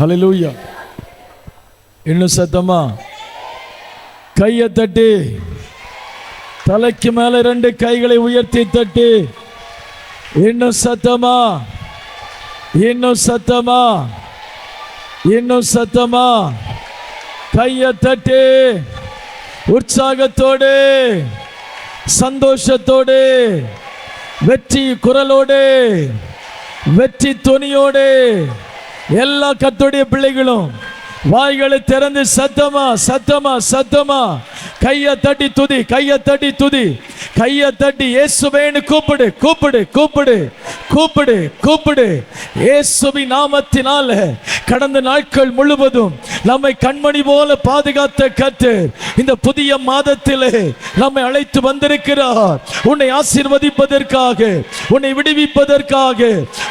ஹல்லேலூயா. இன்னும் சத்தமா கையை தட்டி, தலைக்கு மேல 2 கைகளை உயர்த்தி தட்டி, இன்னும் சத்தமா, இன்னும் சத்தமா, இன்னும் சத்தமா கையை தட்டி, உற்சாகத்தோடு, சந்தோஷத்தோடு, வெற்றி குரலோடு, வெற்றி துணியோடு எல்லா கர்த்தருடைய பிள்ளைகளும் வாய்களை திறந்து சத்தமா சத்தமா சத்தமா கையை தட்டி துதி, கையை தட்டி துதி, கையை தட்டி இயேசுவேன்னு கூப்பிடு, கூப்பிடு, கூப்பிடு, கூப்பிடு, கூப்பிடு. இயேசுவின் நாமத்தினால கடந்த நாட்கள் முழுவதும் நம்மை கண்மணி போல பாதுகாத்த கர்த்தர் இந்த புதிய மாதத்திலே நம்மை அழைத்து வந்திருக்கிறார். உன்னை ஆசீர்வதிப்பதற்காக, உன்னை விடுவிப்பதற்காக,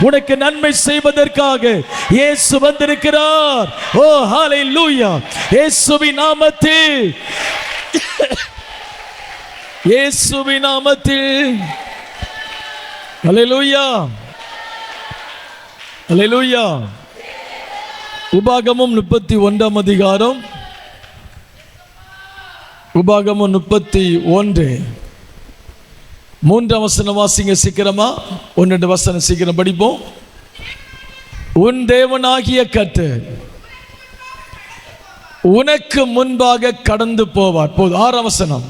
உனக்கு நன்மை செய்வதற்காக இயேசு வந்திருக்கிறார். ஓ ஹல்லேலூயா. இயேசுவின் நாமத்தில், இயேசுவின் நாமத்தில் ஹல்லேலூயா, ஹல்லேலூயா. உபாகமம் 31 அதிகாரம், உபாகமம் 31 3 வசனம் வாசிங்க சீக்கிரமா. 1-2 வசனம் சீக்கிரம் படிப்போம். உன் தேவனாகிய கர்த்தர் உனக்கு முன்பாக கடந்து போவார். போது 6 வசனம்.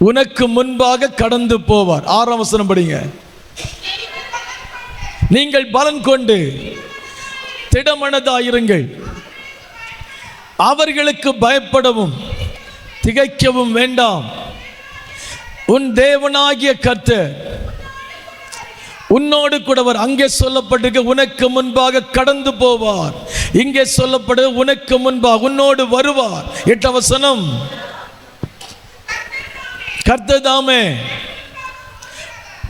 உனக்கு முன்பாக கடந்து போவார். 6 வசனம் படிங்க. நீங்கள் பலன் கொண்டு திடமனதாயிருங்கள், அவர்களுக்கு பயப்படவும் திகைக்கவும் வேண்டாம். உன் தேவனாகிய கர்த்தர் உன்னோடு கூடவர். அங்கே சொல்லப்பட்டிருக்க உனக்கு முன்பாக கடந்து போவார், இங்கே சொல்லப்படு உனக்கு முன்பாக உன்னோடு வருவார். 8 வசனம். கர்த்தர் தாமே,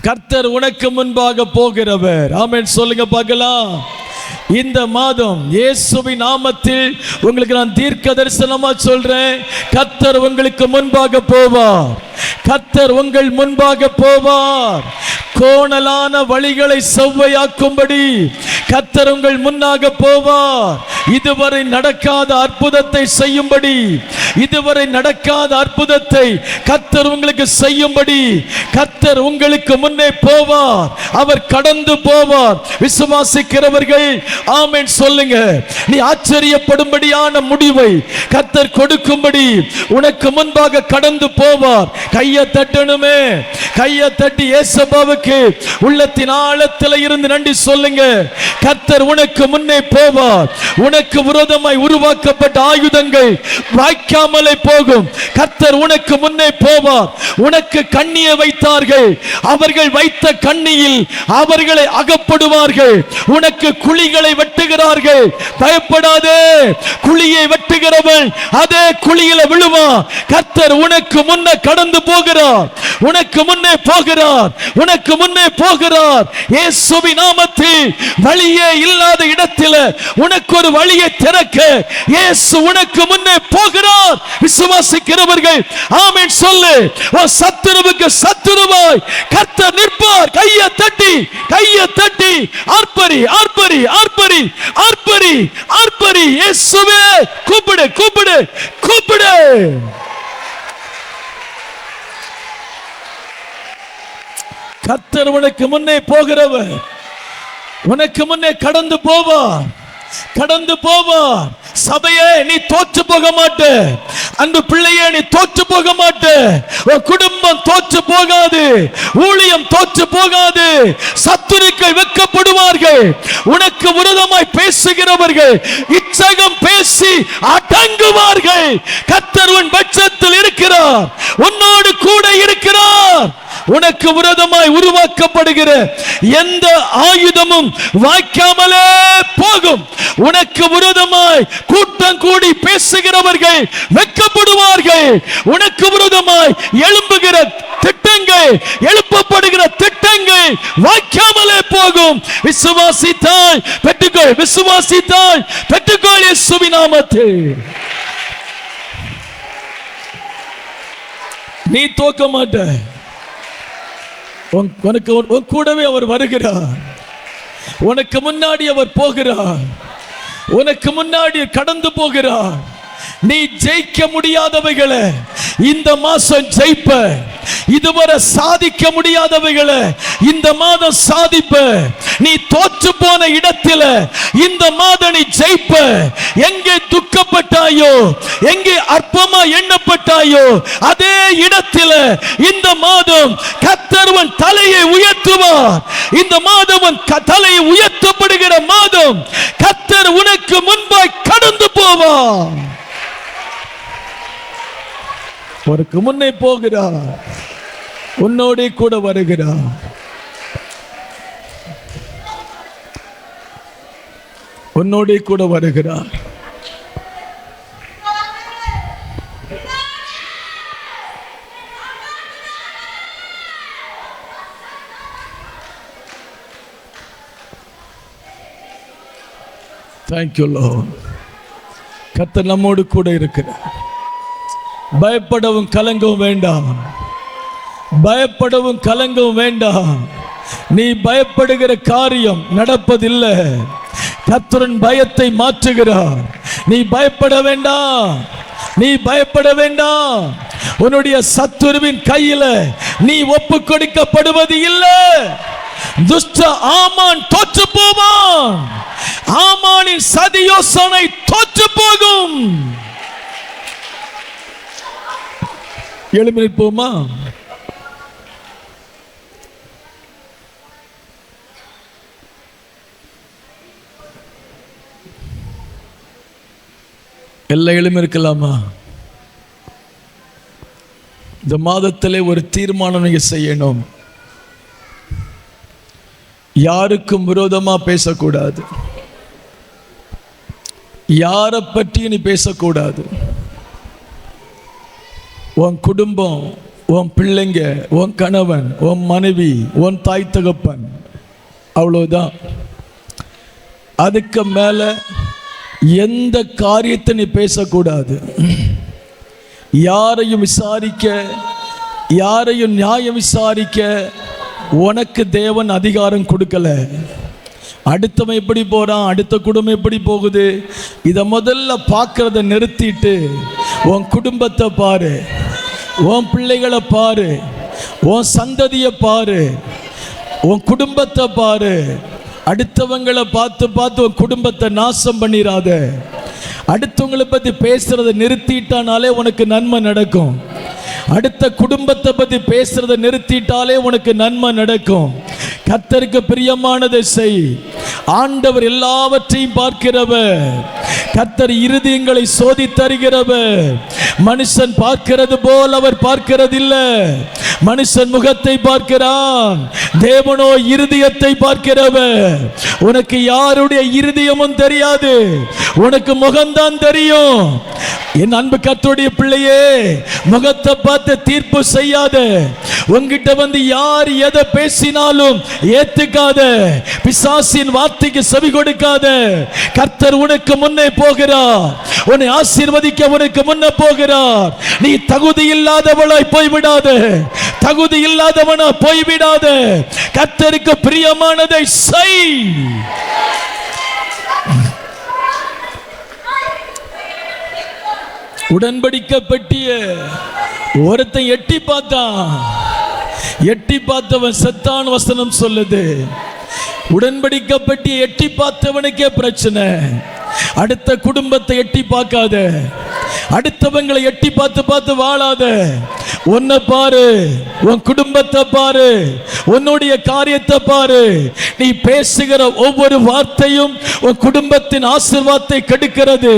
கர்த்தர் உனக்கு முன்பாக போகிறவர். ஆமென் சொல்லுங்க பார்க்கலாம். இந்த மாதம் இயேசுவின் நாமத்தில் உங்களுக்கு நான் தீர்க்க தரிசனமா சொல்றேன், கர்த்தர் உங்களுக்கு முன்பாக போவார், கர்த்தர் உங்கள் முன்பாக போவார். கோணலான வழிகளை செவ்வையாக்கும்படி கர்த்தர் உங்கள் முன்னாக போவார். இதுவரை நடக்காத அற்புதத்தை செய்யும்படி, இதுவரை நடக்காத அற்புதத்தை கர்த்தர் உங்களுக்கு செய்யும்படி கர்த்தர் உங்களுக்கு முன்னே போவார். அவர் கடந்து போவார். விசுவாசிக்கிறவர்கள் ஆமென் சொல்லுங்க. நீ ஆச்சரியப்படும்படியான முடிவை கர்த்தர் கொடுக்கும்படி உனக்கு முன்பாக கடந்து போவார். கையை தட்டணுமே, கையை தட்டி இயேசுவுக்கு உள்ளத்தின் ஆழத்தில் இருந்து நன்றி சொல்லுங்க. கர்த்தர் உனக்கு முன்னே போவார். உனக்கு விரோதமாய் உருவாக்கப்பட்ட ஆயுதங்கள் வாய்க்காமலே போகும். கர்த்தர் உனக்கு முன்னே போவார். உனக்கு கண்ணியை வைத்தார்கள், அவர்கள் வைத்த கண்ணியில் அவர்களை அகப்படுவார்கள். உனக்கு குழிகளை வெட்டுகிறார்கள், பயப்படாதே. குழியை வெட்டுகிறவன் அதே குழியில விழுவான். கர்த்தர் உனக்கு முன்னே கடந்து போகிறார், உனக்கு முன்னே போகிறார், உனக்கு முன்னே போகிறார். இயேசுவின் நாமத்தில் வழியே இல்லாத இடத்தில் உனக்கு ஒரு வழியை திறக்க இயேசு உனக்கு முன்னே போகிறார். விசுவாசிக்கிறவர்கள் ஆமென் சொல்லு. சத்துருவுக்கு சத்துருவாய் கர்த்தர் நிற்பார். கையை தட்டி, கையை தட்டி ஆர்ப்பரி, ஆர்ப்பரி, ஆர்ப்பரி, ஆர்ப்பரி, ஆர்ப்பரி. இயேசுவே கூப்பிடு, கூப்பிடு, கூப்பிடு. கர்த்தர் உனக்கு முன்னே போகிறவர், உனக்கு முன்னே கடந்து போவார், கடந்து போவார். சபையே நீ தோற்று போக மாட்ட, அன்பு பிள்ளையே நீ தோற்று போக மாட்ட. உன் குடும்பம் தோற்று போகாது, ஊழியம் தோற்று போகாது. சத்துருக்கள் வெட்கப்படுவார்கள். உனக்கு விரோதமாய் பேசுகிறவர்கள் இச்சகம் பேசி அடங்குவார்கள். கர்த்தர் உன் பட்சத்தில் இருக்கிறார், உன்னோடு கூட இருக்கிறார். உனக்கு விரோதமாய் உருவாக்கப்படுகிற எந்த ஆயுதமும் வாய்க்காமலே போகும். உனக்கு விரோதமாய் கூட்டம் கூடி பேசுகிறவர்கள் வெட்கப்படுவார்கள். உனக்கு விரோதமாய் எழும்புகிற திட்டங்கள், எழுப்பப்படுகிற திட்டங்கள் வாய்க்காமலே போகும். விசுவாசித்தால் பெற்றுக்கொள், விசுவாசித்தால் பெற்றுக்கொள். இயேசுவின் நாமத்தில் நீ தோக்க மாட்ட. உனக்கு கூடவே அவர் வருகிறார், உனக்கு முன்னாடி அவர் போகிறார். உனக்கு முன்னாடி கடந்து போகிறார். நீ ஜெயிக்க முடியாதவைகளை இந்த மாசம் ஜெயிப்ப. இதுவரை சாதிக்க முடியாதவைகளை இந்த மாதம் சாதிப்ப. நீ தோற்று போன இடத்துல இந்த மாதம் நீ ஜெயிப்ப. எங்கே துக்கப்பட்டாயோ, எங்கே அற்பமா எண்ணப்பட்டாயோ, அதே இடத்துல இந்த மாதம் கர்த்தர் உன் தலையை உயர்த்துவார். இந்த மாதம் உன் தலையை உயர்த்தப்படுகிற மாதம். கர்த்தர் உனக்கு முன்பாய் கடந்து போவார். உனக்கு முன்னே போகிறார், உன்னோடே கூட வருகிறார். உன்னோடே கூட வருகிறார். Thank you Lord. கர்த்தர் நம்மோடு கூட இருக்கிறார். பயப்படவும் கலங்கவும் வேண்டாம். பயப்படவும் கலங்கவும் வேண்டாம். நீ பயப்படுகிற காரியம் நடப்பதில்லை. கர்த்தரின் பயத்தை மாற்றுகிறார். நீ பயப்பட வேண்டாம். நீ பயப்பட வேண்டாம். உன்னுடைய சத்துருவின் கையில நீ ஒப்பு கொடுக்கப்படுவது இல்லை. துஷ்ட ஆமான் தோற்று போவான். ஆமானின் சதி யோசனை தோற்று போகும். எழுப்பி நிற்போமா? எல்லாம் எழுமி இருக்கலாமா? இந்த மாதத்திலே ஒரு தீர்மானம் நீங்க செய்யணும். யாருக்கும் விரோதமா பேசக்கூடாது. யாரை பற்றி நீ பேசக்கூடாது. உன் குடும்பம், உன் பிள்ளைங்க, உன் கணவன், உன் மனைவி, உன் தாய் தகப்பன், அவ்வளவுதான். அதுக்கு மேல எந்த காரியத்தை நீ பேசக்கூடாது. யாரையும் விசாரிக்க, யாரையும் நியாயம் விசாரிக்க உனக்கு தேவன் அதிகாரம் கொடுக்கல. அடுத்தவன் எப்படி போறான், அடுத்த குடும்பம் எப்படி போகுது, இதை முதல்ல பார்க்கறத நிறுத்திட்டு உன் குடும்பத்தை பாரு, உன் பிள்ளைகளை பாரு, உன் சந்ததியை பாரு, உன் குடும்பத்தை பாரு. அடுத்தவங்களை பார்த்து பார்த்து உன் குடும்பத்தை நாசம் பண்ணிடாத. அடுத்தவங்களை பற்றி பேசுறதை நிறுத்திட்டானாலே உனக்கு நன்மை நடக்கும். அடுத்த குடும்பத்தை பற்றி பேசுறதை நிறுத்திட்டாலே உனக்கு நன்மை நடக்கும். கர்த்தருக்கு பிரியமானதை செய். ஆண்டவர் எல்லாவற்றையும் பார்க்கிறவர். கர்த்தர் இருதயங்களை சோதித்தருகிறவர். மனுஷன் பார்க்கிறது போல் அவர் பார்க்கிறதில்லை. மனுஷன் முகத்தை பார்க்கிறான், தேவனோ இருதயத்தை பார்க்கிறவர். உனக்கு யாருடைய இருதயமும் தெரியாது, உனக்கு முகம்தான் தெரியும். என் அன்பு கர்த்தருடைய பிள்ளையே, முகத்தை பார்த்து தீர்ப்பு செய்யாத. உன்கிட்ட வந்து யார் எதை பேசினாலும் ஏத்துக்காத. பிசாசின் வார்த்தைக்கு செவி கொடுக்காத. கர்த்தர் உனக்கு முன்னே போகிறார். உன்னை ஆசீர்வதிக்க உனக்கு முன்னே போகிறார். நீ தகுதி இல்லாதவளாய் போய்விடாத. தகுதி இல்லாதவனா போய்விடாத. கர்த்தருக்கு பிரியமானதை செய். உடன்படிக்கை பெட்டிய ஒருத்தன் எட்டி பார்த்தான். எட்டி பார்த்தவன் செத்தான் வசனம் சொல்லுது. உடன்படிக்கை பெட்டியை எட்டி பார்த்தவனுக்கே பிரச்சனை. அடுத்த குடும்பத்தை எட்டி பார்க்காத. அடுத்தவங்களை எட்டி பார்த்து பார்த்து வாழாத. உன்னை பாரு, உன் குடும்பத்தை பாரு, உன்னுடைய காரியத்தை பாரு. நீ பேசுகிற ஒவ்வொரு வார்த்தையும் உன் குடும்பத்தின் ஆசீர்வாதத்தை கெடுக்கிறது.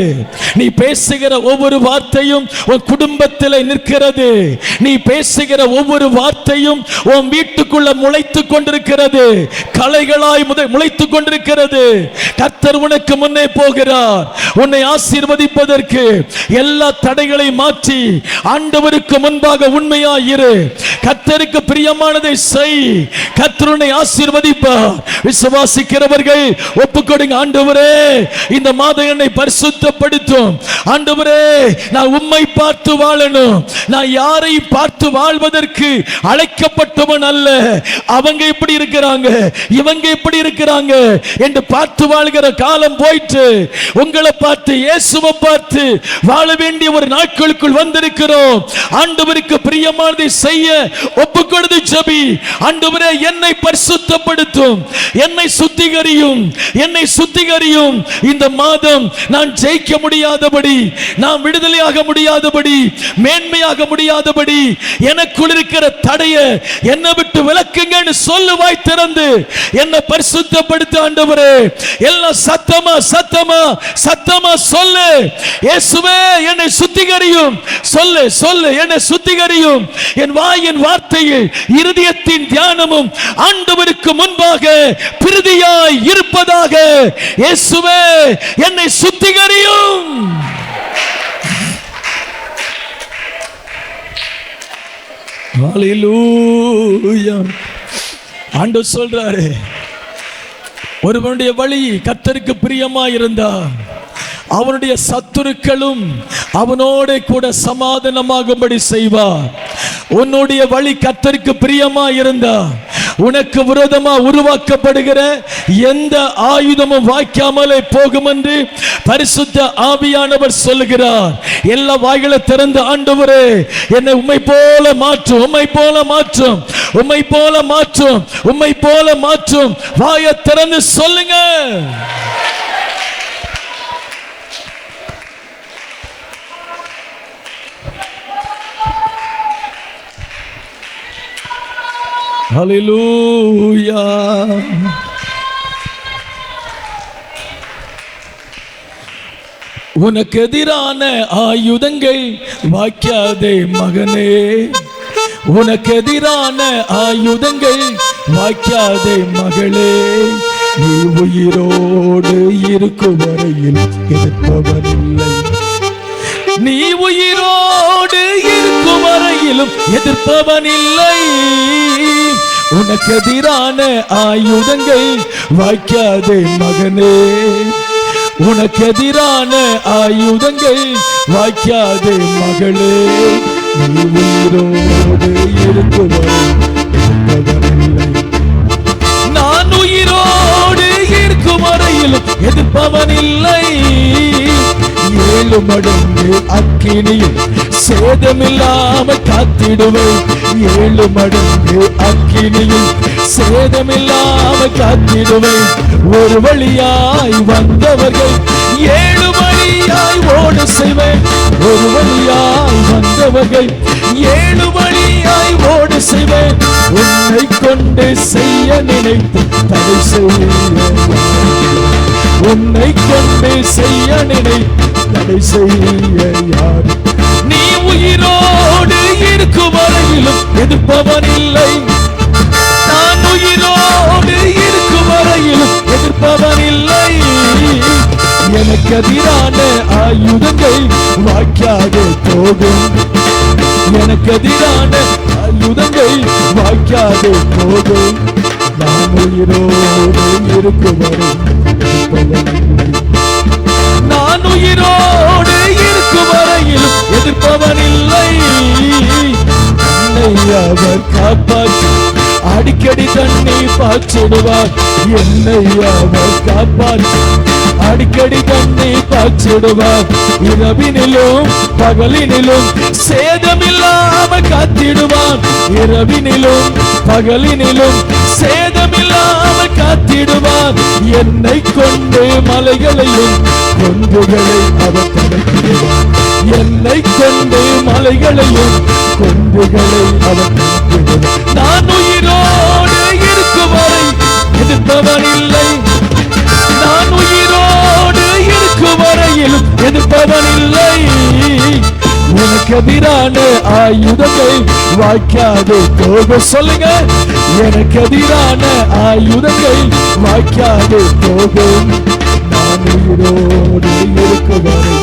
நீ பேசுகிற ஒவ்வொரு வார்த்தையும் உன் குடும்பத்தில் நிற்கிறது. நீ பேசுகிற ஒவ்வொரு வார்த்தையும் உன் வீட்டுக்குள்ள முளைத்துக் கொண்டிருக்கிறது. களைகளாய் முளைத்துக் கொண்டிருக்கிறது. கர்த்தர் உனக்கு முன்னே போகிறார் உன்னை ஆசீர்வதிப்பதற்கு. எல்லா எல்லா தடைகளை மாற்றி ஆண்டவருக்கு முன்பாக உண்மையாயிரு. கர்த்தருக்கு பிரியமானதை செய். கர்த்தருனை ஆசீர்வதிப்பார். விசுவாசிக்கிறவர்கள் ஒப்புக்கொடுங்க. ஆண்டவரே, இந்த மாதம் என்னை பரிசுத்தப்படுத்தும். ஆண்டவரே, நான் உம்மை பார்த்து வாழணும். நான் யாரை பார்த்து வாழ்வதற்கு அழைக்கப்பட்டவன் அல்ல. அவங்க இப்படி இருக்கிறாங்க, இவங்க இப்படி இருக்கிறாங்க என்று பார்த்து வாழ்கிற காலம் போயிட்டு உங்களை பார்த்து, இயேசுவை பார்த்து வாழ வேண்டிய ஒரு நாட்களுக்குள் வந்திருக்கிறோம். ஆண்டவருக்கு பிரியமானதை செய்ய ஒப்புக்கொடுத்து ஜெபி. ஆண்டவரே, என்னை பரிசுத்தப்படுத்தும், என்னை சுத்திகரியும், என்னை சுத்திகரியும். இந்த மாதம் நான் ஜெயிக்க முடியாதபடி, நான் விடுதலையாக முடியாதபடி, மேன்மையாக முடியாதபடி, எனக்குள் இருக்கிற தடைய என்னை விட்டு விலக்குங்கன்னு சொல்லுவாய் திறந்து என்னை பரிசுத்தப்படுத்த ஆண்டவரே. எல்லாம் சத்தமா சத்தமா சத்தமா சொல்லு. இயேசுவே, என்னை சுத்திகரியும். சொல்லு சொல்லு, என்னை சுத்திகரியும். என் வாயின் வார்த்தையில் இருதயத்தின் தியானமும் ஆண்டவருக்கு முன்பாக பிரதியாய் இருப்பதாக. இயேசுவே, என்னை சுத்திகரியும். ஹல்லேலூயா. ஆண்டவர் சொல்றாரு, ஒருவனுடைய வழி கர்த்தருக்கு பிரியமாயிருந்தா அவனுடைய சத்துருக்களும் அவனோட கூட சமாதானமாகும்படி செய்வார். உன்னுடைய வழி கர்த்தருக்கு பிரியமாயிருந்தா உனக்கு விரோதமா உருவாக்கப்படுகிற எந்த ஆயுதமும் வாய்க்காமலே போகும் என்று பரிசுத்த ஆவியானவர் சொல்லுகிறார். எல்லா வாய்களை திறந்து, ஆண்டவரே, என்னை உம்மை போல மாற்றும், உம்மை போல மாற்றும், உம்மை போல மாற்றும், உம்மை போல மாற்றும். வாயை திறந்து சொல்லுங்க. ஹல்லேலூயா. உனக்கு எதிரான ஆயுதங்கள் வாய்க்காதே மகனே. உனக்கு எதிரான ஆயுதங்கள் வாய்க்காதே மகளே. நீ உயிரோடு இருக்கும் வரையில் எதிர்ப்பவனில்லை. நீ உயிரோடு இருக்கும் வரையிலும் எதிர்ப்பவனில்லை. உனக்கு எதிரான ஆயுதங்கள் வாய்க்காதே மகனே. உனக்கு எதிரான ஆயுதங்கள் வாய்க்காதே மகளே. நீ உயிரோடு இருக்கும் வரையில். நான் உயிரோடு இருக்கும் வரையிலும் எதிர்ப்பவனில்லை. 7 மடங்கு அக்கினியில் சேதமில்லாமல் காத்திடுவேன். 7 மடங்கு அக்கினியில் சேதமில்லாமல் காத்திடுவேன். ஒரு வழியாய் வந்தவர்கள் 7 வழியாய் ஓட செய்வேன். ஒரு வழியாய் வந்தவர்கள் 7 வழியாய் ஓட செய்வேன். உன்னை கொண்டு செய்ய நினைத்து தடை செய்ய, உன்னை கொண்டு செய்ய நினைத்து தடை செய்ய யார்? நீ உயிரோடு இருக்கும் வரையிலும் எதிர்ப்பவனில்லை. நான் உயிரோடு இருக்கும் வரையிலும் எதிர்ப்பவனில்லை. எனக்கு எதிரான ஆயுதங்கள் வாய்க்காதே போகும். எனக்கு எதிரான ஆயுதங்கள் வாய்க்காதே போகும். நான் உயிரோடு இருக்கும் வரை எதிர்ப்பவனில்லை. நான் உயிரோடு இருக்கும் வரையிலும் எதிர்ப்பவனில்லை. என்னை அவர் காப்பாற்றி அடிக்கடி தண்ணீர் பாய்ச்சிடுவார். என்னை அவர் காப்பாற்றி அடிக்கடி தண்ணீர் பாய்ச்சிடுவார். இரவினிலும் பகலினிலும் சேதமில்லாமல் காத்திடுவார். இரவினிலும் பகலினிலும் சேதமில்லாமல் காத்திடுவார். என்னை கொண்டு மலைகளையும் கொண்டுகளை அவர் தடுத்திடுவார். என்னை கொண்டு மலைகளையும் கொண்டுகளை அவர் தடுத்திடுவார். நான் உயிரோடு இருக்கும் வரை எதிர்ப்பவனில்லை. நான் உயிரோடு இருக்கும் வரையிலும் எதிர்ப்பவனில்லை. உனக்கு எதிரான ஆயுதங்கள் வாய்க்காதே போக. சொல்லுங்க, எனக்கு எதிரான ஆயுதங்கள் வாய்க்காதே போகும். நான் உயிரோடு இருக்கும் வரை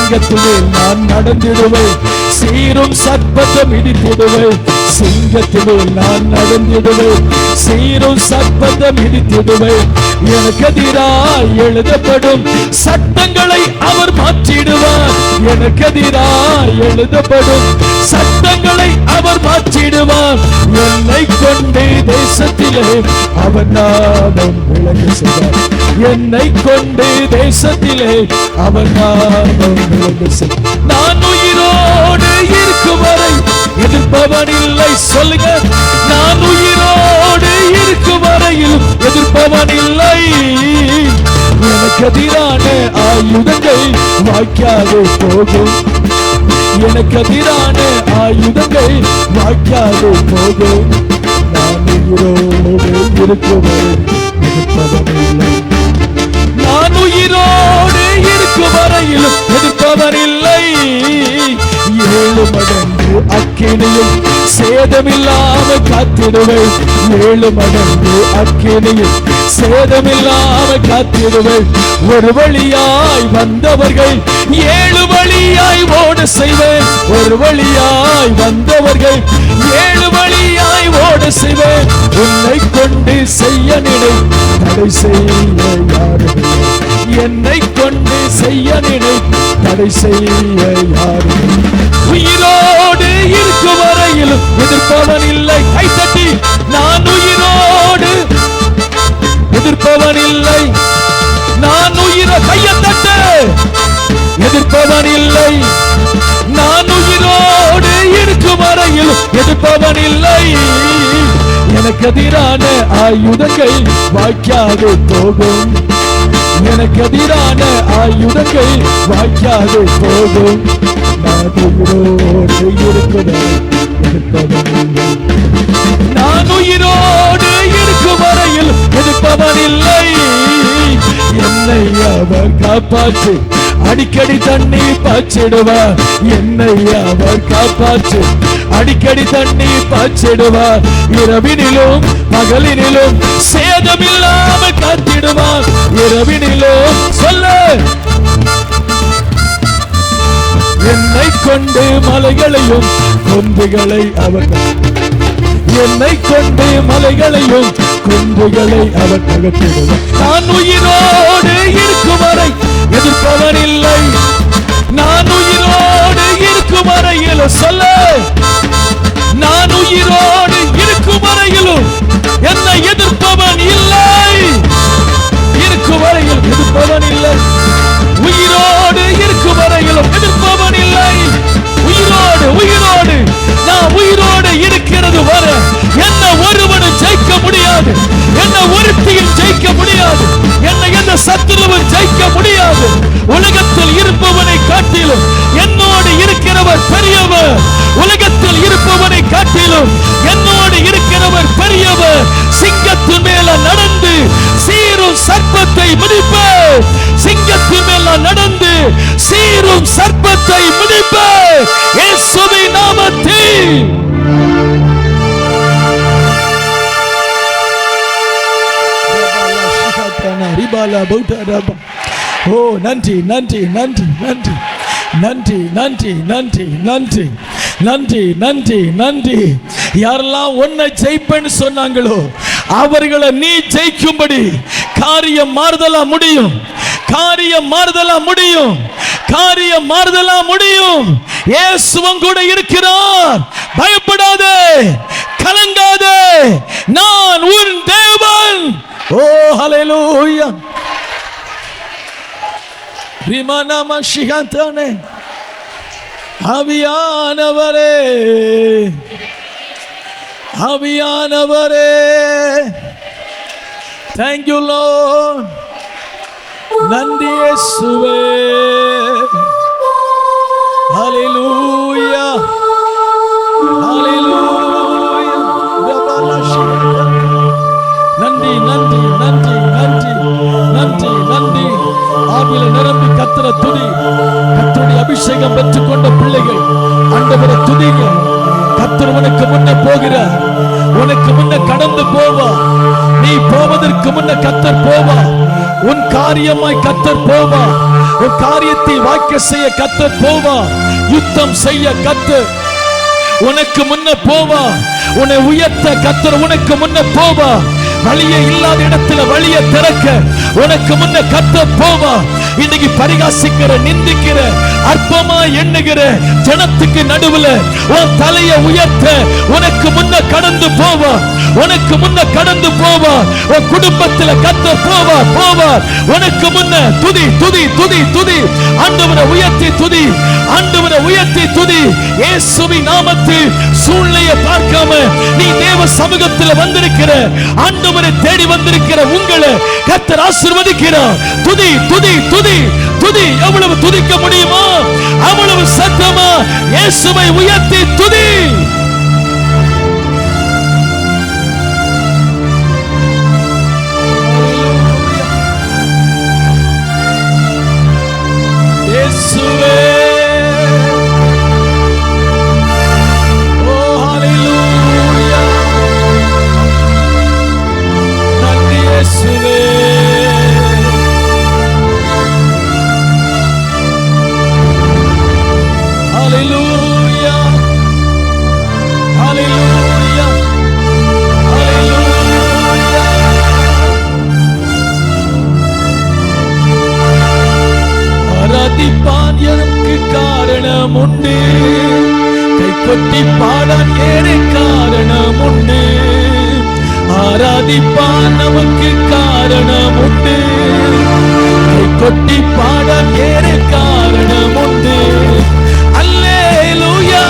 சிங்கத்திலே நான் நடந்திடுவேன், சீரும் சர்ப்பத்தை மிதித்திடுவேன். சிங்கத்திலே நான் நடந்திடுவேன், சீரும் சர்ப்பத்தை மிதித்திடுவேன். எனக்கு எதிராய் எழுதப்படும் சட்டங்களை அவர் மாற்றிடுவார். எனக்கு எதிராய் எழுதப்படும் சட்டங்களை அவர் மாற்றிடுவார். என்னை கொண்டு தேசத்திலே அவர் நாமம் விளங்க செய்வார். என்னை கொண்டு தேசத்திலே அவர் நாமம் விளங்க செய்வார். நான் உயிரோடு இருக்கும் வரை எதிர்ப்பவன் இல்லை. சொல்லுங்க, நான் உயிரோடு இருக்கும் வரையில் எதிர்ப்பவன் இல்லை. எனக்கு எதிரான ஆயுதங்கள் வாய்க்காது போகும். எனக்கு எதிரான ஆயுதங்கள் வாய்க்காது போகும். நான் உயிரோடு இருக்கும் வரை எதிர்ப்பவன் இல்லை. நான் உயிரோடு இருக்கும் வரையிலும் எதிர்ப்பவர் இல்லை. 7 மடங்கு அக்கினியில் சேதமில்லாமல் காத்திடுவேன். 7 மடங்கு அக்கினியில் சேதமில்லாமல் காத்திடுவேன். ஒரு வழியாய் வந்தவர்கள் 7 வழியாய் ஓட செய்வேன். ஒரு வழியாய் வந்தவர்கள் 7 வழியாய் ஓட செய்வேன். உன்னை கொண்டு செய்ய நினை தடை செய்ய யாரும். என்னை கொண்டு செய்ய நினை தடை செய்ய யாரும். உயிரோடு இருக்கும் வரையிலும் எதிர்ப்பவன் இல்லை. கைத்தட்டி, நான் உயிரோடு எதிர்ப்பவன் இல்லை. நான் கையத்தட்டு, எதிர்ப்பவன் இல்லை. நான் உயிரோடு இருக்கும் வரையில் எதிர்ப்பவன் இல்லை. எனக்கு எதிரான ஆயுதங்கள் வாய்க்காது போகும். எனக்கு எதிரான ஆயுதங்கள் வாய்க்காது போகும். நான் உயிரோடு இருக்கிறேன், எதிர்ப்பவன் இல்லை. நான் உயிரோடு இருக்கும் வரையில் எதிர்ப்பவன் இல்லை. என்னை அவர் காப்பாற்று, அடிக்கடி தண்ணி பாய்ச்சிடுவார். என்னை அவர் காப்பாற்று, அடிக்கடி தண்ணி பாய்ச்சிடுவார். இரவினிலும் பகலினிலும் சேதமில்லாமல் காத்திடுவார். இரவினிலும் சொல்ல, என்னை கொண்டு மலைகளையும் குன்றுகளை அவர், என்னை கொண்டு மலைகளையும் குன்றுகளை அவர் நகர்த்திடுவார். நான் உயிரோடு இருக்கும் வரை எதிர்ப்பவன் இல்லை. நான் உயிரோடு இருக்கும் வரையில் சொல்ல, நான் உயிரோடு இருக்கும் வரையிலும் என்னை எதிர்ப்பவன் இல்லை. இருக்கும் வரையில் எதிர்ப்பவன் இல்லை. உயிரோடு இருக்கும் வரையிலும் எதிர்ப்பவன் இல்லை. உயிரோடு உயிரோடு நான் உயிரோடு இருக்கிறது வரை என்ன ஒருவனும் ஜெயிக்க முடியாது. என்ன ஒருத்தியும் ஜெயிக்க முடியாது. என்னை எந்த சத்துருவும் ஜெயிக்க முடியாது. உலகத்தில் இருப்பவனை காட்டிலும் என்னோடு இருக்கிறவர் பெரியவர். உலகத்தில் இருப்பவனை காட்டிலும் என்னோடு இருக்கிறவர் பெரியவர். சிங்கத்தின் மேல நடந்து சீரும் சர்ப்பத்தை மிதிப்பார். சிங்கத்தின் மேல நடந்து சீரும் சர்ப்பத்தை மிதிப்பார். இயேசுவின் நாமத்தில். ஓ நன்றி நன்றி நன்றி நன்றி நன்றி நன்றி நன்றி நன்றி நன்றி நன்றி நன்றி. யாரெல்லாம் உன்னை ஜெயிப்பேன்னு சொன்னாங்களோ அவர்களை நீ ஜெயிக்கும்படி காரியம் மாறுதலா முடியும். காரியம் மாறுதலா முடியும். காரியம் மாறுதலா முடியும். இயேசுவும் கூட இருக்கிறார். பயப்படாதே, கலங்காதே, நான் உன் தேவன். ஓ ஹல்லேலூயா. ரிமனம ஷிகந்தனே, ஆவியானவரே, ஆவியானவரே, thank you Lord. நன்றி இயேசுவே. ஹல்லேலூயா, ஹல்லேலூயா. நன்றி நன்றி நன்றி நன்றி நன்றி நன்றி. ஆவியில நிரம்பி கர்த்தரை துதி. கர்த்தருடைய அபிஷேகம் பெற்றுக் கொண்ட பிள்ளைகள் ஆண்டவரை துதிங்க. கர்த்தர் உனக்கு முன்ன போகிறார். உனக்கு முன்ன கடந்து போவா. நீ போவதற்கு முன்ன கர்த்தர் போவா. உன் காரியமாய் கர்த்தர் போவார். உன் காரியத்தை வாய்க்க செய்ய கர்த்தர் போவார். யுத்தம் செய்ய கர்த்தர் உனக்கு முன்ன போவார். உன்னை உயர்த்த கர்த்தர் உனக்கு முன்ன போவார். வழியே இல்லாத இடத்துல வழியை திறக்க உனக்கு முன்ன கர்த்தர் போவார். இன்னைக்கு பரிகாசிக்கிற, நிந்திக்கிற, அற்பமா எண்ணுகிற ஜனத்துக்கு நடுவுல உன் தலையை உயர்த்த உனக்கு முன்ன கடந்து போவார். உனக்கு முன்ன கடந்து போவார். உன் குடும்பத்துல கர்த்தர் போவார். உனக்கு முன்ன துதி துதி துதி துதி. ஆண்டவரை உயர்த்தி துதி, ஆண்டவரை உயர்த்தி துதி. இயேசுவின் நாமத்தில் சூழ்நிலையை பார்க்காம நீ தேவ சமூகத்தில் வந்திருக்கிற, ஆண்டவரை தேடி வந்திருக்கிற உங்களை கர்த்தர் ஆசீர்வதிக்கிறார். துதி துதி துதி துதி. எவ்வளவு துதிக்க முடியுமோ அவ்வளவு சத்தமா இயேசுவை உயர்த்தி துதி. இயேசுவே எனக்கு காரணம் உண்டு, கை கொட்டி பாடான் ஏற காரணம் உண்டு. ஆராதிப்பான் நமக்கு காரணம் உண்டு, கை கொட்டி பாடான் ஏற காரணம் உண்டு. அல்லேலூயா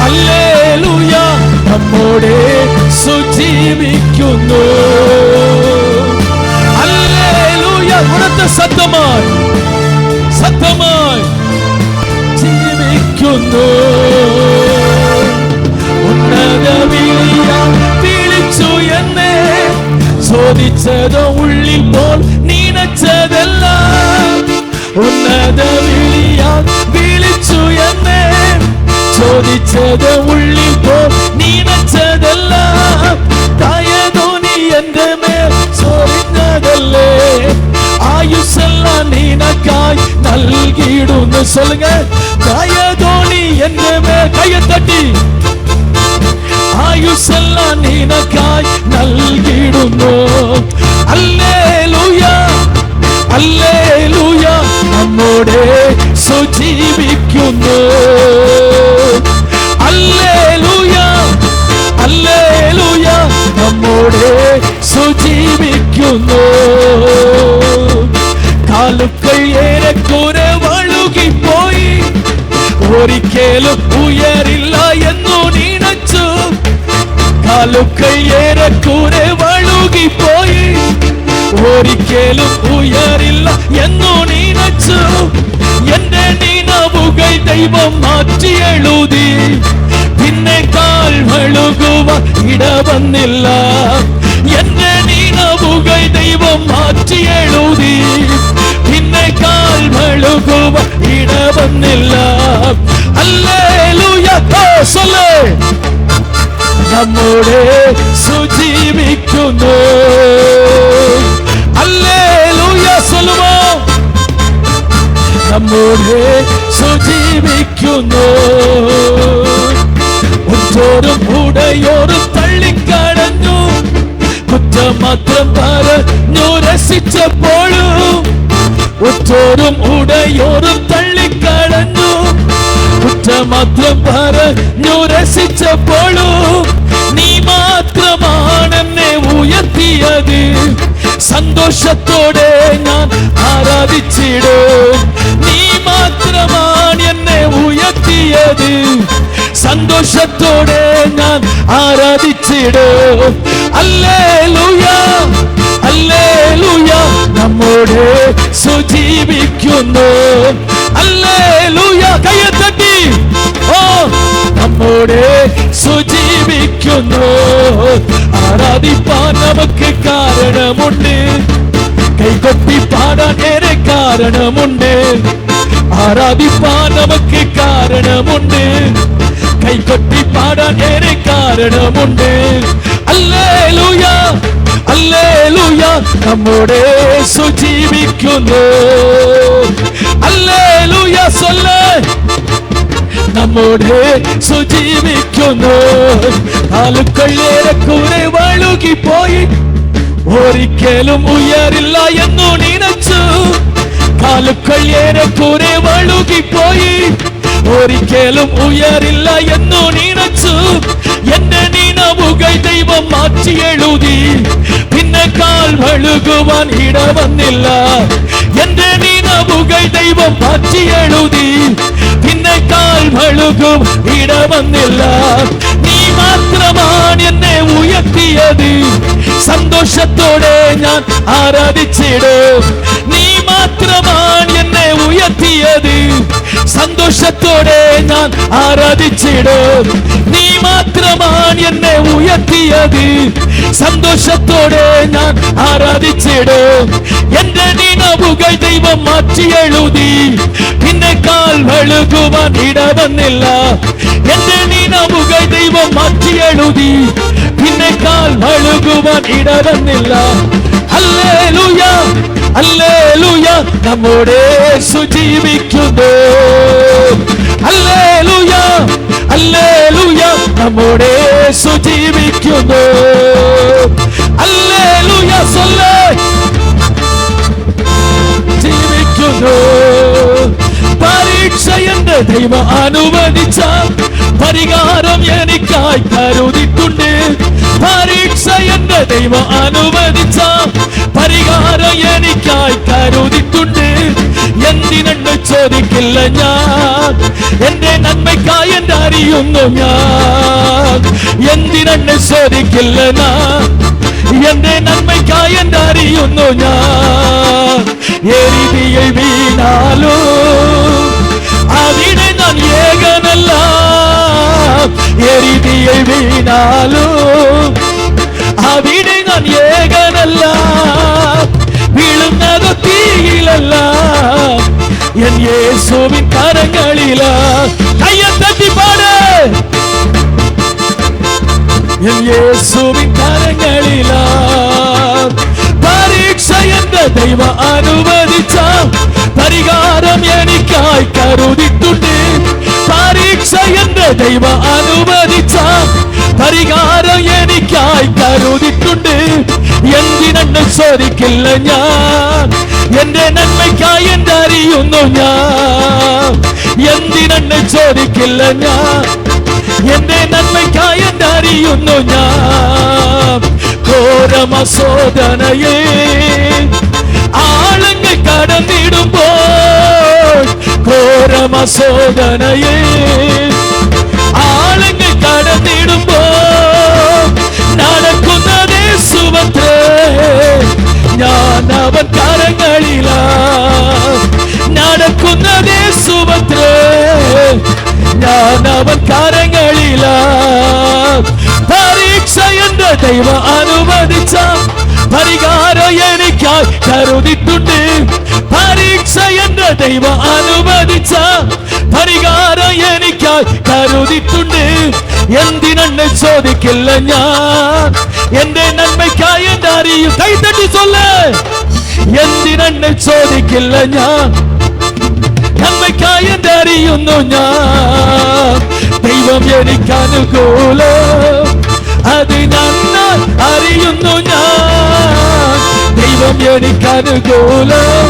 அல்லேலூயா நம்மோடே സുജീവിക്കുന്നു. ഹല്ലേലൂയ. ഉറച്ച സത്തമായി ജീവിക്കുന്നു. ഉന്നത വിളിയാൽ വിളിച്ചു എന്നെ, ചോദിച്ചതോ ഉള്ളിൽ പോൽ നനച്ചതെല്ലാം. ഉന്നത വിളിയാൽ വിളിച്ചു എന്നെ, ചോദിച്ചത് ഉള്ളിൽ പോൽ നനച്ചതെല്ലാം. തായതോനി എന്റെ മേൽ ചൊരിഞ്ഞതല്ലേ, ആയുസ്സെല്ലാം നിനക്കായി നൽകിയിടുന്നു. சொல்லுங்க, தாயதோனி എന്റെ മേൽ കൈയെ തട്ടി, ആയുസ്സെല്ലാം നിനക്കായി നൽകിയിടുന്നു. ഹല്ലേലൂയ ഹല്ലേലൂയ നമ്മോടെ സുജീവിക്കുന്നു. ഹല്ലേലൂയ ഹല്ലേലൂയ നമ്മോടെ സുജീവിക്കുന്നു. കാലുകൾ ഏറെക്കുറെ വഴുകിപ്പോയി, ഒരിക്കലും ഉയരില്ല എന്നു നനച്ചു. കാലുകൾ ഏറെക്കുറെ വഴുകിപ്പോയി, ഒരിക്കലും ഉയരില്ല എന്നു നനച്ചു. എന്റെ നിനവുകൾ ദൈവം മാറ്റി എഴുതി, പിന്നെ കാൽ വഴുകുവാൻ ഇടവന്നില്ല. എന്റെ നിനവുകൾ ദൈവം മാറ്റി എഴുതി, പിന്നെ കാൽ വഴുകുവാൻ ഇടവന്നില്ല. ഹല്ലേലൂയ. சொல்லு, നമ്മോടെ സുജീവിക്കുന്നു. ഹല്ലേലൂയ சொல்லுவோ, നമ്മോടെ സുജീവിക്കുന്നു. ഉറ്റോരും ഉടയോരും തള്ളിക്കടഞ്ഞു, കുറ്റം മാത്രം പറഞ്ഞു രസിച്ചപ്പോഴും. ഉറ്റോരും ഉടയോരും തള്ളിക്കടഞ്ഞു, കുറ്റം മാത്രം പറഞ്ഞു രസിച്ചപ്പോഴും. നീ മാത്രമാണെന്നെ ഉയർത്തിയത്, സന്തോഷത്തോടെ ഞാൻ ആരാധിച്ചിടും. നീ മാത്രമാണ് എന്നെ ഉയർത്തിയത്, സന്തോഷത്തോടെ ഞാൻ ആരാധിച്ചിടും. ഹല്ലേലൂയ ഹല്ലേലൂയ നമ്മോടെ സുജീവിക്കുന്നു. ഹല്ലേലൂയ. കൈയെ തട്ടി, ഓ നമ്മോടെ സുജീവിക്കുന്നു. ആരാധിപ്പാൻ നമുക്ക് കാരണമുണ്ട്, കൈകൊട്ടി പാടാൻ ഏറെ കാരണമുണ്ട്. ആരാധിപ്പാൻ നമുക്ക് കാരണമുണ്ട്, കൈകൊട്ടി പാടാൻ ഏറെ കാരണമുണ്ട്. ഹല്ലേലൂയ ഹല്ലേലൂയ നമ്മുടെ യേശു ജീവിക്കുന്നു. ഹല്ലേലൂയ ചൊല്ല്, നമ്മുടെ യേശു ജീവിക്കുന്നു. കാലുകളേറെ കൂടെ വഴുകിപ്പോയി ഒരിക്കലും ഉയരില്ല എന്നു നനച്ചു. കാലുകളേറെ കൂടെ വഴുകിപ്പോയി ഒരിക്കലും ഉയരില്ല എന്നു നനച്ചു. എന്റെ നിനവുകൾ ദൈവം മാറ്റി എഴുതി, പിന്നെ കാൽ വഴുകുവാൻ ഇടവന്നില്ല. എന്റെ നിനവുകൾ ദൈവം മാറ്റി എഴുതി, പിന്നെ കാൽ വഴുകും ഇടവന്നില്ല. നീ മാത്രമാണ് എന്നെ ഉയർത്തിയത്, സന്തോഷത്തോടെ ഞാൻ ആരാധിച്ചിടും. നീ മാത്രമാണ് എന്നെ ഉയർത്തിയത്, സന്തോഷത്തോടെ ഞാൻ ആരാധിച്ചിടും. നീ മാത്രമാണ് എന്നെ ഉയർത്തിയത്, സന്തോഷത്തോടെ ഞാൻ ആരാധിച്ചിടും. എന്റെ നിനവുകൾ ദൈവം മാറ്റി എഴുതി, പിന്നെ കാൽ വഴുകുവാൻ ഇടവന്നില്ല. എന്റെ നിനവുകൾ ദൈവം മാറ്റി എഴുതി, പിന്നെ കാൽ വഴുകുവാൻ ഇടവന്നില്ല. ഹല്ലേലൂയ ഹല്ലേലൂയ നമ്മുടെ യേശു ജീവിക്കുന്നു. ഹല്ലേലൂയ ഹല്ലേലൂയ നമ്മുടെ യേശു ജീവിക്കുന്നു. ഹല്ലേലൂയ ചൊല്ല്, ജീവിക്കുന്നു. പരീക്ഷ എന്റെ ദൈവം അനുവദിച്ച പരിഹാരം എനിക്കായി കരുതിട്ടുണ്ട്. പരീക്ഷ എന്റെ ദൈവം അനുവദിച്ച പരിഹാരം എനിക്കായി കരുതിട്ടുണ്ട്. എന്തിനെന്ന് ചോദിക്കില്ല ഞാൻ, എന്റെ നന്മയ്ക്കായി എന്റെ അറിയുന്നു ഞാൻ. എന്തിനെന്ന് ചോദിക്കില്ല ഞാൻ, എന്റെ നന്മയ്ക്കായി എന്റെ അറിയുന്നു ഞാൻ. എരിതിയിൽ വീണാലോ അവിടെ ഞാൻ ഏകനല്ല. എരിതിയിൽ വീണാലോ അവിടെ ഞാൻ ഏകനല്ല. വീഴുന്നത് തീയിലല്ല, എൻ യേശുവിൻ കരങ്ങളില. കയ്യെ തട്ടി പാട്, എൻ യേശുവിൻ കരങ്ങളില. പരീക്ഷ എന്റെ ദൈവം അനുവദിച്ച പരിഹാരം എനിക്കായി കരുതിട്ടുണ്ട്. പരീക്ഷ എന്റെ ദൈവം അനുവദിച്ച പരിഹാരം എനിക്കായി കരുതിട്ടുണ്ട്. എന്തിനെന്ന് ചോദിക്കില്ല ഞാൻ, എന്റെ നന്മയ്ക്കായി എന്റെ അറിയുന്നു ഞാൻ. എന്തിനെന്ന് ചോദിക്കില്ല ഞാൻ, എന്റെ നന്മയ്ക്കായി എന്റെ അറിയുന്നു ഞാൻ. ഘോരമശോധനയെ ആളുകൾ കടന്നിടുമ്പോൾ, ഘോരമശോധനയെ ആളുകൾ കടന്നിടുമ്പോൾ നടക്കുന്നതേ സുവത്രേ ഞാൻ അവൻ കരങ്ങളില. നടക്കുന്നതേ സുവത്രേ ഞാൻ അവൻ കരങ്ങളില. പരീക്ഷ എന്റെ ദൈവം അനുവദിച്ച പരിഹാരം എനിക്കായി കരുതിട്ടുണ്ട്. പരീക്ഷ എന്റെ ദൈവം അനുവദിച്ച പരിഹാരം എനിക്കായി കരുതിട്ടുണ്ട്. എന്തിനെന്ന് ചോദിക്കില്ല ഞാൻ, എന്റെ നന്മയ്ക്കായി എന്റെ അറിയും. കൈത്തട്ടി ചൊല്ല്, എന്തിനെന്ന് ചോദിക്കില്ല ഞാൻ, നന്മയ്ക്കായി എന്റെ അറിയുന്നു ഞാൻ. ദൈവം എനിക്ക് അനുകൂലം, അത് നന്നായി അറിയുന്നു ഞാൻ. ദൈവം എനിക്ക് അനുകൂലം,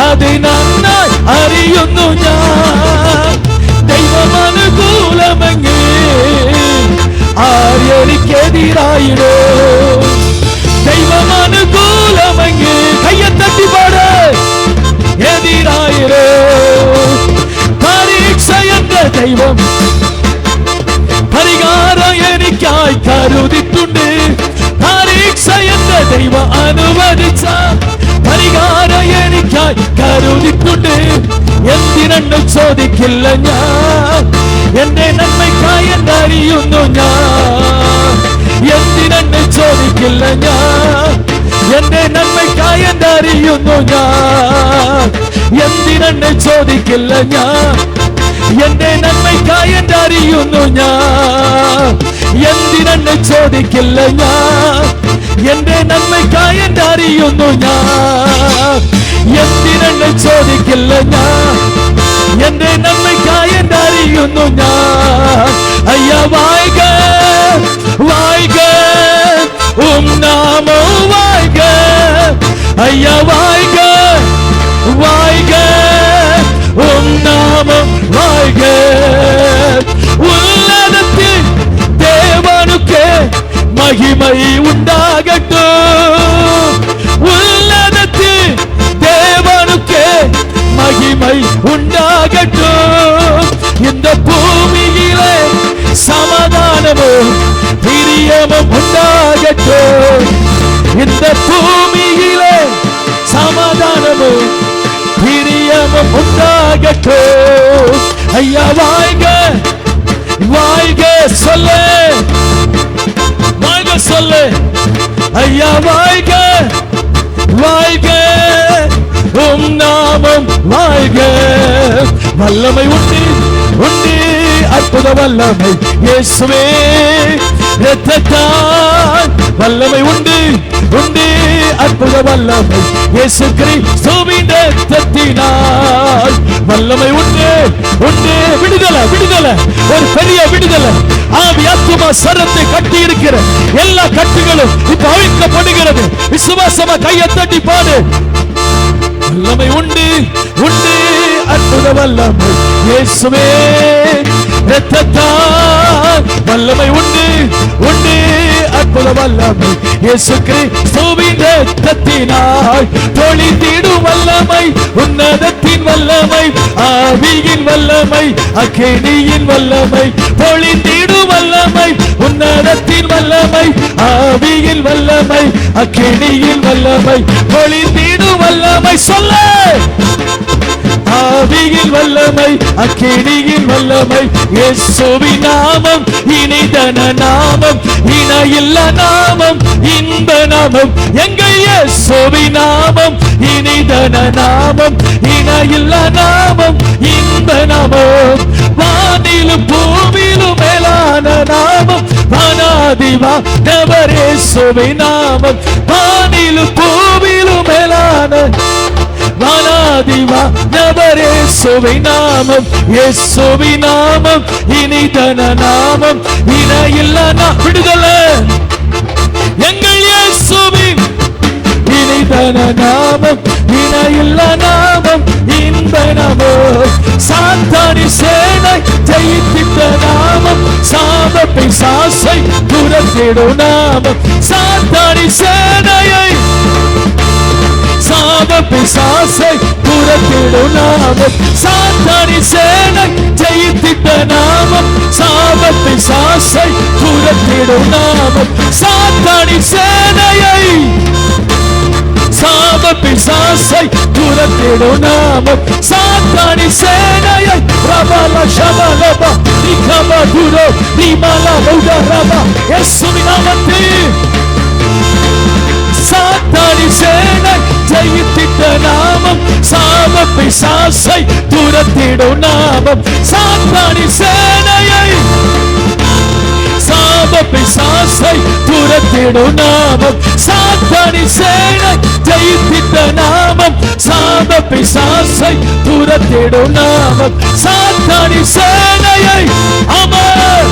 അത് നന്നായി അറിയുന്നു ഞാൻ. ദൈവം അനുകൂലമെങ്കിൽ ആരെനിക്കെതിരായിടോ. ദൈവം അനുകൂലമെങ്കിൽ കയ്യെ തട്ടി പാട്, എതിരായിടോ. പരീക്ഷ എന്റെ ദൈവം പരിഹാരം എനിക്കായി കരുതിട്ടുണ്ട്. പരീക്ഷ എന്റെ ദൈവം അനുവദിച്ച പരിഹാരം എനിക്കായി കരുതിട്ടുണ്ട്. എന്തിനെന്ന് ചോദിക്കില്ല ഞാൻ, എന്റെ നന്മയ്ക്കായി എന്നെ അറിയുന്നു ഞാൻ. എന്തിനെന്ന് ചോദിക്കില്ല ഞാൻ, എന്റെ നന്മയ്ക്കായി എന്നെ അറിയുന്നു ഞാൻ. എന്തിനെന്ന് ചോദിക്കില്ല ഞാൻ, എന്റെ നന്മയ്ക്കായി എന്നെ അറിയുന്നു ഞാൻ. എന്തിനെന്ന് ചോദിക്കില്ല ഞാൻ, എന്റെ നന്മയ്ക്കായി എന്നെ അറിയുന്നു ഞാൻ, എന്തിനെന്നെ ചോദിക്കില്ല ഞാൻ, എന്റെ നന്മയ്ക്കായി എന്നെ അറിയുന്നു ഞാൻ. അയ്യ വാഴ്ക വാഴ്ക നാമം വാഴ്ക, അയ്യ വാഴ്ക വാഴ്ക നാമം വാഴ്ക. ഉന്നതത്തിൽ தேவனுக்கே மகிமை உண்டாகட்டும், உன்னதத்தில் தேவனுக்கே மகிமை உண்டாகட்டும். இந்த பூமியிலே சமாதானமும் பிரியமும் உண்டாகட்டும், இந்த பூமியிலே சமாதானமும் பிரியமும் உண்டாகட்டும். ஐயா வாழ்க வாழ்க சொல்லு, வாழ்க சொல்லு, ஐயா வாழ்க வாழ்க நாமம் வாழ்க. வல்லமை உண்டு உண்டு அற்புத வல்லமை இயேசுவே இரத்தத்தால், வல்லமை உண்டு உண்டு அற்புத வல்லமை இயேசு கிறிஸ்துவின் இரத்தத்தினால், வல்லமை உண்டு உண்டு. விடுதலை விடுதலை, ஒரு பெரிய விடுதலை. ஆவி ஆத்துமா சரத்தை கட்டி இருக்கிற எல்லா கட்டுகளும் இப்ப அவிழ்க்கப்படுகிறது. விசுவாசமா கையை தட்டி பாடு. வல்லமை உண்டு உண்டு அற்புத வல்லமை இயேசுவே இரத்தத்தால், வல்லமை உண்டு உண்டு அற்புத வல்லமை இயேசு கிறிஸ்துவின் இரத்தத்தினால். பொழிந்திடும் வல்லமை, உன்னதத்தின் வல்லமை, ஆவியின் வல்லமை, அக்கினியின் வல்லமை. பொழிந்திடும் வல்லமை, உன்னதத்தின் வல்லமை, ஆவியின் வல்லமை, அக்கினியின் வல்லமை. பொழிந்திடும் வல்லமை சொல்ல, ஆவியின் வல்லமை, அக்கினியின் வல்லமை. இயேசுவின் நாமம் இனிதன நாமம், இணையில்ல நாமம், இன்ப நாமம். எங்கள் இயேசுவின் நாமம் இனிதன நாமம், இணையில்ல நாமம், இன்ப நாமம். வானிலும் பூமியிலும் மேலான நாமம், வானாதிவா நபரேசுவின் நாமம். வானிலும் பூமியிலும் மேலான வானாதிவா நபரேசுவை நாமம், இயேசுவி நாமம் இனிதன நாமம், இணையில்ல விடுதலை. எங்கள் இயேசுவின் இனிதன நாமம், இணையில்ல நாமம், இன்ப நாமம். சாத்தானி சேனை ஜெயித்திட்ட நாமம், சாப பிசாசை துரத்திடும் நாமம். சாத்தானி சேனையை சாப பிசாசை துரத்திடும் நாமம், சாத்தானி சேனை ஜெயித்திட்ட நாமம், சாப பிசாசை துரத்திடும் நாமம். சாத்தானி சேனையை சாப பிசாசை துரத்திடும் நாமம், சாத்தானி சேனையை ரபல ஷபலப நிகம துரோ நிமல உதரப இயேசுவின் நாமத்தில். சாத்தானி சேனை ஜெயித்திட்ட நாமம், சாப பிசாசை துரத்திடும் நாமம். சாத்தானி சேனையை சாப பிசாசை துரத்திடும் நாமம், சாத்தானி சேனை ஜெயித்திட்ட நாமம், சாப பிசாசை துரத்திடும் நாமம். சாத்தானி சேனையை அமர்,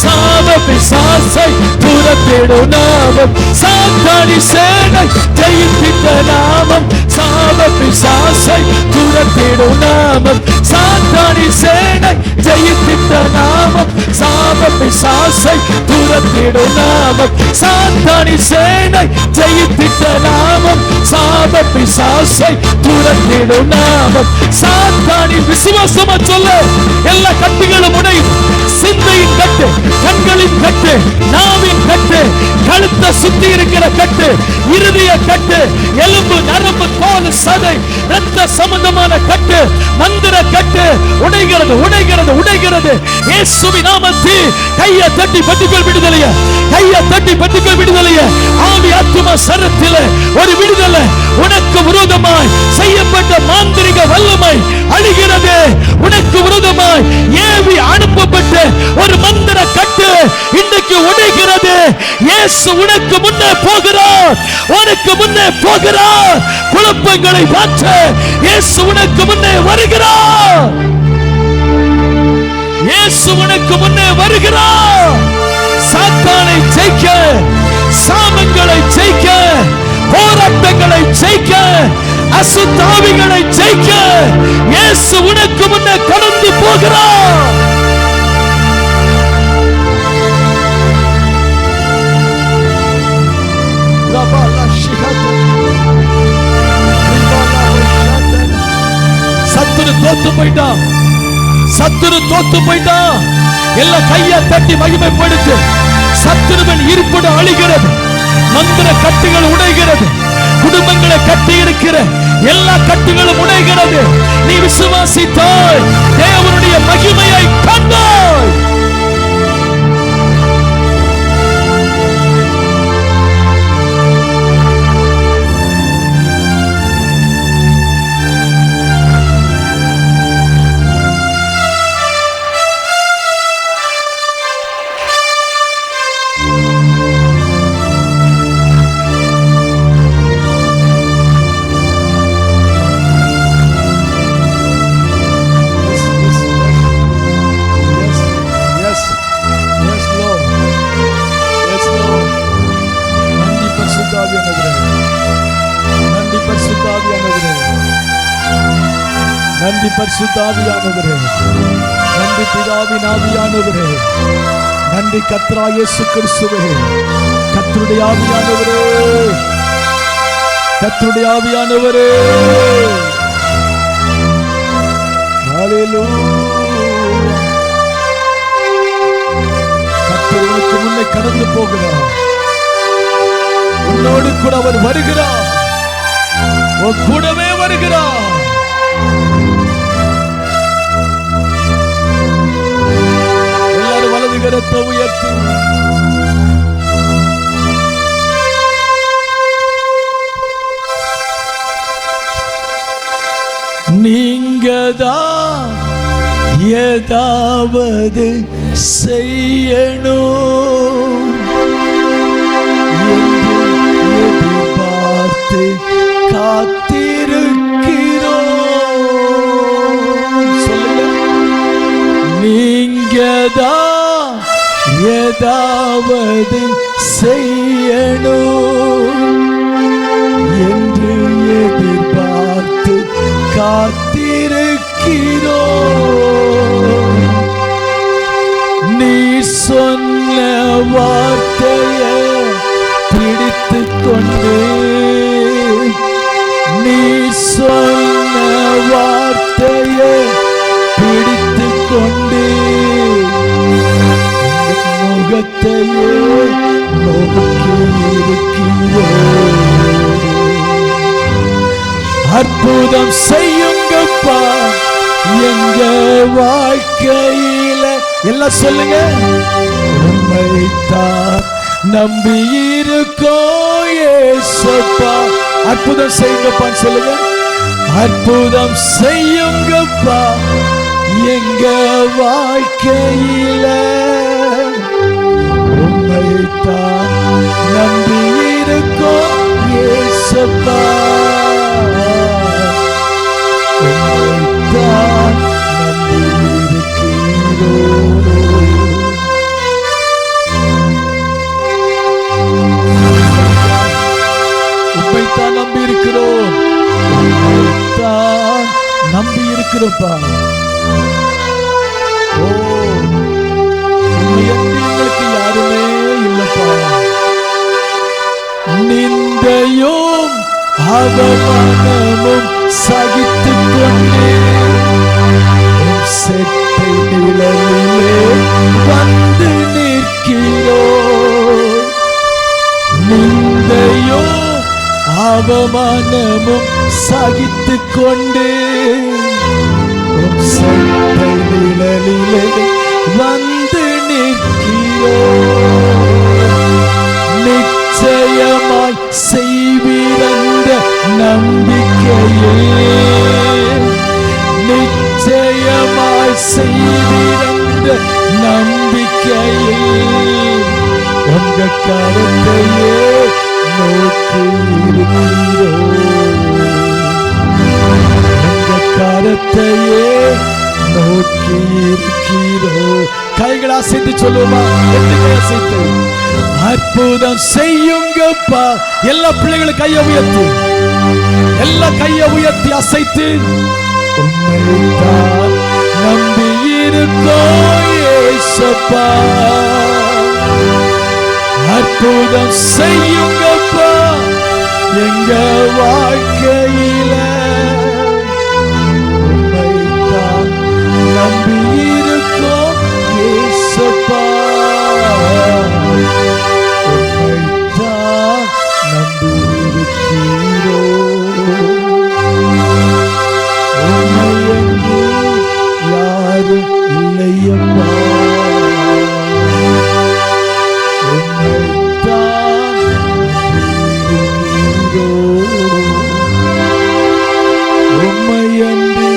சாப பிசாசை துரத்திடும் நாமம். சாத்தானி சேனை ஜெயித்திட்ட நாமம், சாப பிசாசை துரத்திடும் நாமம். சாத்தானி சேனை ஜெயித்திட்ட நாமம், சாப பிசாசை துரத்திடும் நாமம். சாத்தானி சேனை ஜெயித்திட்ட நாமம், சாப பிசாசை துரத்திடும் நாமம். சாத்தானி விசுவாசமா சொல்ல, எல்லா கட்டுகளும் உடையும். சிந்தையின் கட்டு, கண்களின் கட்டு, நாவின் கட்டு, கழுத்தை சுத்தி இருக்கிற கட்டு, இருதய கட்டு, எலும்பு நரம்பு தோல் சதை இரத்த சம்பந்தமான கட்டு, மந்திர கட்டு உடைகிறது உடைகிறது உடைகிறது. இயேசுவின் நாமத்தில் கையை தட்டி பட்டுக்கள் விடுதலைய, கையை தட்டி பட்டுக்கள் விடுதலைய. ஆவி ஆத்துமா சரத்தில் ஒரு விடுதலை. உனக்கு விரோதமாய் செய்யப்பட்ட மாந்திரிக வல்லமை அழிகிறது. உனக்கு விரோதமாய் ஏவி அனுப்பப்பட்ட ஒரு மந்திர கட்டு இன்றைக்கு உடைகிறது. இயேசு உனக்கு முன்னே போகிறார், உனக்கு முன்னே போகிறார். குழப்பங்களை மாற்ற இயேசு உனக்கு முன்னே வருகிறார். இயேசு உனக்கு முன்னே வருகிறார். சாத்தானை ஜெயிக்க, சாமங்களை ஜெயிக்க, போராட்டங்களை ஜெயிக்க, அசுத்தாவிகளை ஜெயிக்க இயேசு உனக்கு முன்னே கடந்து போகிறார். சத்துரு தோத்து போயிட்டான், சத்துரு தோத்து போயிட்டான். எல்லாம் கையை தட்டி மகிமைப்படுத்து. சத்துருவின் இருப்பிடம் அழிகிறது, மந்திர கட்டுகள் உடைகிறது, குடும்பங்களை கட்டி இருக்கிற எல்லா கட்டுகளும் உடைகிறது. நீ விசுவாசித்தாய், தேவனுடைய மகிமையை கண்டாய். நன்றி பரிசுத்தாவியானவரே, நன்றி பிதாவின் ஆவியானவரே, நன்றி கர்த்தராகிய இயேசு கிறிஸ்துவே, கர்த்தருடைய ஆவியானவரே, கர்த்தருடைய ஆவியானவரே. ஹல்லேலூயா. கர்த்தர் உனக்கு முன்னே கடந்து போகிறார். உன்னோடு கூட அவர் வருகிறார், உன் கூடவே வருகிறார். எல்லாரும் வலது கரத்தை உயர்த்தி நீங்கதான் ஏதாவது செய்யணும் எதிர்பார்த்து காத்திருக்கிறோம். சொல்லுங்க. நீங்கதான் ஏதாவது செய்யணும் என்று எதிர்பார்த்து காத்திருக்கிறோம். நீ சொன்ன வார்த்தையை பிடித்து கொண்டு, நீ சொன்ன வார்த்தையை பிடித்து கொண்டு முகத்தையே நோக்கி இருக்கிறோம். அற்புதம் செய்யுங்கப்பா எங்க வாழ்க்கையில. எல்லாம் சொல்லுங்க. உம்மைத்தான் நம்பி இருக்கோம் இயேசுப்பா. அற்புதம் செய்யுங்கப்பான்னு சொல்லுங்க. அற்புதம் செய்யுங்கப்பா எங்க வாழ்க்கையில. உம்மைத்தான் நம்பி இருக்கோம் இயேசுப்பா. உம்மைத்தான் நம்பி இருக்கிறோம். உம்மைத்தான் நம்பி இருக்கிறோம், உம்மைத்தான் நம்பி இருக்கிறோம்ப்பா. ஓ, எங்களுக்கு யாருமே இல்லப்பா. நிந்தையும் அவமானமும் சகித்துக் கொண்டே செட்டை நிழலிலே வந்து நிற்கிறோம். நிந்தையும் அவமானமும் சகித்துக் கொண்டே செட்டை நிழலிலே வந்து நிற்கிறோம். நிச்சயமாய் செய்வீரந்த நம்பிக்கையே, நிச்சயமாய் என்ற நம்பிக்கையில் உங்க கரத்தையே நோக்கி இருக்கிறோம். உங்க கரத்தையே நோக்கி இருக்கிறோம். கைகளை அசைத்து சொல்லுமா, அசைத்து அற்புதம் செய்யுங்கப்பா. எல்லா பிள்ளைகளும் கையை உயர்த்தி, எல்லா கையை உயர்த்தி அசைத்து உம்மைத்தான் நம்பி இருக்கோம் இயேசுப்பா. அற்புதம் செய்யுங்கப்பா எங்க வாழ்க்கையில. உம்மைத்தான் நம்பி இருக்கோம் இயேசுப்பா. உம்மைத்தான் நம்பி இருக்கிறோம். உம்மையன்றி யாரும் இல்லையப்பா. உம்மைத்தான் நம்பி இருக்கிறோம். உம்மையன்றி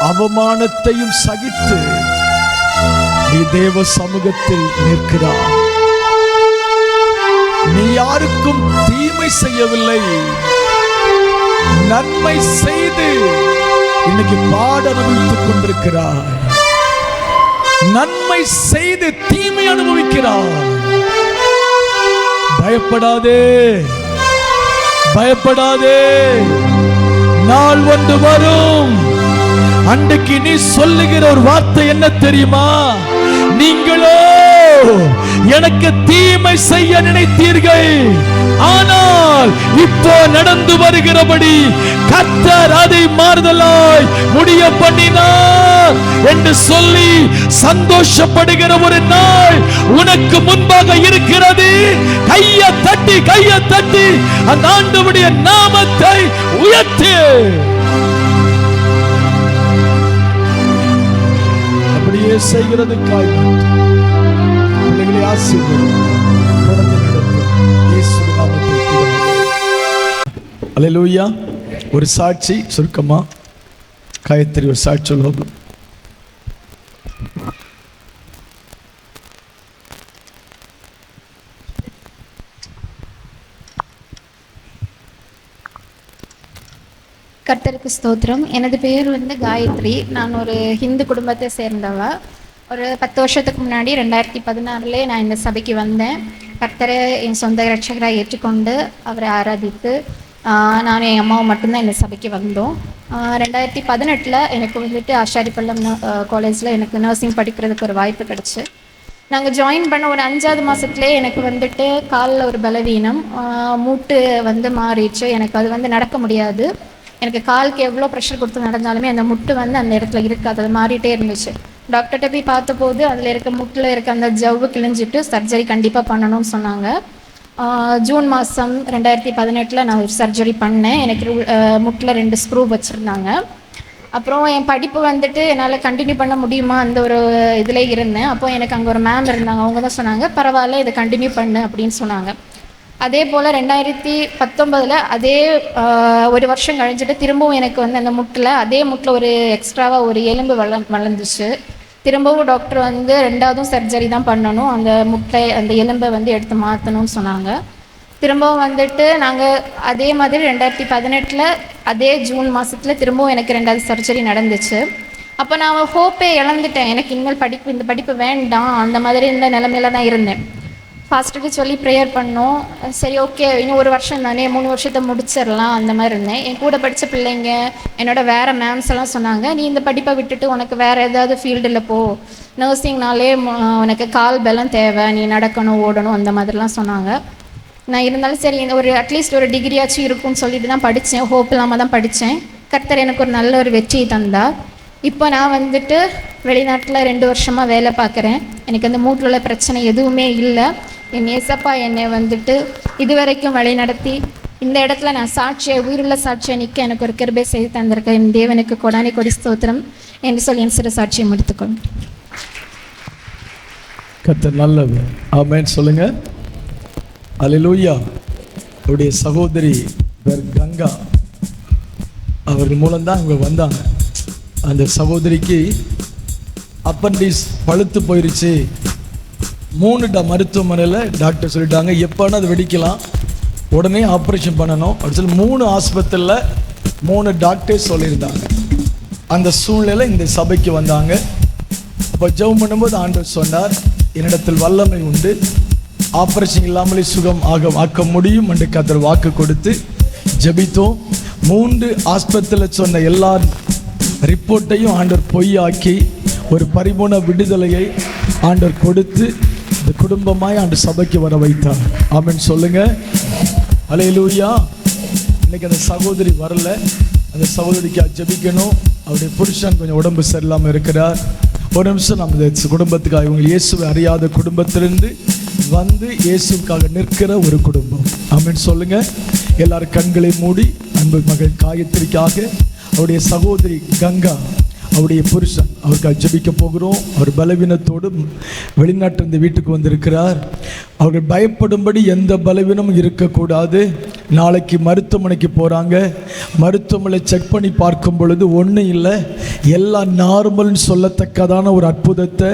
அவமானத்தையும் சகித்து நீ தேவ சமூகத்தில் நிற்கிறாய். நீ யாருக்கும் தீமை செய்யவில்லை, நன்மை செய்து இன்னைக்கு பாட அனுபவித்துக் கொண்டிருக்கிறாய். நன்மை செய்து தீமை அனுபவிக்கிறாய். பயப்படாதே, பயப்படாதே. நாள் ஒன்று வரும், அன்றைக்கு நீ சொல்லுகிற ஒரு வார்த்தை என்ன தெரியுமா? நீங்களோ எனக்கு தீமை செய்ய நினைத்தீர்கள், ஆனால் இப்போ நடந்து வருகிறபடி கர்த்தர் அதை மாறுதலாய் முடிய பண்ணினார் என்று சொல்லி சந்தோஷப்படுகிற ஒரு நாள் உனக்கு முன்பாக இருக்கிறது. கையை தட்டி அந்த ஆண்டவருடைய நாமத்தை உயர்த்து. அப்படியே செய்கிறதுக்காக பிள்ளைகளை ஆசீர்வதித்து தொடர்ந்து நடத்து. இயேசுவின் நாமத்தில் பிதாவே. அல்லேலூயா. ஒரு சாட்சி சுருக்கமா காயத்ரி ஒரு சாட்சி சொல்லுவோம். கர்த்தருக்கு ஸ்தோத்திரம். எனது பேர் காயத்ரி. நான் ஒரு ஹிந்து குடும்பத்தை சேர்ந்தவ. ஒரு 10 வருஷத்துக்கு முன்னாடி 2016 நான் இந்த சபைக்கு வந்தேன். கர்த்தரை என் சொந்த ரட்சகராக ஏற்றுக்கொண்டு அவரை ஆராதித்து நானும் என் அம்மாவும் மட்டும்தான் இந்த சபைக்கு வந்தோம். 2018 எனக்கு ஆஷாரிப்பள்ளம் காலேஜில் எனக்கு நர்சிங் படிக்கிறதுக்கு ஒரு வாய்ப்பு கிடச்சி நாங்கள் ஜாயின் பண்ண ஒரு 5ஆவது மாதத்துலேயே எனக்கு காலில் ஒரு பலவீனம், மூட்டு மாறிடுச்சு. எனக்கு அது நடக்க முடியாது. எனக்கு காலுக்கு எவ்வளோ ப்ரெஷர் கொடுத்து நடந்தாலுமே அந்த முட்டு அந்த இடத்துல இருக்காது, அது மாறிட்டே இருந்துச்சு. டாக்டர்கிட்ட போய் பார்த்தபோது அதில் முட்டில் இருக்க அந்த ஜவ்வு கிழிஞ்சிட்டு சர்ஜரி கண்டிப்பாக பண்ணணும்னு சொன்னாங்க. ஜூன் மாதம் 2018 நான் ஒரு சர்ஜரி பண்ணேன். எனக்கு முட்டில் 2 ஸ்க்ரூ வச்சுருந்தாங்க. அப்புறம் என் படிப்பு என்னால் கண்டினியூ பண்ண முடியுமா அந்த ஒரு இதில் இருந்தேன். அப்போ எனக்கு அங்கே ஒரு மேம் இருந்தாங்க. அவங்க தான் சொன்னாங்க, பரவாயில்ல இதை கண்டினியூ பண்ணு அப்படின்னு சொன்னாங்க. அதே போல் 2019 அதே ஒரு வருஷம் கழிஞ்சிட்டு திரும்பவும் எனக்கு அந்த முட்டில் அதே முட்டில் ஒரு எக்ஸ்ட்ராவாக ஒரு எலும்பு வளர்ந்துச்சு. திரும்பவும் டாக்டர் 2ஆவதும் சர்ஜரி தான் பண்ணணும், அந்த முட்டை அந்த எலும்பை எடுத்து மாற்றணும்னு சொன்னாங்க. திரும்பவும் நாங்கள் அதே மாதிரி 2018 அதே ஜூன் மாதத்தில் திரும்பவும் எனக்கு 2ஆவது சர்ஜரி நடந்துச்சு. அப்போ நான் ஹோப்பே இழந்துட்டேன். எனக்கு இனிமேல் இந்த படிப்பு வேண்டாம், அந்த மாதிரி இந்த நிலைமையில தான் இருந்தேன். ஃபாஸ்ட்டுக்கு சொல்லி ப்ரேயர் பண்ணோம். சரி ஓகே, இன்னும் ஒரு வருஷம் தானே, 3 வருஷத்தை முடிச்சிடலாம் அந்த மாதிரி இருந்தேன். என் கூட படித்த பிள்ளைங்க என்னோட வேறு மேம்ஸ் எல்லாம் சொன்னாங்க, நீ இந்த படிப்பை விட்டுட்டு உனக்கு வேறு ஏதாவது ஃபீல்டில் போ, நர்சிங்னாலே உனக்கு கால் பலம் தேவை, நீ நடக்கணும் ஓடணும் அந்த மாதிரிலாம் சொன்னாங்க. நான் இருந்தாலும் சரி ஒரு அட்லீஸ்ட் ஒரு டிகிரியாச்சும் இருக்கும்னு சொல்லிட்டு தான் படித்தேன். ஹோப் இல்லாமல் தான் படித்தேன். கர்த்தர் எனக்கு ஒரு நல்ல ஒரு வெற்றியை தந்தார். இப்போ நான் வெளிநாட்டில் 2 வருஷமாக வேலை பார்க்குறேன். எனக்கு அந்த மூட்டில் உள்ள பிரச்சனை எதுவுமே இல்லை. என் ஏசப்பா என்னை இது வரைக்கும் வழி நடத்தி இந்த இடத்துல நான் உயிருள்ள சாட்சியை நிற்க எனக்கு ஒரு கிருபை செய்து தந்திருக்க என் தேவனுக்கு கொடானி கொடி ஸ்தோத்திரம் என்று சொல்லி என் சிறு சாட்சியை முடித்துக்கொண்டு கர்த்தர் நல்லவர். ஆமென் சொல்லுங்க. அல்லேலூயா. அவருடைய சகோதரி பேர் கங்கா, அவர்கள் மூலம்தான் அவங்க வந்தாங்க. அந்த சகோதரிக்கு அப்பண்டிஸ் பழுத்து போயிருச்சு. 3 மருத்துவமனையில் டாக்டர் சொல்லிட்டாங்க எப்போனா அதை வெடிக்கலாம், உடனே ஆப்ரேஷன் பண்ணணும் அப்படின்னு சொல்லி 3 ஆஸ்பத்திரியில் 3 டாக்டர்ஸ் சொல்லியிருந்தாங்க. அந்த சூழ்நிலை இந்த சபைக்கு வந்தாங்க. அப்போ ஜெபம் பண்ணும்போது ஆண்டவர் சொன்னார், என்னிடத்தில் வல்லமை உண்டு, ஆப்ரேஷன் இல்லாமலே சுகம் ஆக்க முடியும் என்று கர்த்தர் வாக்கு கொடுத்து ஜெபித்தோம். 3 ஆஸ்பத்திரியில் சொன்ன எல்லா ரிப்போர்ட்டையும் ஆண்டவர் பொய்யாக்கி ஒரு பரிபூர்ண விடுதலையை ஆண்டவர் கொடுத்து இந்த குடும்பமாய் ஆண்டவர் சபைக்கு வர வைத்தார். ஆமென் சொல்லுங்க. அல்லேலூயா. இன்னைக்கு அந்த சகோதரி வரல, அந்த சகோதரிக்கு ஜெபிக்கணும். அவருடைய புருஷன் கொஞ்சம் உடம்பு சரியில்லாமல் இருக்கிறார். ஒரு நிமிஷம் நம்ம இந்த குடும்பத்துக்காக, இவங்க இயேசுவை அறியாத குடும்பத்திலிருந்து வந்து இயேசுக்காக நிற்கிற ஒரு குடும்பம். ஆமென் சொல்லுங்க. எல்லாரும் கண்களை மூடி அன்பு மகள் காயத்ரிக்காக, அவருடைய சகோதரி கங்கா, அவருடைய புருஷன், அவருக்காக ஜெபிக்க போகிறோம். அவர் பலவீனத்தோடு வெளிநாட்டிலிருந்து வீட்டுக்கு வந்திருக்கிறார். அவர்கள் பயப்படும்படி எந்த பலவீனமும் இருக்கக்கூடாது. நாளைக்கு மருத்துவமனைக்கு போகிறாங்க. மருத்துவமனை செக் பண்ணி பார்க்கும் பொழுது ஒன்றும் இல்லை, எல்லாம் நார்மல்னு சொல்லத்தக்கதான ஒரு அற்புதத்தை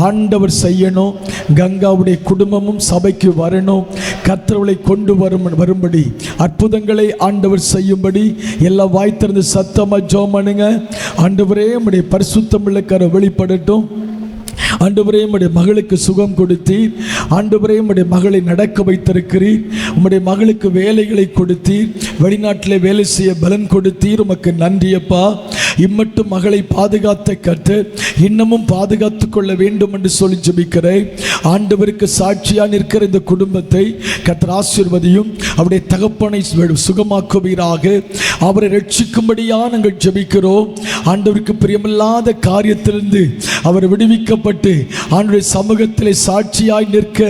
ஆண்டவர் செய்யணும். கங்காவுடைய குடும்பமும் சபைக்கு வரணும். கர்த்தர்களை கொண்டு வரும்படி அற்புதங்களை ஆண்டவர் செய்யும்படி எல்லாம் வாய் திறந்து சத்தமாக ஜெபம் பண்ணுங்க. ஆண்டவரே உம்முடைய பரிசுத்தமுள்ள கரம் வெளிப்படட்டும். ஆண்டவரே உம்முடைய மகளுக்கு சுகம் கொடுத்தீர். ஆண்டவரே உம்முடைய மகளை நடக்க வைத்திருக்கிறீர். உம்முடைய மகளுக்கு வேலைகளை கொடுத்தீர். வெளிநாட்டிலே வேலை செய்ய பலன் கொடுத்தீர். உமக்கு நன்றியப்பா. இம்மட்டும் மகளை பாதுகாத்த கர்த்தர் இன்னமும் பாதுகாத்து கொள்ள வேண்டும் என்று சொல்லி ஜெபிக்கிறேன். ஆண்டவருக்கு சாட்சியாக நிற்கிற இந்த குடும்பத்தை கர்த்தர் ஆசீர்வதியும். அவருடைய தகப்பனை சுகமாக்குவீராக. அவரை ரட்சிக்கும்படியாக நாங்கள் ஜெபிக்கிறோம். ஆண்டவருக்கு பிரியமில்லாத காரியத்திலிருந்து அவர் விடுவிக்கப்பட்டு ஆண்டவருடைய சமூகத்திலே சாட்சியாய் நிற்க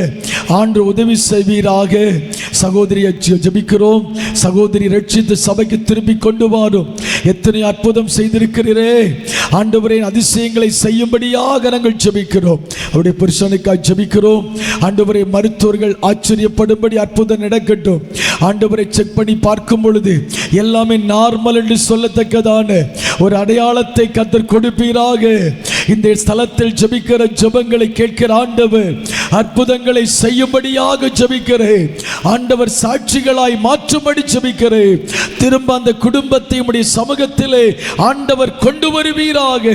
ஆண்டவர் உதவி செய்வீராக. சகோதரியை ஜெபிக்கிறோம். சகோதரி ரட்சித்து சபைக்கு திரும்பி கொண்டு வரும். எத்தனை அற்புதம் செய்திருக்கிறீரே ஆண்டவரே, அதிசயங்களை செய்யும்படியாக நாங்கள் ஜெபிக்கிறோம். அவருடைய புருஷனுக்காக ஜெபிக்கிறோம். ஆண்டவரே, மருத்துவர்கள் ஆச்சரியப்படும்படி அற்புதம் நடக்கட்டும். ஆண்டவரை செக் பண்ணி பார்க்கும் பொழுது எல்லாமே நார்மல் என்று சொல்லத்தக்கதான ஒரு அடையாளத்தை கர்த்தர் கொடுப்பீராக. இந்த ஸ்தலத்தில் ஜெபிக்கிற ஜெபங்களை கேட்கிற ஆண்டவர் அற்புதங்களை செய்யும்படியாக ஜெபிக்கிறேன். ஆண்டவர் சாட்சிகளாய் மாற்றும்படி ஜெபிக்கிறேன். திரும்ப அந்த குடும்பத்தை உம்முடைய சமூகத்திலே ஆண்டவர் கொண்டு வருவீராக.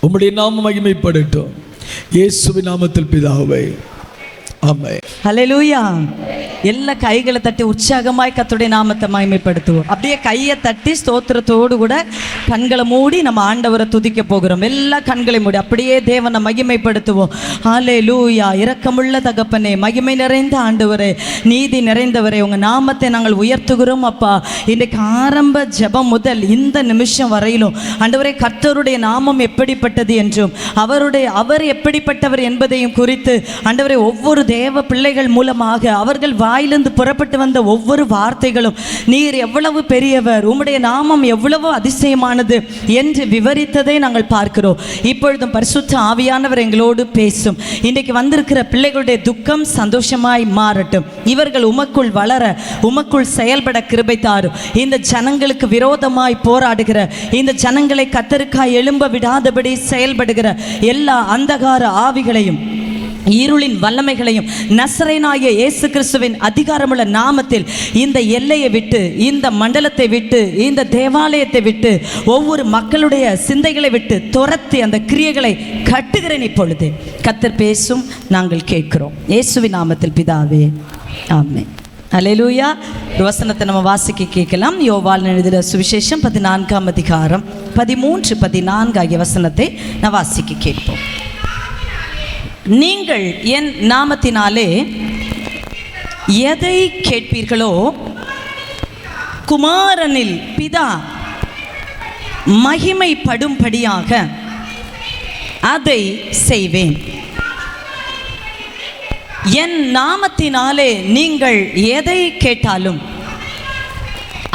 உம்முடைய நாமம் மகிமைப்படட்டும். இயேசுவின் நாமத்தில் பிதாவே, ஆமென். ஹல்லேலூயா. எல்லா கைகளை தட்டி உற்சாகமாய் கர்த்தருடைய நாமத்தை மகிமைப்படுத்துவோம். அப்படியே கையை தட்டி ஸ்தோத்திரத்தோடு கூட கண்களை மூடி நம்ம ஆண்டவரை துதிக்க போகிறோம். எல்லா கண்களை மூடி அப்படியே தேவனை மகிமைப்படுத்துவோம். ஹல்லேலூயா. இரக்கமுள்ள தகப்பனே, மகிமை நிறைந்த ஆண்டவரே, நீதி நிறைந்தவரே, உங்கள் நாமத்தை நாங்கள் உயர்த்துகிறோம் அப்பா. இன்றைக்கு ஆரம்ப ஜெபம் முதல் இந்த நிமிஷம் வரையிலும் ஆண்டவரே, கர்த்தருடைய நாமம் எப்படிப்பட்டது என்றும் அவர் எப்படிப்பட்டவர் என்பதையும் குறித்து ஆண்டவரே, ஒவ்வொரு தேவ பிள்ளைகள் மூலமாக அவர்கள் வாயிலிருந்து புறப்பட்டு வந்த ஒவ்வொரு வார்த்தைகளும் நீர் எவ்வளவு பெரியவர், உம்முடைய நாமம் எவ்வளவு அதிசயமானது என்று விவரித்ததை நாங்கள் பார்க்கிறோம். இப்பொழுதும் பரிசுத்த ஆவியானவர் எங்களோடு பேசும். இன்றைக்கு வந்திருக்கிற பிள்ளைகளுடைய துக்கம் சந்தோஷமாய் மாறட்டும். இவர்கள் உமக்குள் வளர, உமக்குள் செயல்பட கிருபை தாரும். இந்த ஜனங்களுக்கு விரோதமாய் போராடுகிற, இந்த ஜனங்களை கர்த்தருக்காய் எழும்ப விடாதபடி செயல்படுகிற எல்லா அந்தகார ஆவிகளையும் இருளின் வல்லமைகளையும் நசரேயனாகிய இயேசு கிறிஸ்துவின் அதிகாரமுள்ள நாமத்தில் இந்த எல்லையை விட்டு, இந்த மண்டலத்தை விட்டு, இந்த தேவாலயத்தை விட்டு, ஒவ்வொரு மக்களுடைய சிந்தைகளை விட்டு துரத்தி அந்த கிரியைகளை கட்டுகிறேன். இப்பொழுது கர்த்தர் பேசும், நாங்கள் கேட்கிறோம். இயேசுவின் நாமத்தில் பிதாவே, ஆமென். அல்லேலூயா. ஒரு வசனத்தை நம்ம வாசிக்க கேட்கலாம். யோவான் எழுதின சுவிசேஷம் 14ஆம் அதிகாரம் 13, 14 ஆகிய வசனத்தை நான் வாசிக்க கேட்போம். நீங்கள் என் நாமத்தினாலே எதை கேட்பீர்களோ குமாரனில் பிதா மகிமைப்படும்படியாக அதை செய்வேன். என் நாமத்தினாலே நீங்கள் எதை கேட்டாலும்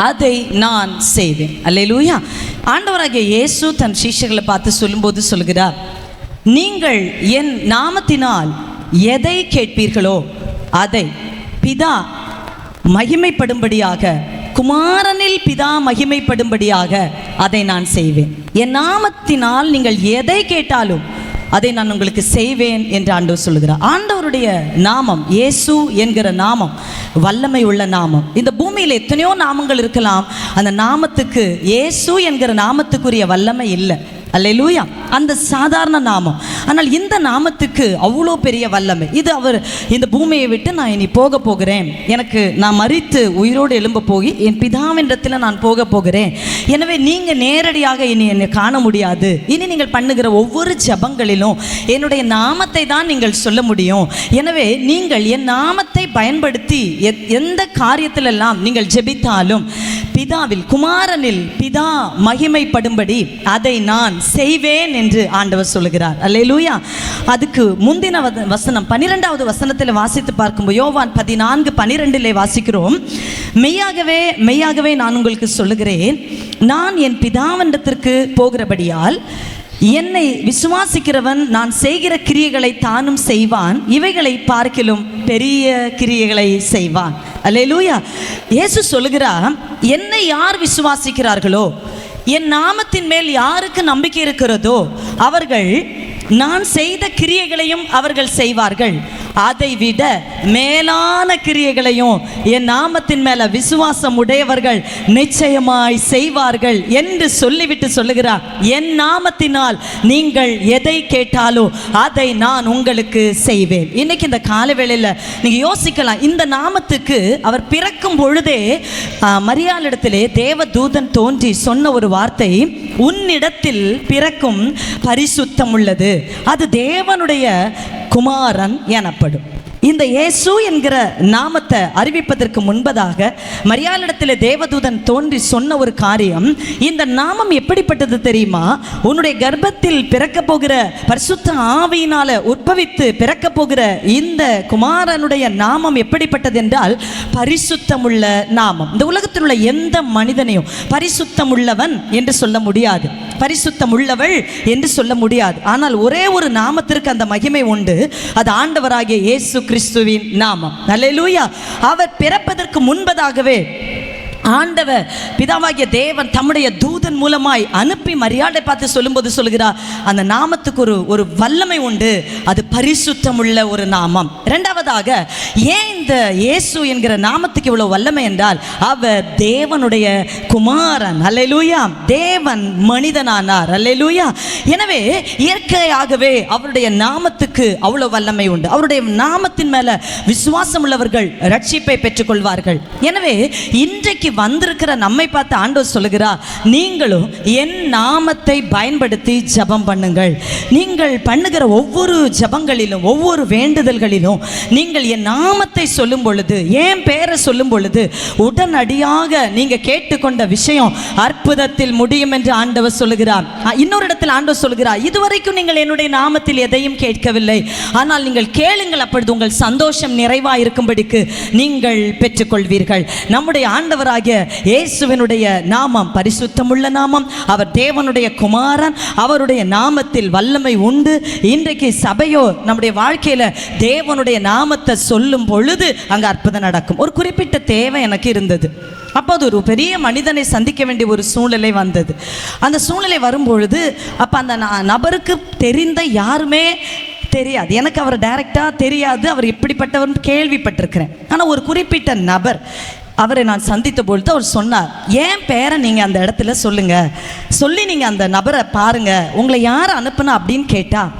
அதை நான் செய்வேன். அல்லேலூயா. ஆண்டவராகிய இயேசு தன் சீஷர்களை பார்த்து சொல்லும்போது சொல்கிறார், நீங்கள் என் நாமத்தினால் எதை கேட்பீர்களோ அதை பிதா மகிமைப்படும்படியாக, குமாரனில் பிதா மகிமைப்படும்படியாக அதை நான் செய்வேன். என் நாமத்தினால் நீங்கள் எதை கேட்டாலும் அதை நான் உங்களுக்கு செய்வேன் என்று ஆண்டவர் சொல்கிறார். ஆண்டவருடைய நாமம், இயேசு என்கிற நாமம் வல்லமை உள்ள நாமம். இந்த பூமியில் எத்தனையோ நாமங்கள் இருக்கலாம், அந்த நாமத்துக்கு, இயேசு என்கிற நாமத்துக்குரிய வல்லமை இல்லை. அல்லேலூயா. அந்த சாதாரண நாமம். ஆனால் இந்த நாமத்துக்கு அவ்வளோ பெரிய வல்லமை. இது அவர் இந்த பூமியை விட்டு நான் இனி போக போகிறேன், நான் மரித்து உயிரோடு எழும்ப போய் என் பிதாவினிடத்தில் நான் போக போகிறேன், எனவே நீங்கள் நேரடியாக இனி என்னை காண முடியாது. இனி நீங்கள் பண்ணுகிற ஒவ்வொரு ஜபங்களிலும் என்னுடைய நாமத்தை தான் நீங்கள் சொல்ல முடியும். எனவே நீங்கள் என் நாமத்தை பயன்படுத்தி எந்த காரியத்திலெல்லாம் நீங்கள் ஜெபித்தாலும் பிதாவில், குமாரனில் பிதா மகிமைப்படும்படி அதை நான் செய்வேன் என்று ஆண்டவர் சொல்கிறார். அல்லேலூயா. அதுக்கு முந்தின வசனம் 12வது வசனத்தில் வாசித்து பார்க்கும்போது, யோவான் 14:12 வாசிக்கிறோம், மெய்யாகவே மெய்யாகவே நான் உங்களுக்கு சொல்லுகிறேன், நான் என் பிதாவினிடத்திற்கு போகிறபடியால் என்னை விசுவாசிக்கிறவன் நான் செய்கிற கிரியைகளை தானும் செய்வான், இவைகளை பார்க்கிலும் பெரிய கிரியைகளை செய்வான். அல்லேலூயா. இயேசு சொல்லுகிறார், என்னை யார் விசுவாசிக்கிறார்களோ, என் நாமத்தின் மேல் யாருக்கு நம்பிக்கை இருக்கிறதோ அவர்கள் நான் செய்த கிரியைகளையும் அவர்கள் செய்வார்கள், அதை விட மேலான கிரியைகளையும் என் நாமத்தின் மேல விசுவாசம் உடையவர்கள் நிச்சயமாய் செய்வார்கள் என்று சொல்லிவிட்டு சொல்லுகிறார், என் நாமத்தினால் நீங்கள் எதை கேட்டாலோ அதை நான் உங்களுக்கு செய்வேன். இன்னைக்கு இந்த காலவேளையில் நீங்க யோசிக்கலாம், இந்த நாமத்துக்கு அவர் பிறக்கும் பொழுதே மரியாளிடத்திலே தேவதூதன் தோன்றி சொன்ன ஒரு வார்த்தை, உன்னிடத்தில் பிறக்கும் பரிசுத்தம் உள்ளது, அது தேவனுடைய குமாரன் எனப்படும். இந்த இயேசு என்கிற நாமத்தை அறிவிப்பதற்கு முன்பதாக மரியாளிடத்தில் தேவதூதன் தோன்றி சொன்ன ஒரு காரியம், இந்த நாமம் எப்படிப்பட்டது தெரியுமா? உன்னுடைய கர்ப்பத்தில் பிறக்க போகிற பரிசுத்த ஆவியினால உற்பவித்து பிறக்க போகிற இந்த குமாரனுடைய நாமம் எப்படிப்பட்டது என்றால் பரிசுத்தமுள்ள நாமம். இந்த உலகத்தில் உள்ள எந்த மனிதனையும் பரிசுத்தம் உள்ளவன் என்று சொல்ல முடியாது, பரிசுத்தம் உள்ளவள் என்று சொல்ல முடியாது. ஆனால் ஒரே ஒரு நாமத்திற்கு அந்த மகிமை உண்டு, அது ஆண்டவராகிய இயேசு கிறிஸ்துவின் நாமம். அல்லேலூயா. அவர் பிறப்பதற்கு முன்பதாகவே ஆண்டவர் பிதாவாகிய தேவன் தம்முடைய தூதன் மூலமாய் அனுப்பி மரியாதை பார்த்து சொல்லும்போது சொல்கிறார், அந்த நாமத்துக்கு ஒரு வல்லமை உண்டு, அது பரிசுத்தம் உள்ள ஒரு நாமம். இரண்டாவதாக, ஏன் இந்த இயேசு என்கிற நாமத்துக்கு இவ்வளவு வல்லமை என்றால் அவர் தேவனுடைய குமாரன். அல்லேலூயா. தேவன் மனிதனானார். அல்லேலூயா. எனவே இயற்கையாகவே அவருடைய நாமத்துக்கு அவ்வளவு வல்லமை உண்டு. அவருடைய நாமத்தின் மேல விசுவாசம் உள்ளவர்கள் ரட்சிப்பை பெற்றுக்கொள்வார்கள். எனவே இன்றைக்கு வந்திருக்கிற நம்மை பார்த்து ஆண்டவர் சொல்லுகிறார், நீங்களும் என் நாமத்தை பயன்படுத்தி ஜபம் பண்ணுங்கள். நீங்கள் பண்ணுகிற ஒவ்வொரு ஜபங்களிலும் ஒவ்வொரு வேண்டுதல்களிலும் நீங்கள் என் நாமத்தை சொல்லும் பொழுது, என் பெயரை சொல்லும் பொழுது உடனடியாக நீங்க கேட்டுக்கொண்ட விஷயம் அற்புதத்தில் முடியும் என்று ஆண்டவர் சொல்லுகிறார். இன்னொரு இடத்தில் ஆண்டவர் சொல்லுகிறார், இதுவரைக்கும் நீங்கள் என்னுடைய நாமத்தில் எதையும் கேட்கவில்லை, ஆனால் நீங்கள் கேளுங்கள், அப்பொழுது உங்கள் சந்தோஷம் நிறைவாக இருக்கும்படிக்கு நீங்கள் பெற்றுக்கொள்வீர்கள். நம்முடைய ஆண்டவராகிய இயேசுவினுடைய நாமம் பரிசுத்தமுள்ள நாமம். அவர் தேவனுடைய குமாரன். அவருடைய நாமத்தில் வல்லமை உண்டு. இன்றைக்கு சபையோ நம்முடைய வாழ்க்கையில தேவனுடைய நாமத்தை சொல்லும் பொழுது அங்க அற்புதம் நடக்கும். ஒரு குறிப்பிட்ட தேவை எனக்கு இருந்தது. அப்போது ஒரு பெரிய மனிதனை சந்திக்க வேண்டிய ஒரு சூழ்நிலை வந்தது. அந்த சூழ்நிலை வரும்பொழுது அப்போ அந்த நபருக்கு தெரிந்த யாருமே தெரியாது, எனக்கு அவர் டைரக்டாக தெரியாது, அவர் எப்படிப்பட்டவர் கேள்விப்பட்டிருக்கிறேன். ஆனால் ஒரு குறிப்பிட்ட நபர், அவரை நான் சந்தித்த பொழுது அவர் சொன்னார், ஏன் பேரை நீங்கள் அந்த இடத்துல சொல்லுங்கள், சொல்லி நீங்கள் அந்த நபரை பாருங்கள், உங்களை யார் அனுப்புனா அப்படின்னு கேட்டால்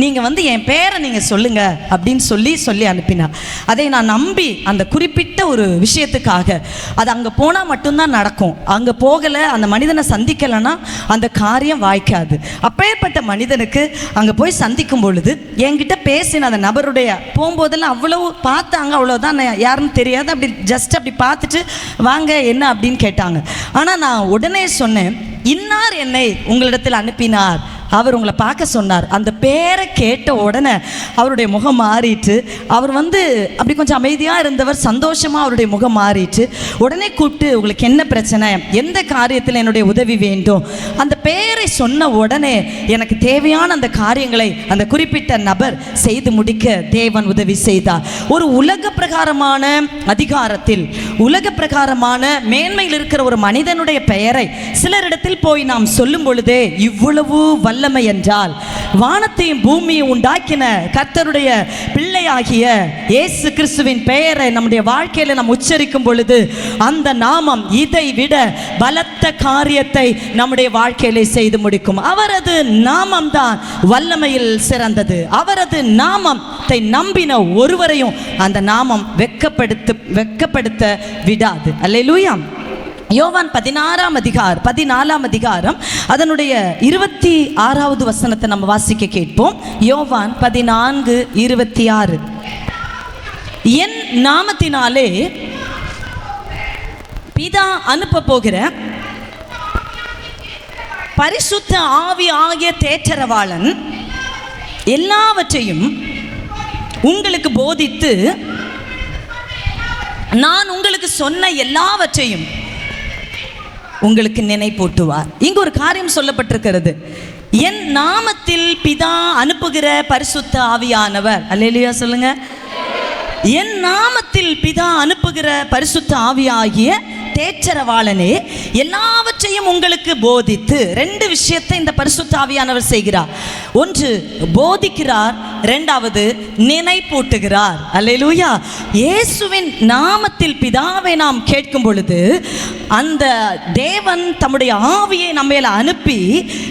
நீங்கள் என் பேரை நீங்கள் சொல்லுங்கள் அப்படின்னு சொல்லி அனுப்பினார். அதை நான் நம்பி அந்த குறிப்பிட்ட ஒரு விஷயத்துக்காக, அது அங்கே போனால் மட்டும்தான் நடக்கும், அங்கே போகலை, அந்த மனிதனை சந்திக்கலைன்னா அந்த காரியம் வாய்க்காது. அப்பேற்பட்ட மனிதனுக்கு அங்கே போய் சந்திக்கும் பொழுது என்கிட்ட பேசின அந்த நபருடைய போகும்போதெல்லாம் அவ்வளவு பார்த்தாங்க, அவ்வளோதான், யாருன்னு தெரியாது, அப்படி ஜஸ்ட் அப்படி பார்த்துட்டு வாங்க என்ன அப்படின்னு கேட்டாங்க. ஆனால் நான் உடனே சொன்னேன், இன்னார் என்னை உங்களிடத்தில் அனுப்பினார் அவர் உங்களை பார்க்க சொன்னார். அந்த பேரை கேட்ட உடனே அவருடைய முகம் மாறிட்டு, அவர் அப்படி கொஞ்சம் அமைதியாக இருந்தவர் சந்தோஷமாக அவருடைய முகம் மாறிட்டு உடனே கூப்பிட்டு, உங்களுக்கு என்ன பிரச்சனை, எந்த காரியத்தில் என்னுடைய உதவி வேண்டும்? அந்த பேரை சொன்ன உடனே எனக்கு தேவையான அந்த காரியங்களை அந்த குறிப்பிட்ட நபர் செய்து முடிக்க தேவன் உதவி செய்தார். ஒரு உலக பிரகாரமான அதிகாரத்தில், உலக பிரகாரமான மேன்மையில் இருக்கிற ஒரு மனிதனுடைய பெயரை சிலரிடத்தில் போய் நாம் சொல்லும் பொழுதே இவ்வளவு வல்லமை என்றால், வானத்தையும் பூமியை உண்டாக்கின கர்த்தருடைய பிள்ளையாகிய இயேசு கிறிஸ்துவின் பெயரை நம்முடைய வாழ்க்கையில் நாம் உச்சரிக்கும் பொழுது அந்த நாமம் இதை விட பலத்த காரியத்தை நம்முடைய வாழ்க்கையிலே செய்து முடிக்கும். அவரது நாமம் தான் வல்லமையில் சிறந்தது. அவரது நாமத்தை நம்பின ஒருவரையும் அந்த நாமம் வெட்கப்படுத்த விடாது. அல்லேலூயா. யோவான் 14ஆம் அதிகாரம் அதனுடைய 26வது வசனத்தை நம்ம வாசிக்க கேட்போம். யோவான் 14:26. என் நாமத்தினாலே பிதா அனுப்ப போகிற பரிசுத்த ஆவி ஆகிய தேற்றரவாளன் எல்லாவற்றையும் உங்களுக்கு போதித்து, நான் உங்களுக்கு சொன்ன எல்லாவற்றையும் உங்களுக்கு நினைப்பூட்டுவார். இங்கு ஒரு காரியம் சொல்லப்பட்டிருக்கிறது. என் நாமத்தில் பிதா அனுப்புகிற பரிசுத்த ஆவியானவர். அல்லேலூயா சொல்லுங்க. என் நாமத்தில் பிதா அனுப்புகிற பரிசுத்த ஆவியாகிய தேற்றரவாளனே எல்லாவற்றையும் உங்களுக்கு போதித்து. 2 விஷயத்தை இந்த பரிசுத்த ஆவியானவர் செய்கிறார். ஒன்று போதிக்கிறார், 2வது நினைப்பூட்டுகிறார். அல்லேலூயா. இயேசுவின் நாமத்தில் பிதாவை நாம் கேட்கும் பொழுது அந்த தேவன் தம்முடைய ஆவியை நம்மேல அனுப்பி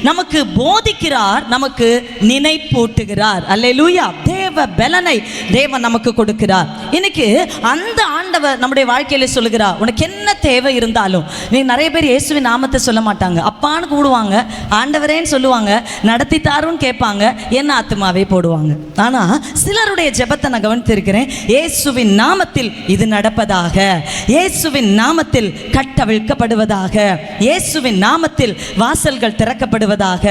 நமக்கு போதிக்கிறார், நமக்கு நினைப்பூட்டுகிறார். அல்லேலூயா. தேவ பலனை தேவன் நமக்கு கொடுக்கிறார். இன்னைக்கு அந்த ஆண்டவர் நம்முடைய வாழ்க்கையில சொல்லுகிறார், உனக்கு என்ன தேவை இருந்தாலும். நீ நிறைய பேர் இயேசுவின் நாமத்தை சொல்ல மாட்டாங்க, அப்பான்னு கூடுவாங்க, ஆண்டவரேன்னு சொல்லுவாங்க, நடத்தி தாருன்னு கேட்பாங்க, என்ன ஆத்துமாவே போடுவாங்க. ஆனா சிலருடைய ஜெபத்தை நான் கவனித்திருக்கிறேன். இயேசுவின் நாமத்தில் இது நடப்பதாக, இயேசுவின் நாமத்தில் கட்டவிழ்க்கப்படுவதாக, இயேசுவின் நாமத்தில் வாசல்கள் திறக்கப்படுவதாக,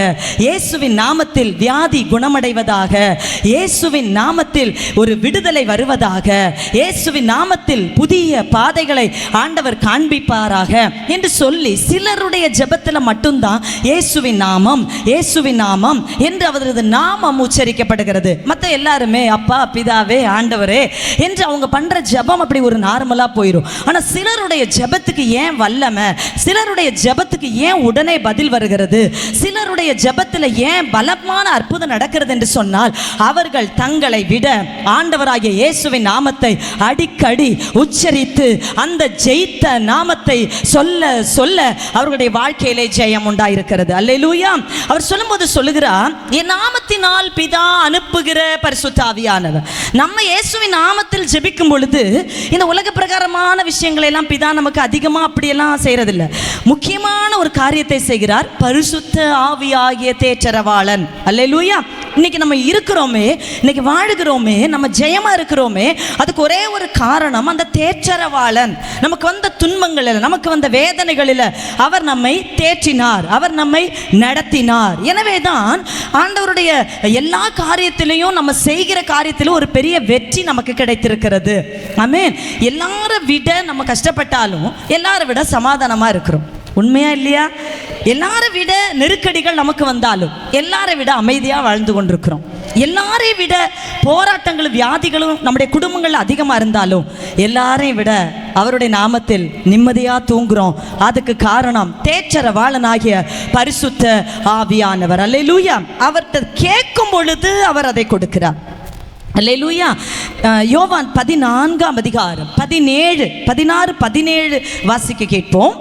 இயேசுவின் நாமத்தில் வியாதி குணமடைவதாக, இயேசுவின் நாமத்தில் ஒரு விடுதலை வருவதாக, இயேசுவின் நாமத்தில் புதிய பாதைகளை ஆண்டவர் காண்பிப்பாராக என்று சொல்லி சிலருடைய ஜெபத்தில் மட்டும்தான் இயேசுவின் நாமம், இயேசுவின் நாமம் என்று அவரது நாமம் உச்சரிக்கப்படுகிறது. மற்ற எல்லாருமே அப்பா, பிதாவே, ஆண்டவரே என்று அவங்க பண்ற ஜெபம் அப்படி ஒரு நார்மலா போயிடும். ஆனா சிலருடைய ஜெபத்துக்கு ஏன் வல்லமை, சிலருடைய ஜெபத்துக்கு ஏன் உடனே பதில் வருகிறது, சிலருடைய ஜெபத்தில் ஏன் பலமான அற்புதம் நடக்கிறது என்று சொன்னால், அவர்கள் தங்களை விட ஆண்டவராகிய இயேசுவின் நாமத்தை அடிக்கடி உச்சரித்து அந்த ஜெயித்த நாமத்தை சொல்ல சொல்ல அவர்களுடைய வாழ்க்கையிலே ஜெயம் உண்டாயிருக்கிறது. அல்லேலூயா. அவர் சொல்லும்போது சொல்லுகிறார், என் நாமத்தினால் பிதா அனுப்புகிற பரிசுத்த ஆவியானவர். நம்ம இயேசுவின் நாமத்தில் ஜெபிக்கும் பொழுது இந்த உலக பிரகாரமான விஷயங்களை எல்லாம் பிதா நமக்கு அதிகமா அப்படியெல்லாம் செய்யறதில்லை. முக்கியமான ஒரு காரியத்தை செய்கிறார், பரிசுத்த ஆவியாகிய தேற்றரவாளன். அல்லேலூயா. இன்னைக்கு நம்ம இருக்கிறோமே, இன்னைக்கு வாழுகிறோமே, நம்ம ஜெயமா இருக்கிறோமே, அதுக்கு ஒரே ஒரு காரணம், அந்த தேற்றரவாளன். நமக்கு வந்த துன்பங்களில், நமக்கு வந்த வேதனைகளில் அவர் நம்மை தேற்றினார், அவர் நம்மை நடத்தினார். எனவே தான் ஆண்டவருடைய எல்லா காரியத்திலையும், நம்ம செய்கிற காரியத்திலும் ஒரு பெரிய வெற்றி நமக்கு கிடைத்திருக்கிறது. ஆமென். எல்லாரை விட நம்ம கஷ்டப்பட்டாலும் எல்லாரை விட சமாதானமா இருக்கிறோம். உண்மையா இல்லையா? எல்லாரை விட நெருக்கடிகள் நமக்கு வந்தாலும் எல்லாரை விட அமைதியா வாழ்ந்து கொண்டிருக்கிறோம். எல்லாரையும் விட போராட்டங்களும் வியாதிகளும் நம்முடைய குடும்பங்கள் அதிகமாக இருந்தாலும் எல்லாரையும் விட அவருடைய நாமத்தில் நிம்மதியா தூங்குறோம். அதுக்கு காரணம் தேற்றரவாளனாகிய பரிசுத்த ஆவியானவர். அல்லேலூயா. அவர்கிட்ட கேட்கும் பொழுது அவர் அதை கொடுக்கிறார். அல்லேலூயா. யோவான் 14ஆம் அதிகாரம் 17, 16, 17 வாசிக்க கேட்போம்.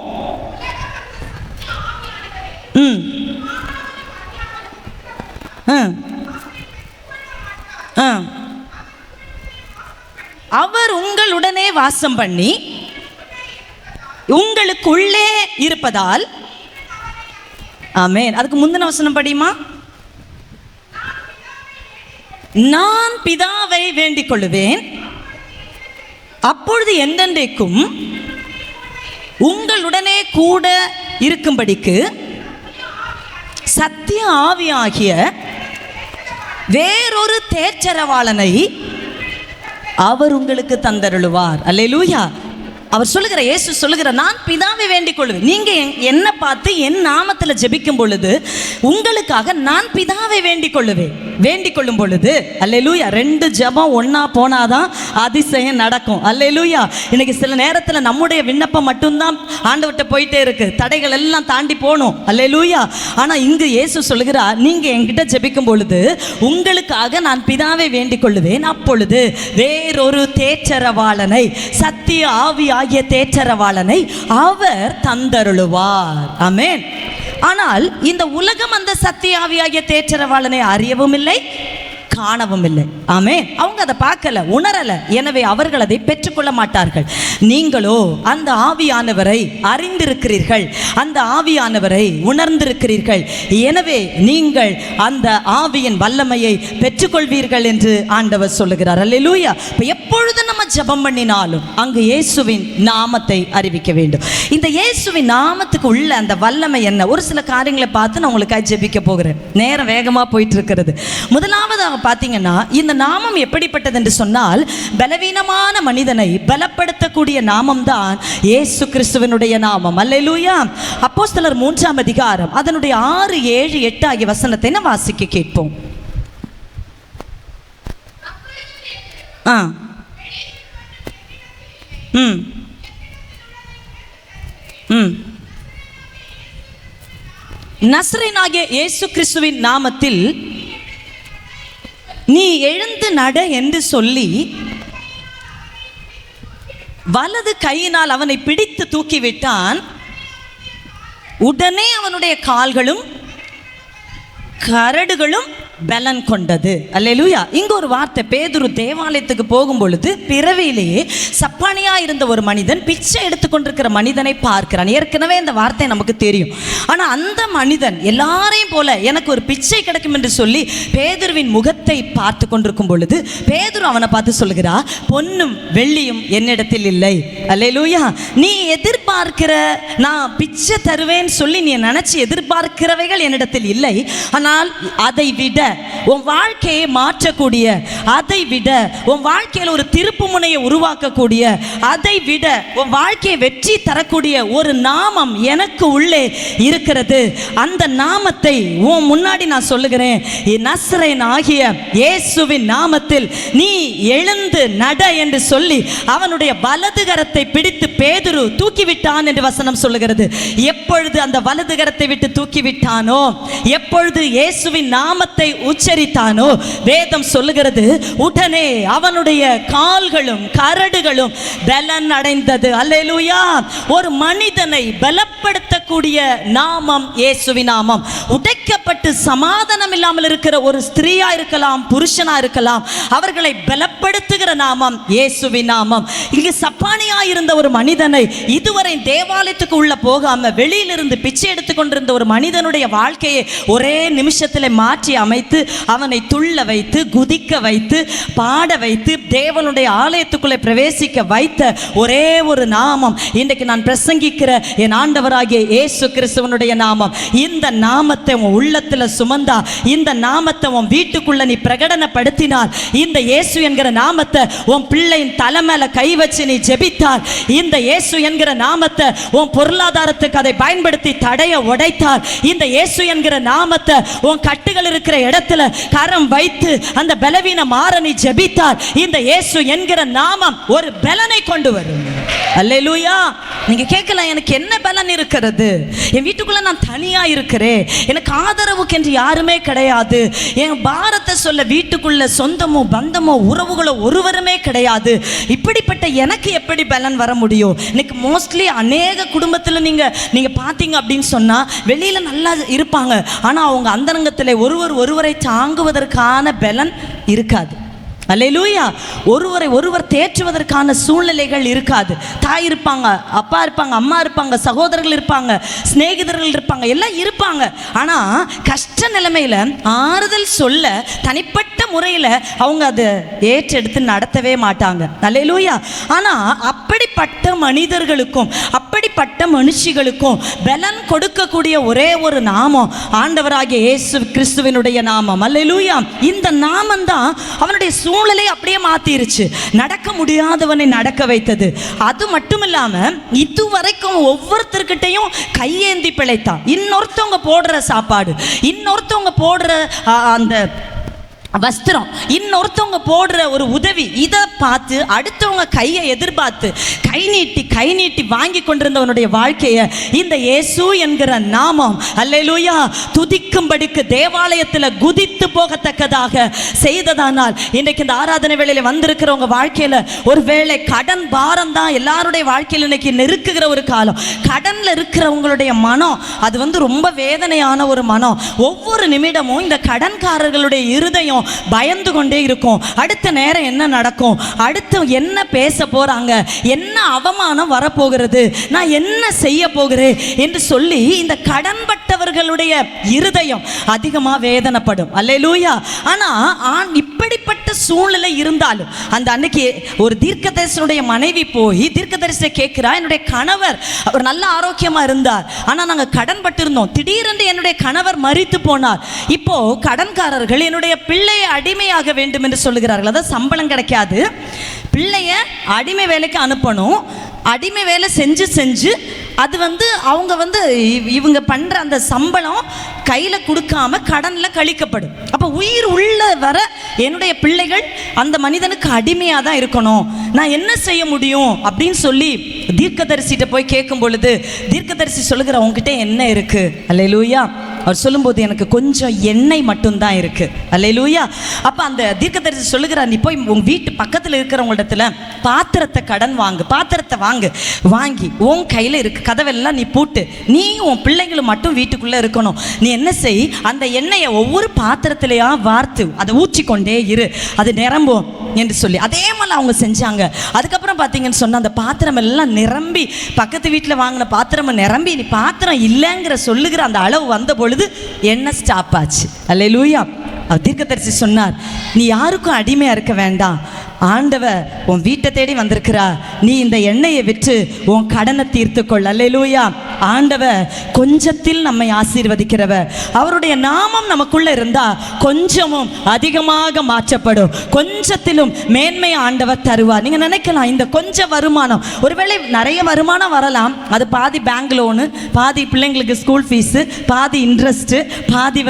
அவர் உங்களுடனே வாசம் பண்ணி உங்களுக்குள்ளே இருப்பதால். ஆமென். அதுக்கு முந்தின வசனம் படியுமா? நான் பிதாவை வேண்டிக் கொள்ளுவேன், அப்பொழுது என்றென்றைக்கும் உங்களுடனே கூட இருக்கும்படிக்கு சத்திய ஆவியாகிய வேறொரு தேற்றரவாளனை அவர் உங்களுக்கு தந்தருளுவார். அல்லேலூயா. அவர் சொல்லுகிற, இயேசு சொல்லுகிற, நான் பிதாவை வேண்டிக் கொள்வேன். நீங்க என்ன பார்த்து என் நாமத்தில் ஜெபிக்கும் பொழுது உங்களுக்காக நான் பிதாவை வேண்டிக் கொள்ளும் பொழுது, அல்லேலூயா, 2 ஜெபம் ஒன்னா போனாதான் அதிசயம் நடக்கும். அல்லேலூயா. இன்னைக்கு சில நேரத்தில் நம்முடைய விண்ணப்பம் மட்டும்தான் ஆண்டவர்கிட்ட போயிட்டே இருக்கு, தடைகள் எல்லாம் தாண்டி போகணும். அல்லேலூயா. ஆனா இங்கு இயேசு சொல்லுகிறார், நீங்க என்கிட்ட ஜெபிக்கும் பொழுது உங்களுக்காக நான் பிதாவை வேண்டிக் கொள்ளுவேன், அப்பொழுது வேறொரு தேற்றரவாளனை, சத்திய ஆவியாகிய தேற்றரவாளனை அவர் தந்தருளுவார். ஆமென். ஆனால் இந்த உலகம் அந்த சத்திய ஆவியாகிய தேற்றரவாளனை அறியவும் இல்லை, காணவும் இல்லை. ஆமென். அவங்க அதை பார்க்கல, உணரல. எனவே அவர்கள் அதை பெற்றுக்கொள்ள மாட்டார்கள். நீங்களோ அந்த ஆவியானவரை அறிந்திருக்கிறீர்கள், அந்த ஆவியானவரை உணர்ந்திருக்கிறீர்கள். எனவே நீங்கள் அந்த ஆவியின் வல்லமையை பெற்றுக்கொள்வீர்கள் என்று ஆண்டவர் சொல்லுகிறார். அல்லேலூயா. எப்பொழுது நம்ம ஜெபம் பண்ணினாலும் அங்கு இயேசுவின் நாமத்தை அறிவிக்க வேண்டும். இந்த இயேசுவின் நாமத்துக்கு உள்ள அந்த வல்லமை என்ன? ஒரு சில காரியங்களை பார்த்து நான் உங்களுக்காக ஜெபிக்க போகிறேன். நேரம் வேகமாக போயிட்டு இருக்கிறது. முதலாவதாக பார்த்தீங்கன்னா, இந்த நாமம் எப்படிப்பட்டது என்று சொன்னால், பலவீனமான மனிதனை பலப்படுத்தக்கூடிய நாமம் தான் இயேசு கிறிஸ்துவினுடைய நாமம். அல்லேலூயா. அப்போஸ்தலர் 3ஆம் அதிகாரம் அதனுடைய 6, 7, 8 ஆகிய வசனத்தை நான் வாசிக்க கேட்போம். நசரேயனாகிய இயேசு கிறிஸ்துவின் நாமத்தில் நீ எழுந்து நட என்று சொல்லி வலது கையினால் அவனை பிடித்து தூக்கிவிட்டான். உடனே அவனுடைய கால்களும் கரடுகளும் பலன் கொண்டது. அல்லேலூயா. இங்க ஒரு வார்த்தை, பேதுரு தேவாலயத்துக்கு போகும் பொழுது பிறவியிலேயே சப்பானியா இருந்த ஒரு மனிதன் பிச்சை எடுத்துக்கொண்டிருக்கிற மனிதனை பார்க்கிறான். ஏற்கனவே இந்த வார்த்தை நமக்கு தெரியும். ஆனா அந்த மனிதன் எல்லாரையும் போல எனக்கு ஒரு பிச்சை கிடைக்கும் என்று சொல்லி பேதுருவின் முகத்தை பார்த்து கொண்டிருக்கும் பொழுது பேதுரு அவனை பார்த்து சொல்லுகிறா, பொன்னும் வெள்ளியும் என்னிடத்தில் இல்லை. அல்லேலூயா. நீ எதிர்பார்க்கிற, நான் பிச்சை தருவேன் சொல்லி நீ நினைச்சு எதிர்பார்க்கிறவைகள் என்னிடத்தில் இல்லை. ஆனால் அதை விட உன் வாழ்க்கையை மாற்றக்கூடிய, அதை விட உன் வாழ்க்கையில் ஒரு திருப்பு முனையை உருவாக்கக்கூடிய, அதை விட உன் வாழ்க்கையை வெற்றி தரக்கூடிய ஒரு நாமம் எனக்கு உள்ளே இருக்கிறது. அந்த நாமத்தை உன் முன்னாடி நான் சொல்லுகிறேன். நசரேயன் ஆகிய இயேசுவின் நாமத்தில் நீ எழுந்து நட என்று சொல்லி அவனுடைய வலது கரத்தை பிடித்து பேதுரு தூக்கிவிட்டான் என்று வசனம் சொல்லுகிறது. எப்பொழுது அந்த வலது கரத்தை விட்டு தூக்கிவிட்டானோ, எப்பொழுது இயேசுவின் நாமத்தை உச்சரித்தானோ, வேதம் சொல்லுகிறது உடனே அவனுடைய கால்களும் கரடுகளும் பலன் அடைந்தது. அல்லேலூயா. ஒரு மனிதனை பலப்படுத்தக்கூடிய நாமம் இயேசுவின் நாமம். உடைக்கப்பட்டு சமாதானம் இல்லாமல் இருக்கிற ஒரு ஸ்திரீயா இருக்கலாம், புருஷனா இருக்கலாம், அவர்களை பலப்படுத்துகிற நாமம் இயேசுவின் நாமம். இங்கு சப்பானியா இருந்த ஒரு மனிதனை, இதுவரை தேவாலயத்துக்கு உள்ள போகாம வெளியிலிருந்து பிச்சை எடுத்துக் கொண்டிருந்த ஒரு மனிதனுடைய வாழ்க்கையை ஒரே நிமிஷத்தில் மாற்றி அமைத்து அவனை துள்ள வைத்து, குதிக்க வைத்து, பாட வைத்து, தேவனுடைய ஆலயத்துக்குள்ளே பிரவேசிக்க வைத்த ஒரே ஒரு நாமம் இன்றைக்கு நான் பிரசங்கிக்கிற என் ஆண்டவராகிய இயேசு கிறிஸ்துவனுடைய நாமம். இந்த நாமத்தை உன் உள்ளத்தில் சுமந்தா, இந்த நாமத்தை உன் வீட்டுக்குள்ள நீ பிரகடனப்படுத்தினார், இந்த இயேசு என்கிற நாமத்தை உன் பிள்ளையின் தலை மேல கை வச்சு நீ ஜெபித்தார், இந்த இயேசு என்கிற நாமத்தை உன் பொருளாதாரத்துக்கு அதை பயன்படுத்தி தடைய உடைத்தார், இந்த இயேசு என்கிற நாமத்தை உன் கட்டுகள் இருக்கிற இடத்துல கரம் வைத்து அந்த பலவீன மாற நீ ஜெபித்தார், இந்த இயேசு என்கிற நாமம் ஒரு பலனை கொண்டு வரும். அல்லேலூயா. நீங்க கேட்கலாம், எனக்கு என்ன பலன் இருக்கிறது? என் வீட்டுக்குள்ள நான் தனியா இருக்கிறேன், எனக்கு ஆதரவுக்கு என்று யாருமே கிடையாது, என் பாரத்தை சொல்ல வீட்டுக்குள்ள சொந்தமோ பந்தமோ உறவுகளோ ஒருவருமே கிடையாது, இப்படிப்பட்ட எனக்கு எப்படி பலன் வர முடியும்? இன்னைக்கு மோஸ்ட்லி அநேக குடும்பத்தில் நீங்க பார்த்தீங்க அப்படின்னு சொன்னா வெளியில நல்லா இருப்பாங்க, ஆனா அவங்க அந்தரங்கத்தில் ஒருவரை தாங்குவதற்கான பலன் இருக்காது. அல்லேலூயா. ஒருவர் தேற்றுவதற்கான சூழ்நிலைகள் இருக்காது. தாய் இருப்பாங்க, அப்பா இருப்பாங்க, அம்மா இருப்பாங்க, சகோதரர்கள் இருப்பாங்க, சிநேகிதர்கள் இருப்பாங்க, எல்லாம் இருப்பாங்க. ஆனால் கஷ்ட நிலைமையில் ஆறுதல் சொல்ல தனிப்பட்ட முறையில் அவங்க அதை ஏற்றெடுத்து நடத்தவே மாட்டாங்க. அல்லேலூயா. ஆனால் அப்படிப்பட்ட மனிதர்களுக்கும் அப்படிப்பட்ட மனுஷிகளுக்கும் பலன் கொடுக்கக்கூடிய ஒரே ஒரு நாமம் ஆண்டவராகிய இயேசு கிறிஸ்துவினுடைய நாமம். அல்லேலூயா. இந்த நாமம் தான் அவனுடைய சூழலை அப்படியே மாத்திருச்சு. நடக்க முடியாதவனை நடக்க வைத்தது. அது மட்டும் இல்லாம இதுவரைக்கும் ஒவ்வொருத்தர்கிட்டையும் கையேந்தி பிழைத்தான். இன்னொருத்தவங்க போடுற சாப்பாடு, இன்னொருத்தவங்க போடுற அந்த வஸ்திரம், இன்னொருத்தவங்க போடுற ஒரு உதவி, இதை பார்த்து அடுத்தவங்க கையை எதிர்பார்த்து கை நீட்டி வாங்கி கொண்டிருந்தவனுடைய வாழ்க்கையை இந்த இயேசு என்கிற நாமம் அல்லேலூயா துதிக்கும்படிக்கு தேவாலயத்தில் குதித்து போகத்தக்கதாக செய்ததானால் இன்றைக்கு இந்த ஆராதனை வேளையில் வந்திருக்கிறவங்க வாழ்க்கையில் ஒருவேளை கடன் பாரம் தான் எல்லாருடைய வாழ்க்கையில் இன்னைக்கு நெருக்குகிற ஒரு காலம். கடனில் இருக்கிறவங்களுடைய மனம் அது ரொம்ப வேதனையான ஒரு மனம். ஒவ்வொரு நிமிடமும் இந்த கடன்காரர்களுடைய இருதயம் பயந்து கொண்டே இருக்கும். அடுத்த நேரம் என்ன நடக்கும், அடுத்து என்ன பேச போறாங்க, என்ன அவமானம் வரப்போகிறது, நான் என்ன செய்ய போகிறேன் என்று சொல்லி இந்த கடன்பட்டவர்களுடைய இருதயம் அதிகமாக வேதனைப்படும். அல்லேலூயா. ஆனா இப்படிப்பட்ட சூழ்நிலை இருந்தாலும் அந்த அன்னைக்கு ஒரு தீர்க்கதரிசனுடைய மனைவி போய் தீர்க்கதரிசியை கேட்கிறா, என்னுடைய கணவர் அவர் நல்ல ஆரோக்கியமா இருந்தார், ஆனா நாங்க கடன் பட்டிருந்தோம், திடீரென்று என்னுடைய கணவர் மரித்து போனார், இப்போ கடன்காரர்கள் என்னுடைய பிள்ளையை அடிமையாக வேண்டும் என்று சொல்லுகிறார்கள். அதாவது சம்பளம் கிடைக்காது, பிள்ளைய அடிமை வேலைக்கு அனுப்பணும், அடிமை வேலை செஞ்சு அது அவங்க இவங்க பண்ற அந்த சம்பளம் கையில கொடுக்காம கடன்ல கழிக்கப்படும். அப்ப உயிர் உள்ள வர என்னுடைய பிள்ளைகள் அந்த மனிதனுக்கு அடிமையா தான் இருக்கணும், நான் என்ன செய்ய முடியும் அப்படின்னு சொல்லி தீர்க்கதரிசிட்ட போய் கேட்கும் பொழுது தீர்க்கதரிசி சொல்லுகிற, உங்ககிட்ட என்ன இருக்கு? அல்லேலூயா. அவர் சொல்லும்போது எனக்கு கொஞ்சம் எண்ணெய் மட்டும்தான் இருக்கு. அல்லேலூயா. அப்ப அந்த தீர்க்கதரிசி சொல்லுகிறார், நீ போய் உங்க வீட்டு பக்கத்தில் இருக்கிறவங்களிடத்துல பாத்திரத்தை கடன் வாங்கு, பாத்திரத்தை வாங்கி உன் கையில இருக்கு, கதவெல்லாம் நீ பூட்டு, நீ உன் பிள்ளைங்களும் மட்டும் வீட்டுக்குள்ள இருக்கணும். நீ என்ன செய், அந்த எண்ணெயை ஒவ்வொரு பாத்திரத்திலேயா வார்த்து அதை ஊற்றிக்கொண்டே இரு, அது நிரம்பும் என்று சொல்லி அதே மாதிரி அவங்க செஞ்சாங்க. அதுக்கப்புறம் பார்த்தீங்கன்னு சொன்னால் அந்த பாத்திரம் எல்லாம் நிரம்பி, பக்கத்து வீட்டில் வாங்கின பாத்திரம் நிரம்பி, நீ பாத்திரம் இல்லைங்கிற சொல்லுகிற அந்த அளவு வந்த பொழுது எண்ணெய் ஸ்டாப் ஆச்சு. அல்லேலூயா. தீர்க்கதரிசி சொன்னார், நீ யாருக்கும் அடிமையா இருக்க வேண்டாம், ஆண்டவர் உன் வீட்டை தேடி வந்திருக்கிறா, நீ இந்த எண்ணெயை விற்று உன் கடனை தீர்த்துக்கொள். அல்லேலூயா. ஆண்டவர் கொஞ்சத்தில் நம்மை ஆசீர்வதிக்கிறவர். அவருடைய நாமம் நமக்குள்ள இருந்தா கொஞ்சமும் அதிகமாக மாற்றப்படும், கொஞ்சத்திலும் மேன்மையை ஆண்டவர் தருவார். நீங்க நினைக்கலாம், இந்த கொஞ்சம் வருமானம், ஒருவேளை நிறைய வருமானம் வரலாம், அது பாதி பேங்க் லோனு, பாதி பிள்ளைங்களுக்கு ஸ்கூல் ஃபீஸு, பாதி இன்ட்ரெஸ்ட், பாதி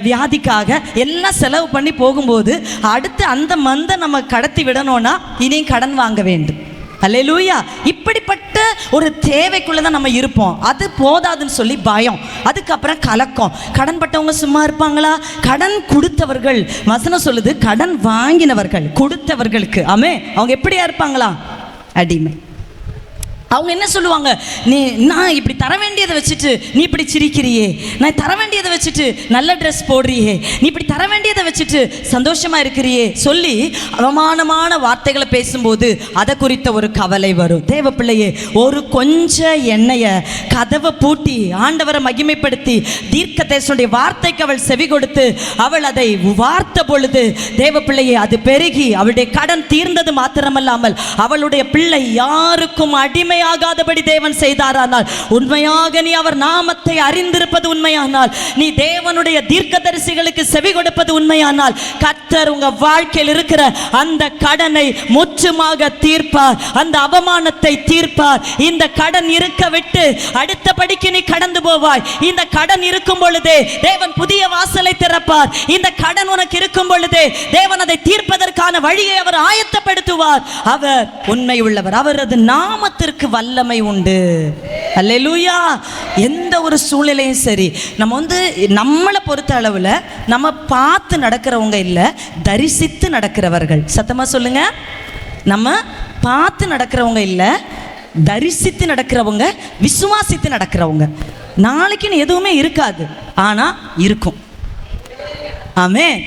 வியாதிக்காக எல்லாம் செலவு பண்ணி போகும்போது அடுத்து அந்த மந்தை நம்ம கடத்தி விடணும்னா இனியும் கடன் வாங்க வேண்டும். அல்லேலூயா. இப்படிப்பட்ட ஒரு தேவைக்குள்ள தான் நம்ம இருப்போம். அது போதாதுன்னு சொல்லி பயம், அதுக்கப்புறம் கலக்கம். கடன் பட்டவங்க சும்மா இருப்பாங்களா? கடன் கொடுத்தவர்கள், வசனம் சொல்லுது, கடன் வாங்கினவர்கள் கொடுத்தவர்களுக்கு அவங்க எப்படியா இருப்பாங்களா? அடிமை. அவங்க என்ன சொல்லுவாங்க, நான் இப்படி தர வேண்டியதை வச்சுட்டு நீ இப்படி சிரிக்கிறியே, நான் தர வேண்டியதை வச்சுட்டு நல்ல ட்ரெஸ் போடுறியே, நீ இப்படி தர வேண்டியதை வச்சுட்டு சந்தோஷமா இருக்கிறியே சொல்லி அவமானமான வார்த்தைகளை பேசும்போது அதை குறித்த ஒரு கவலை வரும். தேவ பிள்ளையே, ஒரு கொஞ்ச எண்ணெயை கதவை பூட்டி ஆண்டவரை மகிமைப்படுத்தி தீர்க்கதரிசனுடைய வார்த்தைக்கு அவள் செவி கொடுத்து அவள் அதை வார்த்த பொழுது தேவ பிள்ளையே அது பெருகி அவளுடைய கடன் தீர்ந்தது மாத்திரமல்லாமல் அவளுடைய பிள்ளை யாருக்கும் அடிமை ஆகாதபடி தேவன் செய்தாரானால், உண்மையாக நீ அவர் நாமத்தை அறிந்திருப்பது உண்மையானால், நீ தேவனுடைய தீர்க்கதரிசிகளுக்கு செவி கொடுப்பது உண்மையானால், கர்த்தர் உங்க வாழ்க்கையில் இருக்கிற அந்த கடனை முற்றுமாக தீர்ப்பார், அந்த அவமானத்தை தீர்ப்பார். இந்த கடன் இருக்க விட்டு அடுத்தபடிக்கு நீ கடந்து போவாய். இந்த கடன் இருக்கும் பொழுதே தேவன் புதிய வாசலை திறப்பார். இந்த கடன் உனக்கு இருக்கும் பொழுதே தேவன் அதை தீர்ப்பதற்கான வழியை அவர் ஆயத்தப்படுத்துவார். அவர் உண்மை உள்ளவர், அவரது நாமத்திற்கு வல்லமை உண்டு. அல்லேலூயா. எந்த ஒரு சூழ்நிலையும் சரி, நம்ம நம்மளை பொறுத்த அளவுல நம்ம பார்த்து நடக்கிறவங்க இல்ல, தரிசித்து நடக்கிறவர்கள். சத்தமா சொல்லுங்க. நம்ம பார்த்து நடக்கிறவங்க இல்ல, தரிசித்து நடக்கிறவங்க, விசுவாசித்து நடக்கிறவங்க. நாளைக்குன்னு எதுவுமே இருக்காது, ஆனா இருக்கும். ஆமென்.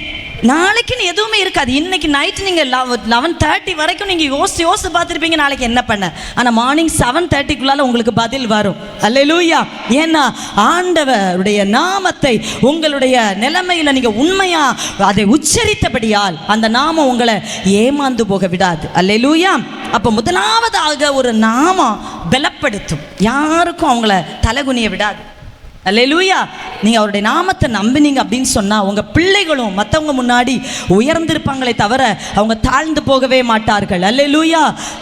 நாளைக்குன்னு எதுவுமே இருக்காது. இன்னைக்கு நைட்டு நீங்கள் 11:30 வரைக்கும் நீங்கள் யோசிச்சு பார்த்துருப்பீங்க நாளைக்கு என்ன பண்ண. ஆனால் மார்னிங் 7:30க்குள்ளால உங்களுக்கு பதில் வரும். அல்லேலூயா. ஏன்னா ஆண்டவருடைய நாமத்தை உங்களுடைய நிலைமையில் நீங்கள் உண்மையா அதை உச்சரித்தபடியால் அந்த நாமம் உங்களை ஏமாந்து போக விடாது. அல்லேலூயா. அப்போ முதலாவதாக ஒரு நாமம் பலப்படுத்தும், யாருக்கும் அவங்கள தலைகுனிய விடாது. அல்லேலூயா. நீங்கள் அவருடைய நாமத்தை நம்பினீங்க அப்படின்னு சொன்னால் உங்கள் பிள்ளைகளும் மற்றவங்க முன்னாடி உயர்ந்திருப்பாங்களே தவிர அவங்க தாழ்ந்து போகவே மாட்டார்கள். அல்லேலூயா.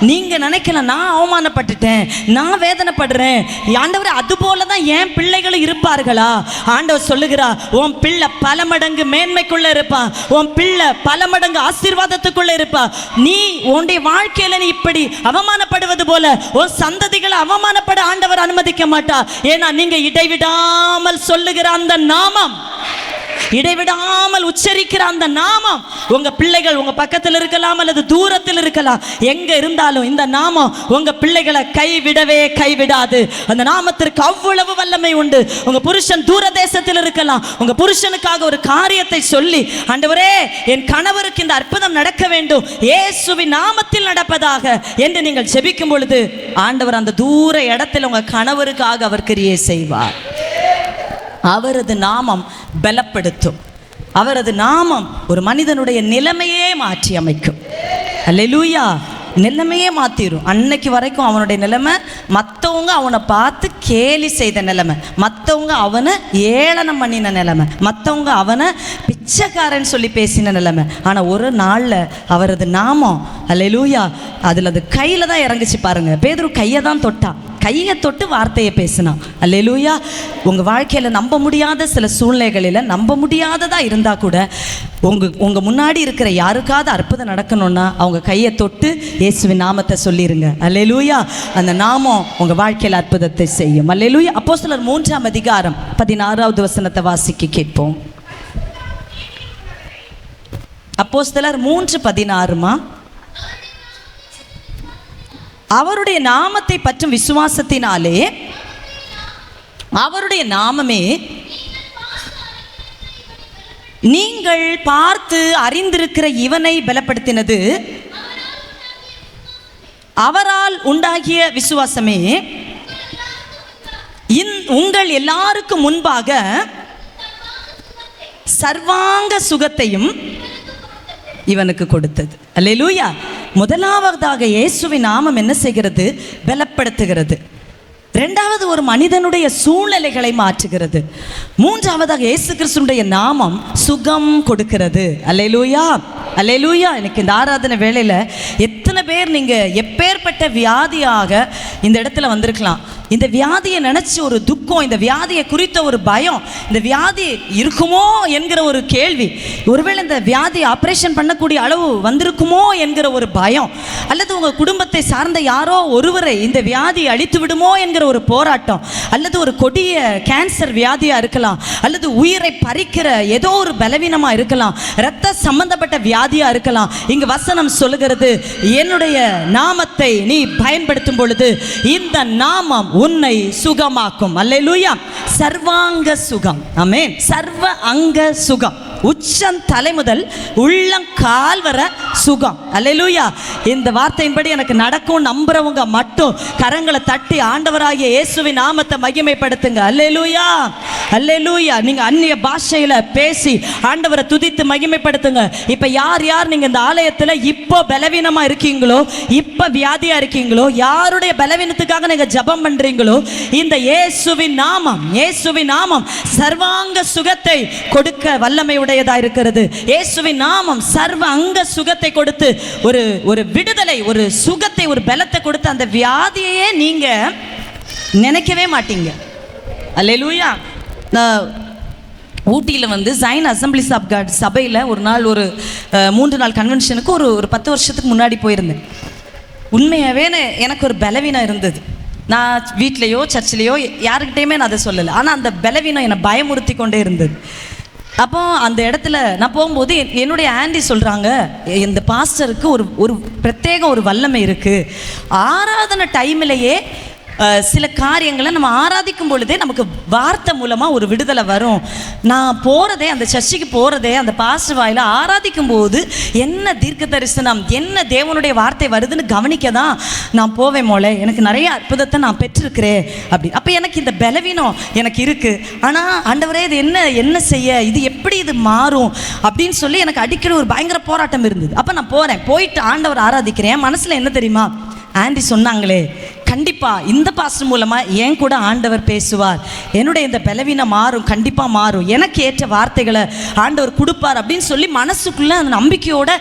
நீங்கள் நினைக்கலாம், நான் அவமானப்பட்டுட்டேன், நான் வேதனைப்படுறேன் ஆண்டவர், அதுபோல தான் என் பிள்ளைகளும் இருப்பார்களா? ஆண்டவர் சொல்லுகிறா, உன் பிள்ளை பல மடங்கு மேன்மைக்குள்ளே இருப்பான், உன் பிள்ளை பல மடங்கு ஆசீர்வாதத்துக்குள்ளே இருப்பா. நீ உன்னுடைய வாழ்க்கையில் நீ இப்படி அவமானப்படுவது போல உன் சந்ததிகளை அவமானப்பட ஆண்டவர் அனுமதிக்க மாட்டா. ஏன்னா நீங்கள் இடைவிடாமல் சொல்லுகிற அந்த நாமம், இடைவிடாமல் உச்சரிக்கிற அந்த நாமம், உங்க பிள்ளைகள் உங்க பக்கத்தில் இருக்கலாம் அல்லது தூரத்தில் இருக்கலாம், எங்க இருந்தாலும் இந்த நாமம் உங்க பிள்ளைகளை கைவிடாது. அந்த நாமத்திற்கு அவ்வளவு வல்லமை உண்டு. உங்க புருஷன் தூர தேசத்தில் இருக்கலாம், உங்க புருஷனுக்காக ஒரு காரியத்தை சொல்லி, ஆண்டவரே என் கணவருக்கு இந்த அற்புதம் நடக்க வேண்டும், இயேசுவின் நாமத்தில் நடப்பதாக என்று நீங்கள் ஜெபிக்கும் பொழுது ஆண்டவர் அந்த தூர இடத்தில் உங்க கணவருக்காக அவர் கிரியை செய்வார். அவரது நாமம் பலப்படுத்தும். அவரது நாமம் ஒரு மனிதனுடைய நிலைமையே மாற்றி அமைக்கும். அல்லேலூயா. நிலைமையே மாற்றிடும். அன்னைக்கு வரைக்கும் அவனுடைய நிலைமை மற்றவங்க அவனை பார்த்து கேலி செய்த நிலைமை, மற்றவங்க அவனை ஏளனம் பண்ணின நிலைமை, மற்றவங்க அவனை பிச்சைக்காரன் சொல்லி பேசின நிலைமை. ஆனால் ஒரு நாளில் அவரது நாமம், அல்லேலூயா, அதில் அது கையில் தான் இறங்குச்சு பாருங்க. பேதுரு கையை தான் தொட்டான், கையை தொட்டு வார்த்தையை பேசினான். அல்லேலூயா. உங்கள் வாழ்க்கையில் நம்ப முடியாத சில சூழ்நிலைகளில் நம்ப முடியாததாக இருந்தால் கூட உங்கள் முன்னாடி இருக்கிற யாருக்காவது அற்புதம் நடக்கணும்னா அவங்க கையை தொட்டு இயேசுவின் நாமத்தை சொல்லிடுங்க. அல்லேலூயா. அந்த நாமம் உங்கள் வாழ்க்கையில் அற்புதத்தை செய்யும். அல்லேலூயா. அப்போஸ்தலர் 3ஆம் அதிகாரம் 16வது வசனத்தை வாசிக்க கேட்போம். அப்போஸ்தலர் 3:16. அவருடைய நாமத்தை பற்றும் விசுவாசத்தினாலே அவருடைய நாமமே நீங்கள் பார்த்து அறிந்திருக்கிற இவனை பலப்படுத்தினது, அவரால் உண்டாகிய விசுவாசமே உங்கள் எல்லாருக்கும் முன்பாக சர்வாங்க சுகத்தையும் இவனுக்கு கொடுத்தது. அல்லேலூயா. முதலாவதாக இயேசுவின் நாமம் என்ன செய்கிறது? பலப்படுத்துகிறது. இரண்டாவது ஒரு மனிதனுடைய சூழ்நிலைகளை மாற்றுகிறது. மூன்றாவதாக இயேசு கிறிஸ்துவினுடைய நாமம் சுகம் கொடுக்கிறது. அல்லேலூயா. அல்லேலூயா. எனக்கு இந்த ஆராதனை வேளையில் எத்தனை பேர் நீங்கள் எப்பேற்பட்ட வியாதியாக இந்த இடத்துல வந்திருக்கலாம். இந்த வியாதியை நினச்சி ஒரு துக்கம், இந்த வியாதியை குறித்த ஒரு பயம், இந்த வியாதி இருக்குமோ என்கிற ஒரு கேள்வி, ஒருவேளை இந்த வியாதி ஆப்ரேஷன் பண்ணக்கூடிய அளவு வந்திருக்குமோ என்கிற ஒரு பயம், அல்லது உங்கள் குடும்பத்தை சார்ந்த யாரோ ஒருவரை இந்த வியாதி அழித்து விடுமோ என்கிற ஒரு போராட்டம், அல்லது ஒரு கொடிய கேன்சர் வியாதியாக இருக்கலாம், அல்லது உயிரை பறிக்கிற ஏதோ ஒரு பலவீனமாக இருக்கலாம், இரத்த சம்பந்தப்பட்ட வியாதியாக இருக்கலாம். இங்கு வசனம் சொல்லுகிறது, என்னுடைய நாமத்தை நீ பயன்படுத்தும் பொழுது இந்த நாமம் உன்னை சுகமாக்கும். அல்லேலூயா. சர்வாங்க சுகம். ஆமென். சர்வ அங்க சுகம். உச்சம் தலை முதல் உள்ளங்கால் வர சுகம். அல்லேலூயா. இந்த வார்த்தையின்படி எனக்கு நடக்கும் நம்புறவங்க மட்டும் கரங்களை தட்டி ஆண்டவராகிய இயேசுவின் நாமத்தை மகிமைப்படுத்துங்க. அல்லேலூயா. அல்லேலூயா. நீங்க அந்நிய பாஷையில பேசி ஆண்டவரை துதித்து மகிமைப்படுத்துங்க. இப்ப யார் யார் நீங்க இந்த ஆலயத்துல இப்போ பலவீனமா இருக்கீங்களோ, இப்ப வியாதியா இருக்கீங்களோ, யாருடைய பலவீனத்துக்காக நீங்க ஜெபம் பண்றீங்களோ, இந்த இயேசுவின் நாமம், இயேசுவின் நாமம் சர்வாங்க சுகத்தை கொடுக்க வல்லமை உடையதா இருக்கிறது. இயேசுவின் நாமம் சர்வ அங்க சுகத்தை கொடுத்து ஒரு விடுதலை, ஒரு சுகத்தை, ஒரு பலத்தை கொடுத்து அந்த வியாதியையே நீங்க நினைக்கவே மாட்டீங்க. அல்லேலூயா. நான் ஊட்டியில் வந்து ஜைன் அசம்பிளிஸ் ஆஃப் காட் சபையில் ஒரு நாள் ஒரு 3 நாள் கன்வென்ஷனுக்கு ஒரு 10 வருஷத்துக்கு முன்னாடி போயிருந்தேன். உண்மையாகவே எனக்கு ஒரு பலவீனம் இருந்தது. நான் வீட்லேயோ சர்ச்சிலேயோ யாருக்கிட்டையுமே நான் அதை சொல்லலை. ஆனால் அந்த பலவீனம் என்னை பயமுறுத்தி கொண்டே இருந்தது. அப்போ அந்த இடத்துல நான் போகும்போது என்னுடைய ஆண்டி சொல்கிறாங்க, இந்த பாஸ்டருக்கு ஒரு பிரத்யேக ஒரு வல்லமை இருக்குது. ஆராதனை டைமிலேயே சில காரியங்களை நம்ம ஆராதிக்கும் பொழுதே நமக்கு வார்த்தை மூலமாக ஒரு விடுதலை வரும். நான் போகிறதே, அந்த சர்ச்சுக்கு போகிறதே, அந்த பாஸ்டர் வாயில ஆராதிக்கும் போது என்ன தீர்க்க தரிசனம், என்ன தேவனுடைய வார்த்தை வருதுன்னு கவனிக்க தான் நான் போவேன் போல. எனக்கு நிறைய அற்புதத்தை நான் பெற்றிருக்கிறேன் அப்படி. அப்போ எனக்கு இந்த பலவீனம் எனக்கு இருக்குது. ஆனால் ஆண்டவரே இது என்ன செய்ய, இது எப்படி இது மாறும் அப்படின்னு சொல்லி எனக்கு அடிக்கடி ஒரு பயங்கர போராட்டம் இருந்தது. அப்போ நான் போயிட்டு ஆண்டவர் ஆராதிக்கிறேன். மனசில் என்ன தெரியுமா, ஆண்டி சொன்னாங்களே, கண்டிப்பாக இந்த பாஸ்டர் மூலமாக என் கூட ஆண்டவர் பேசுவார், என்னுடைய இந்த பலவீனம் மாறும், கண்டிப்பாக மாறும், எனக்கு ஏற்ற வார்த்தைகளை ஆண்டவர் கொடுப்பார் அப்படின்னு சொல்லி மனசுக்குள்ளே அந்த நம்பிக்கையோடு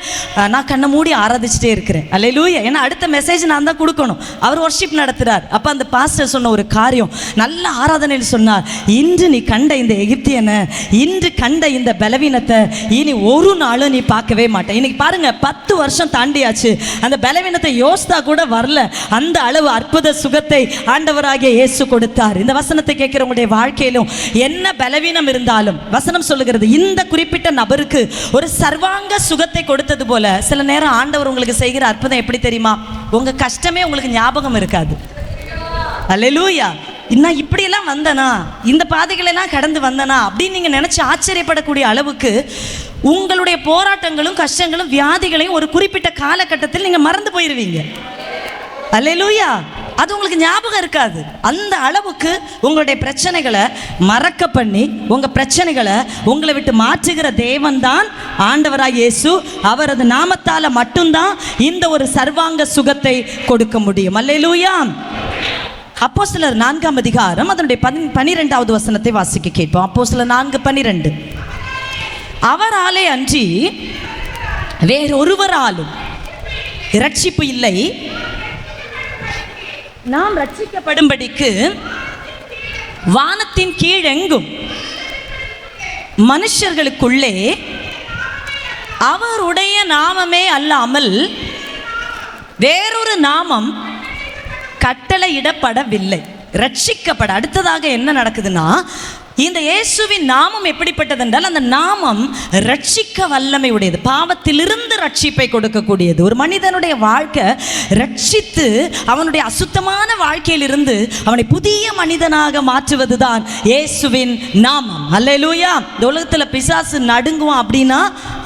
நான் கண்ணை மூடி ஆராதிச்சுட்டே இருக்கிறேன். அல்லேலூயா. ஏன்னா அடுத்த மெசேஜ் நான் தான் கொடுக்கணும். அவர் வொர்ஷிப் நடத்துகிறார். அப்போ அந்த பாஸ்டர் சொன்ன ஒரு காரியம், நல்ல ஆராதனையில் சொன்னார், இன்று நீ கண்ட இந்த எகிப்தியனை, இன்று கண்ட இந்த பலவீனத்தை இனி ஒரு நாளும் நீ பார்க்கவே மாட்டேன். இன்னைக்கு பாருங்க, 10 வருஷம் தாண்டியாச்சு, அந்த பலவீனத்தை யோசித்தா கூட வரல. அந்த அளவு அற்புத சுகத்தை ஆண்டவராகிய இயேசு கொடுத்தார். இந்த வசனத்தை கேட்கிறவங்களுடைய வாழ்க்கையிலும் என்ன பலவீனம் இருந்தாலும் வசனம் சொல்லுகிறது, இந்த குறிப்பிட்ட நபருக்கு ஒரு சர்வாங்க சுகத்தை கொடுத்தது போல சில நேரம் ஆண்டவர் உங்களுக்கு செய்கிற அற்புதம் எப்படி தெரியுமா, உங்க கஷ்டமே உங்களுக்கு ஞாபகம் இருக்காது. அல்லேலூயா. இன்னும் இப்படியெல்லாம் வந்தனா, இந்த பாதைகளெல்லாம் கடந்து வந்தனா அப்படின்னு நீங்கள் நினச்சி ஆச்சரியப்படக்கூடிய அளவுக்கு உங்களுடைய போராட்டங்களும் கஷ்டங்களும் வியாதிகளையும் ஒரு குறிப்பிட்ட காலகட்டத்தில் நீங்கள் மறந்து போயிடுவீங்க. அல்லேலூயா. அது உங்களுக்கு ஞாபகம் இருக்காது. அந்த அளவுக்கு உங்களுடைய பிரச்சனைகளை மறக்க பண்ணி உங்கள் பிரச்சனைகளை உங்களை விட்டு மாற்றுகிற தேவன் தான் ஆண்டவராகிய இயேசு. அவரது நாமத்தால் மட்டும்தான் இந்த ஒரு சர்வாங்க சுகத்தை கொடுக்க முடியும். அல்லேலூயா. அப்போஸ்தலர் 4ஆம் அதிகாரம் அதனுடைய 12வது வசனத்தை வாசிக்க கேட்போம். அப்போஸ்தலர் 4:12. அவராலே அன்றி வேறொருவராலும் இரட்சிப்பு இல்லை, நாம் ரட்சிக்கப்படும்படிக்கு வானத்தின் கீழெங்கும் மனுஷர்களுக்குள்ளே அவருடைய நாமமே அல்லாமல் வேறொரு நாமம் கட்டளையிடப்படவில்லை. ரட்சிக்கப்பட அடுத்ததாக என்ன நடக்குதுன்னா, இந்த இயேசுவின் நாமம் எப்படிப்பட்டது என்றால், அந்த நாமம் ரட்சிக்க வல்லமை உடையது, பாவத்திலிருந்து ரட்சிப்பை கொடுக்கக்கூடியது. ஒரு மனிதனுடைய வாழ்க்கை ரட்சித்து அவனுடைய அசுத்தமான வாழ்க்கையிலிருந்து அவனை புதிய மனிதனாக மாற்றுவது தான் இயேசுவின் நாமம். அல்லேலூயா. இந்த உலகத்தில் பிசாசு நடுங்குவான் அப்படின்னா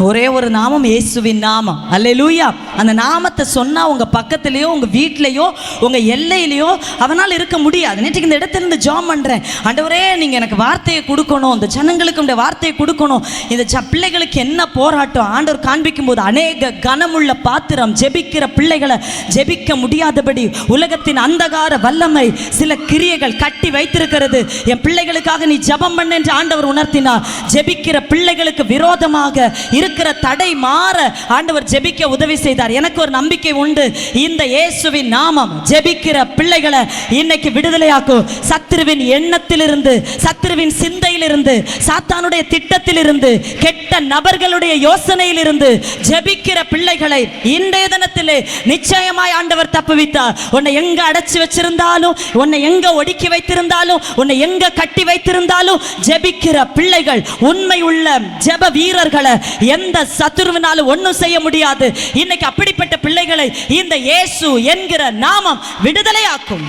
ஒரே ஒரு நாமம், இயேசுவின் நாமம். அல்லேலூயா. அந்த நாமத்தை சொன்னால் உங்கள் பக்கத்துலேயோ உங்கள் வீட்டிலையோ உங்கள் எல்லையிலையோ அவனால் இருக்க முடியாது. நேற்றுக்கு இந்த இடத்துல ஜெபம் பண்ணுறேன், ஆண்டவரே நீங்கள் எனக்கு வார்த்தையை கொடுக்கணும், இந்த ஜனங்களுக்கு இந்த வார்த்தையை கொடுக்கணும், இந்த பிள்ளைகளுக்கு என்ன போராட்டம் ஆண்டவர் காண்பிக்கும் போது அநேக கனமுள்ள பாத்திரம் ஜெபிக்கிற பிள்ளைகளை ஜெபிக்க முடியாதபடி உலகத்தின் அந்தகார வல்லமை சில கிரியைகள் கட்டி வைத்திருக்கிறது. என் பிள்ளைகளுக்காக நீ ஜெபம் பண்ண என்று ஆண்டவர் உணர்த்தினார். ஜெபிக்கிற பிள்ளைகளுக்கு விரோதமாக இருக்கிற தடை மாற ஆண்டவர் ஜெபிக்க உதவி செய்தார். எனக்கு ஒரு நம்பிக்கை உண்டு, இந்த இயேசுவின் நாமம் ஜெபிக்கிற பிள்ளைகளை இன்னைக்கு விடுதலையாக்கும். சத்துருவின் எண்ணத்திலிருந்து, சத்துருவின் சிந்தையிலிருந்து, சாத்தானுடைய திட்டத்திலிருந்து, கெட்ட நபர்களுடைய யோசனையிலிருந்து ஜெபிக்கிற பிள்ளைகளை இன்றைய தினத்திலே நிச்சயமாய் ஆண்டவர் தப்புவித்தார். உன்னை எங்க அடைச்சு வச்சிருந்தாலும், உன்னை எங்க ஒடுக்கி வைத்திருந்தாலும், உன்னை எங்க கட்டி வைத்திருந்தாலும், ஜெபிக்கிற பிள்ளைகள், உண்மை உள்ள ஜெப வீரர்களை எந்த சத்துருவினாலும் ஒன்றும் செய்ய முடியாது. இன்னைக்கு அப்படிப்பட்ட பிள்ளைகளை இந்த இயேசு என்கிற நாமம் விடுதலையாக்கும்.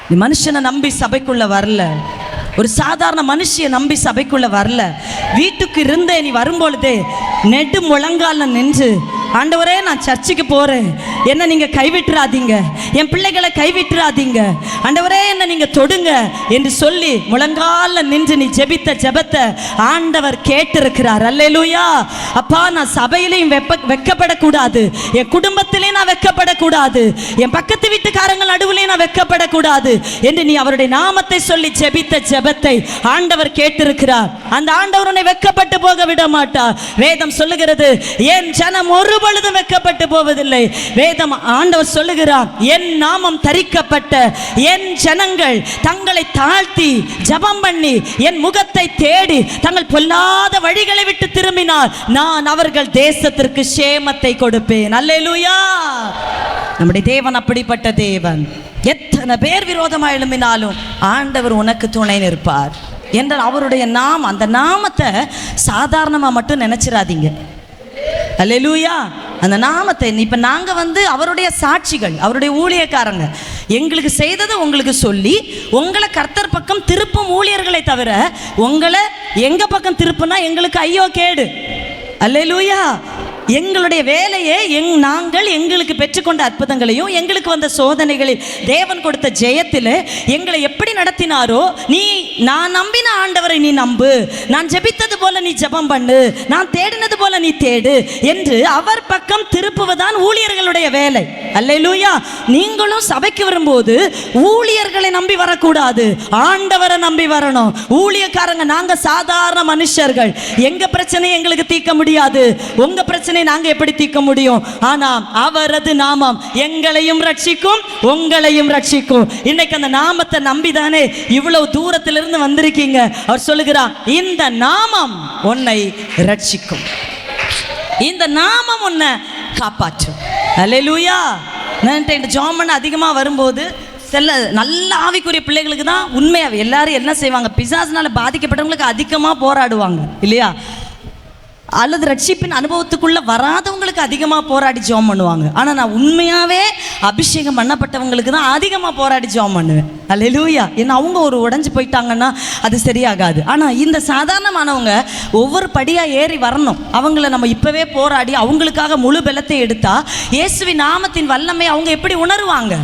நீ மனுஷனை நம்பி சபைக்குள்ள வரல, ஒரு சாதாரண மனுஷியை நம்பி சபைக்குள்ள வரல. வீட்டுக்கு இருந்தே நீ வரும்பொழுதே நெடு முழங்கால நின்று, ஆண்டவரே நான் சர்ச்சுக்கு போறேன், என்ன நீங்க கைவிட்டுறாதீங்க, என் பிள்ளைகளை கைவிட்டுறாதீங்க, ஆண்டவரே என்ன நீங்க தொடுங்க என்று சொல்லி முழங்கால நின்று நீ ஜெபித்த ஜெபத்தை ஆண்டவர் கேட்டிருக்கிறார். அல்லேலூயா. அப்பா, நான் சபையிலையும் வெக்கப்படக்கூடாது, என் குடும்பத்திலே நான் வெக்கப்படக்கூடாது, என் பக்கத்து வீட்டுக்காரங்கள் நடுவிலே நான் வெக்கப்படக்கூடாது என்று நீ அவருடைய நாமத்தை சொல்லி ஜெபித்த ஜெபத்தை ஆண்டவர் கேட்டிருக்கிறார். அந்த ஆண்டவர் உன்னை வெக்கப்பட்டு போக விட மாட்டார். வேதம் சொல்லுகிறது, என் ஜனம் ஒரு பொழுதும் வெக்கப்பட்டு போவதில்லை. வேதம் ஆண்டவர் சொல்லுகிறார், என் நாமம் தரிக்கப்பட்ட என் ஜனங்கள் தங்களை தாழ்த்தி ஜெபம் பண்ணி என் முகத்தை தேடி தங்கள் பொல்லாத வழிகளை விட்டு திரும்பினால் நான் அவர்கள் தேசத்திற்கு சேமத்தை கொடுப்பேன். அல்லேலூயா. நம்முடைய தேவன் அப்படிப்பட்ட தேவன். எத்தனை பேர் விரோதமாக எழும்பினாலும் ஆண்டவர் உனக்கு துணை நிற்பார் என்றால் அவருடைய நாமம், அந்த நாமத்தை சாதாரணமாக மட்டும் நினைச்சிடாதீங்க. அல்லேலூயா. அந்த நாமத்தை இப்போ நாங்கள் அவருடைய சாட்சிகள், அவருடைய ஊழியக்காரங்க. எங்களுக்கு செய்ததை உங்களுக்கு சொல்லி உங்களை கர்த்தர் பக்கம் திருப்பும் ஊழியர்களை தவிர உங்களை எங்க பக்கம் திருப்புனா எங்களுக்கு ஐயோ கேடு. அல்லேலூயா. எங்களுடைய வேலையே நாங்கள் எங்களுக்கு பெற்றுக்கொண்ட அற்புதங்களையும் எங்களுக்கு வந்த சோதனைகளில் தேவன் கொடுத்த ஜெயத்தில் எங்களை எப்படி நடத்தினாரோ, நான் நம்பின ஆண்டவரை நீ நம்பு, நான் ஜெபித்தது போல நீ ஜெபம் பண்ணு, நான் தேடினது போல நீ தேடு என்று அவர் பக்கம் திருப்புவதான் ஊழியர்களுடைய வேலை. அல்லேலூயா. நீங்களும் சபைக்கு வரும்போது ஊழியர்களை நம்பி வரக்கூடாது, ஆண்டவரை நம்பி வரணும். ஊழியக்காரங்க நாங்க சாதாரண மனுஷர்கள், எங்க பிரச்சனை எங்களுக்கு தீர்க்க முடியாது, உங்க பிரச்சனை நாங்க எப்படி தீர்க்க முடியும்? ஆனா அவரது நாமம் எங்களையும் ரட்சிக்கும் உங்களையும் ரட்சிக்கும். இன்னைக்கு அந்த நாமத்தை நம்பிதானே இவ்வளவு தூரத்திலிருந்து வந்திருக்கீங்க. அவர் சொல்லுகிறார், இந்த நாமம் உன்னை ரட்சிக்கும், இந்த நாமம் உன்னை காப்பாற்றும். அல்லேலூயா. நான் இந்த ஜாமன் அதிகமாக வரும்போது சில நல்ல ஆவிக்குரிய பிள்ளைகளுக்கு தான் உண்மையாகவே எல்லாரும் என்ன செய்வாங்க, பிசாசுனால பாதிக்கப்பட்டவங்களுக்கு அதிகமாக போராடுவாங்க இல்லையா, அல்லது ரட்சிப்பின் அனுபவத்துக்குள்ள வராதவங்களுக்கு அதிகமாக போராடி ஜெபம் பண்ணுவாங்க. ஆனால் நான் உண்மையாகவே அபிஷேகம் பண்ணப்பட்டவங்களுக்கு தான் அதிகமாக போராடி ஜெபம் பண்ணுவேன். அல்லேலூயா. ஏன்னா அவங்க ஒரு உடைஞ்சு போயிட்டாங்கன்னா அது சரியாகாது. ஆனால் இந்த சாதாரணமானவங்க ஒவ்வொரு படியாக ஏறி வரணும். அவங்கள நம்ம இப்போவே போராடி அவங்களுக்காக முழு பலத்தை எடுத்தா இயேசுவின் நாமத்தின் வல்லமை அவங்க எப்படி உணருவாங்க,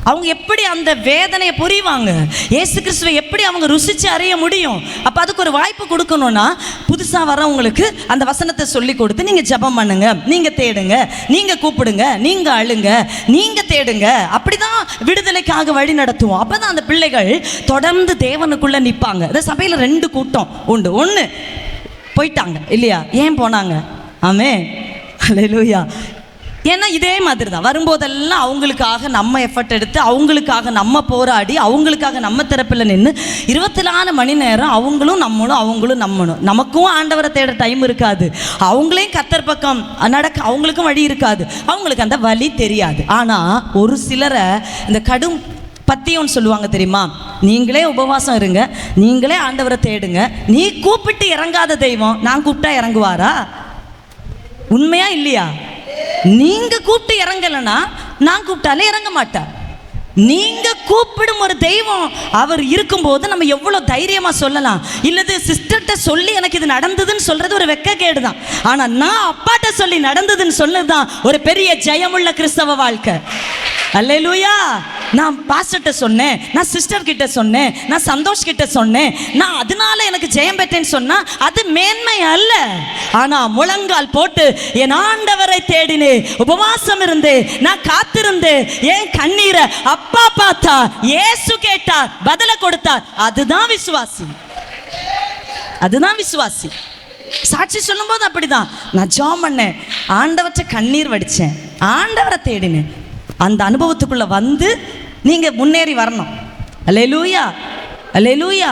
அவங்க எப்படி அந்த வேதனையை புரிவாங்க, இயேசு கிறிஸ்துவை எப்படி அவங்க ருசிச்சு அறிய முடியும்? அப்போ அதுக்கு ஒரு வாய்ப்பு கொடுக்கணும்னா புதுசாக வரவங்களுக்கு அந்த வசனத்தை சொல்லி கொடுத்து நீங்கள் ஜெபம் பண்ணுங்க, நீங்கள் தேடுங்க, நீங்கள் கூப்பிடுங்க, நீங்கள் அழுங்க, நீங்கள் தேடுங்க. அப்படிதான் விடுதலைக்காக வழி நடத்துவோம். அப்போ தான் அந்த பிள்ளைகள் தொடர்ந்து தேவனுக்குள்ளே நிற்பாங்க. இந்த சபையில் 2 கூட்டம் உண்டு. ஒன்று போயிட்டாங்க இல்லையா, ஏன் போனாங்க? ஆமென். அல்லேலூயா. ஏன்னா இதே மாதிரி தான் வரும்போதெல்லாம் அவங்களுக்காக நம்ம எஃபர்ட் எடுத்து அவங்களுக்காக நம்ம போராடி அவங்களுக்காக நம்ம தரப்பில் நின்று 24 மணி நேரம் அவங்களும் நம்மணும். நமக்கும் ஆண்டவரை தேட டைம் இருக்காது, அவங்களையும் கர்த்தர் பக்கம் நடக்க அவங்களுக்கும் வழி இருக்காது, அவங்களுக்கு அந்த வழி தெரியாது. ஆனால் ஒரு சிலரை இந்த கடும் பத்தியம்னு சொல்லுவாங்க தெரியுமா, நீங்களே உபவாசம் இருங்க, நீங்களே ஆண்டவரை தேடுங்க, நீ கூப்பிட்டு இறங்காத தெய்வம் நான் கூப்பிட்டா இறங்குவாரா? உண்மையா இல்லையா? நீங்க கூப்பிட்டு இறங்கலன்னா நான் கூப்பிட்டாலே இறங்க மாட்டார். நீங்க கூப்பிடும் ஒரு தெய்வம் அவர் இருக்கும்போது நம்ம எவ்வளவு தைரியமா சொல்லலாம். இல்லது சிஸ்டர்கிட்ட சொல்லி எனக்கு இது நடந்ததுன்னு சொல்றது ஒரு வெட்கக்கேடு தான். ஆனா நான் அப்பாட்ட சொல்லி நடந்ததுன்னு சொன்னதுதான் ஒரு பெரிய ஜெயமுள்ள கிறிஸ்தவ வாழ்க்கை. அல்லேலூயா. நான் பாஸ்டர்கிட்ட சொன்னேன், நான் சிஸ்டர் கிட்ட சொன்னேன், நான் சந்தோஷ் கிட்ட சொன்னேன், நான் அதனால எனக்கு ஜெயம் பெற்றேன்னு சொன்னா அது மேன்மை அல்ல. ஆனா முழங்கால் போட்டு என் ஆண்டவரை தேடினே, உபவாசம் இருந்தே, நான் காத்திருந்தே, என் கண்ணீரை அப்பா பார்த்தா, இயேசு கேட்டார், பதில கொடுத்தார், அதுதான் விசுவாசி. அதுதான் விசுவாசி. சாட்சி சொல்லும் போது அப்படிதான். நான் ஜெபம் பண்ணேன், ஆண்டவற்றை கண்ணீர் வடிச்சேன், ஆண்டவரை தேடினேன். அந்த அனுபவத்துக்குள்ள வந்து நீங்க முன்னேறி வரணும். அல்லேலூயா. அல்லேலூயா.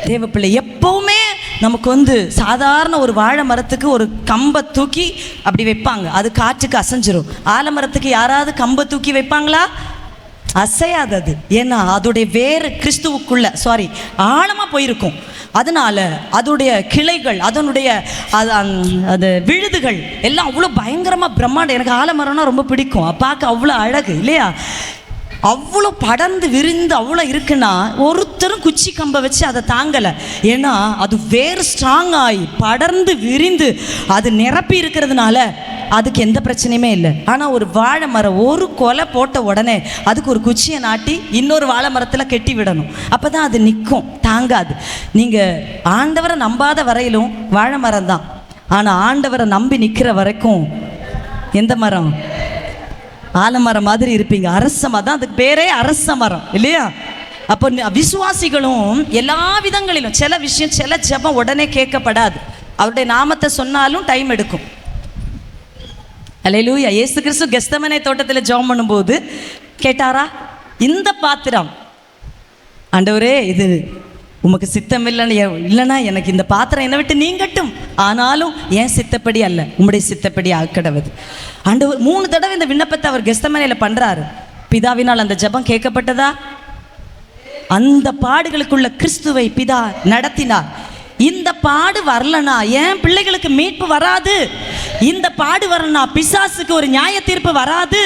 தேவப்பிள்ளை எப்பவுமே நமக்கு வந்து சாதாரண ஒரு வாழை மரத்துக்கு ஒரு கம்பை தூக்கி அப்படி வைப்பாங்க, அது காற்றுக்கு அசைஞ்சிரும். ஆலமரத்துக்கு யாராவது கம்பை தூக்கி வைப்பாங்களா? அசையாதது. ஏன்னா அதோடைய வேறு கிறிஸ்துவுக்குள்ள ஆழமாக போயிருக்கும். அதனால அதோடைய கிளைகள், அதனுடைய அது விழுதுகள் எல்லாம் அவ்வளோ பயங்கரமாக பிரம்மாண்டம். எனக்கு ஆலமரம்னா ரொம்ப பிடிக்கும், பார்க்க அவ்வளோ அழகு இல்லையா? அவ்வளோ படர்ந்து விரிந்து அவ்வளோ இருக்குன்னா ஒருத்தரும் குச்சி கம்பை வச்சு அதை தாங்கலை. ஏன்னா அது வேறு ஸ்ட்ராங் ஆகி படர்ந்து விரிந்து அது நிரப்பி இருக்கிறதுனால அதுக்கு எந்த பிரச்சனையுமே இல்லை. ஆனால் ஒரு வாழை மரம் ஒரு கொலை போட்ட உடனே அதுக்கு ஒரு குச்சியை நாட்டி இன்னொரு வாழை மரத்தில் கெட்டி விடணும், அப்போ தான் அது நிற்கும், தாங்காது. நீங்கள் ஆண்டவரை நம்பாத வரையிலும் வாழை மரம் தான். ஆனால் ஆண்டவரை நம்பி நிற்கிற வரைக்கும் எந்த மரம்? ஆலமரம் மாதிரி இருப்பீங்க. அரச மரம் தான் அதுக்கு பேரே, அரச மரம் இல்லையா? அப்போ விசுவாசிகளும் எல்லா விதங்களிலும் சில விஷயம், சில ஜெபம் உடனே கேட்கப்படாது. அவருடைய நாமத்தை சொன்னாலும் டைம் எடுக்கும். அல்லேலூயா. இயேசு கிறிஸ்து கெத்செமனே தோட்டத்தில் ஜெபம் பண்ணும்போது கேட்டாரா, இந்த பாத்திரம் ஆண்டவரே இது உமக்கு சித்தம் இல்லைன்னா எனக்கு இந்த பாத்திரம் என்னை விட்டு நீங்கட்டும், ஆனாலும் ஏன் சித்தப்படி அல்ல உம்முடைய சித்தப்படி ஆக்கடவது. ஆண்டவர் 3 தடவை இந்த விண்ணப்பத்தை அவர் கெத்செமனேல பண்றாரு. பிதாவினால் அந்த ஜெபம் கேட்கப்பட்டதா? அந்த பாடுகளுக்குள்ள கிறிஸ்துவை பிதா நடத்தினார். இந்த பாடு வரலனா என் பிள்ளைகளுக்கு மீட்பு வராது. இந்த பாடு வரணும்னா பிசாசுக்கு ஒரு நியாய தீர்ப்பு வராது.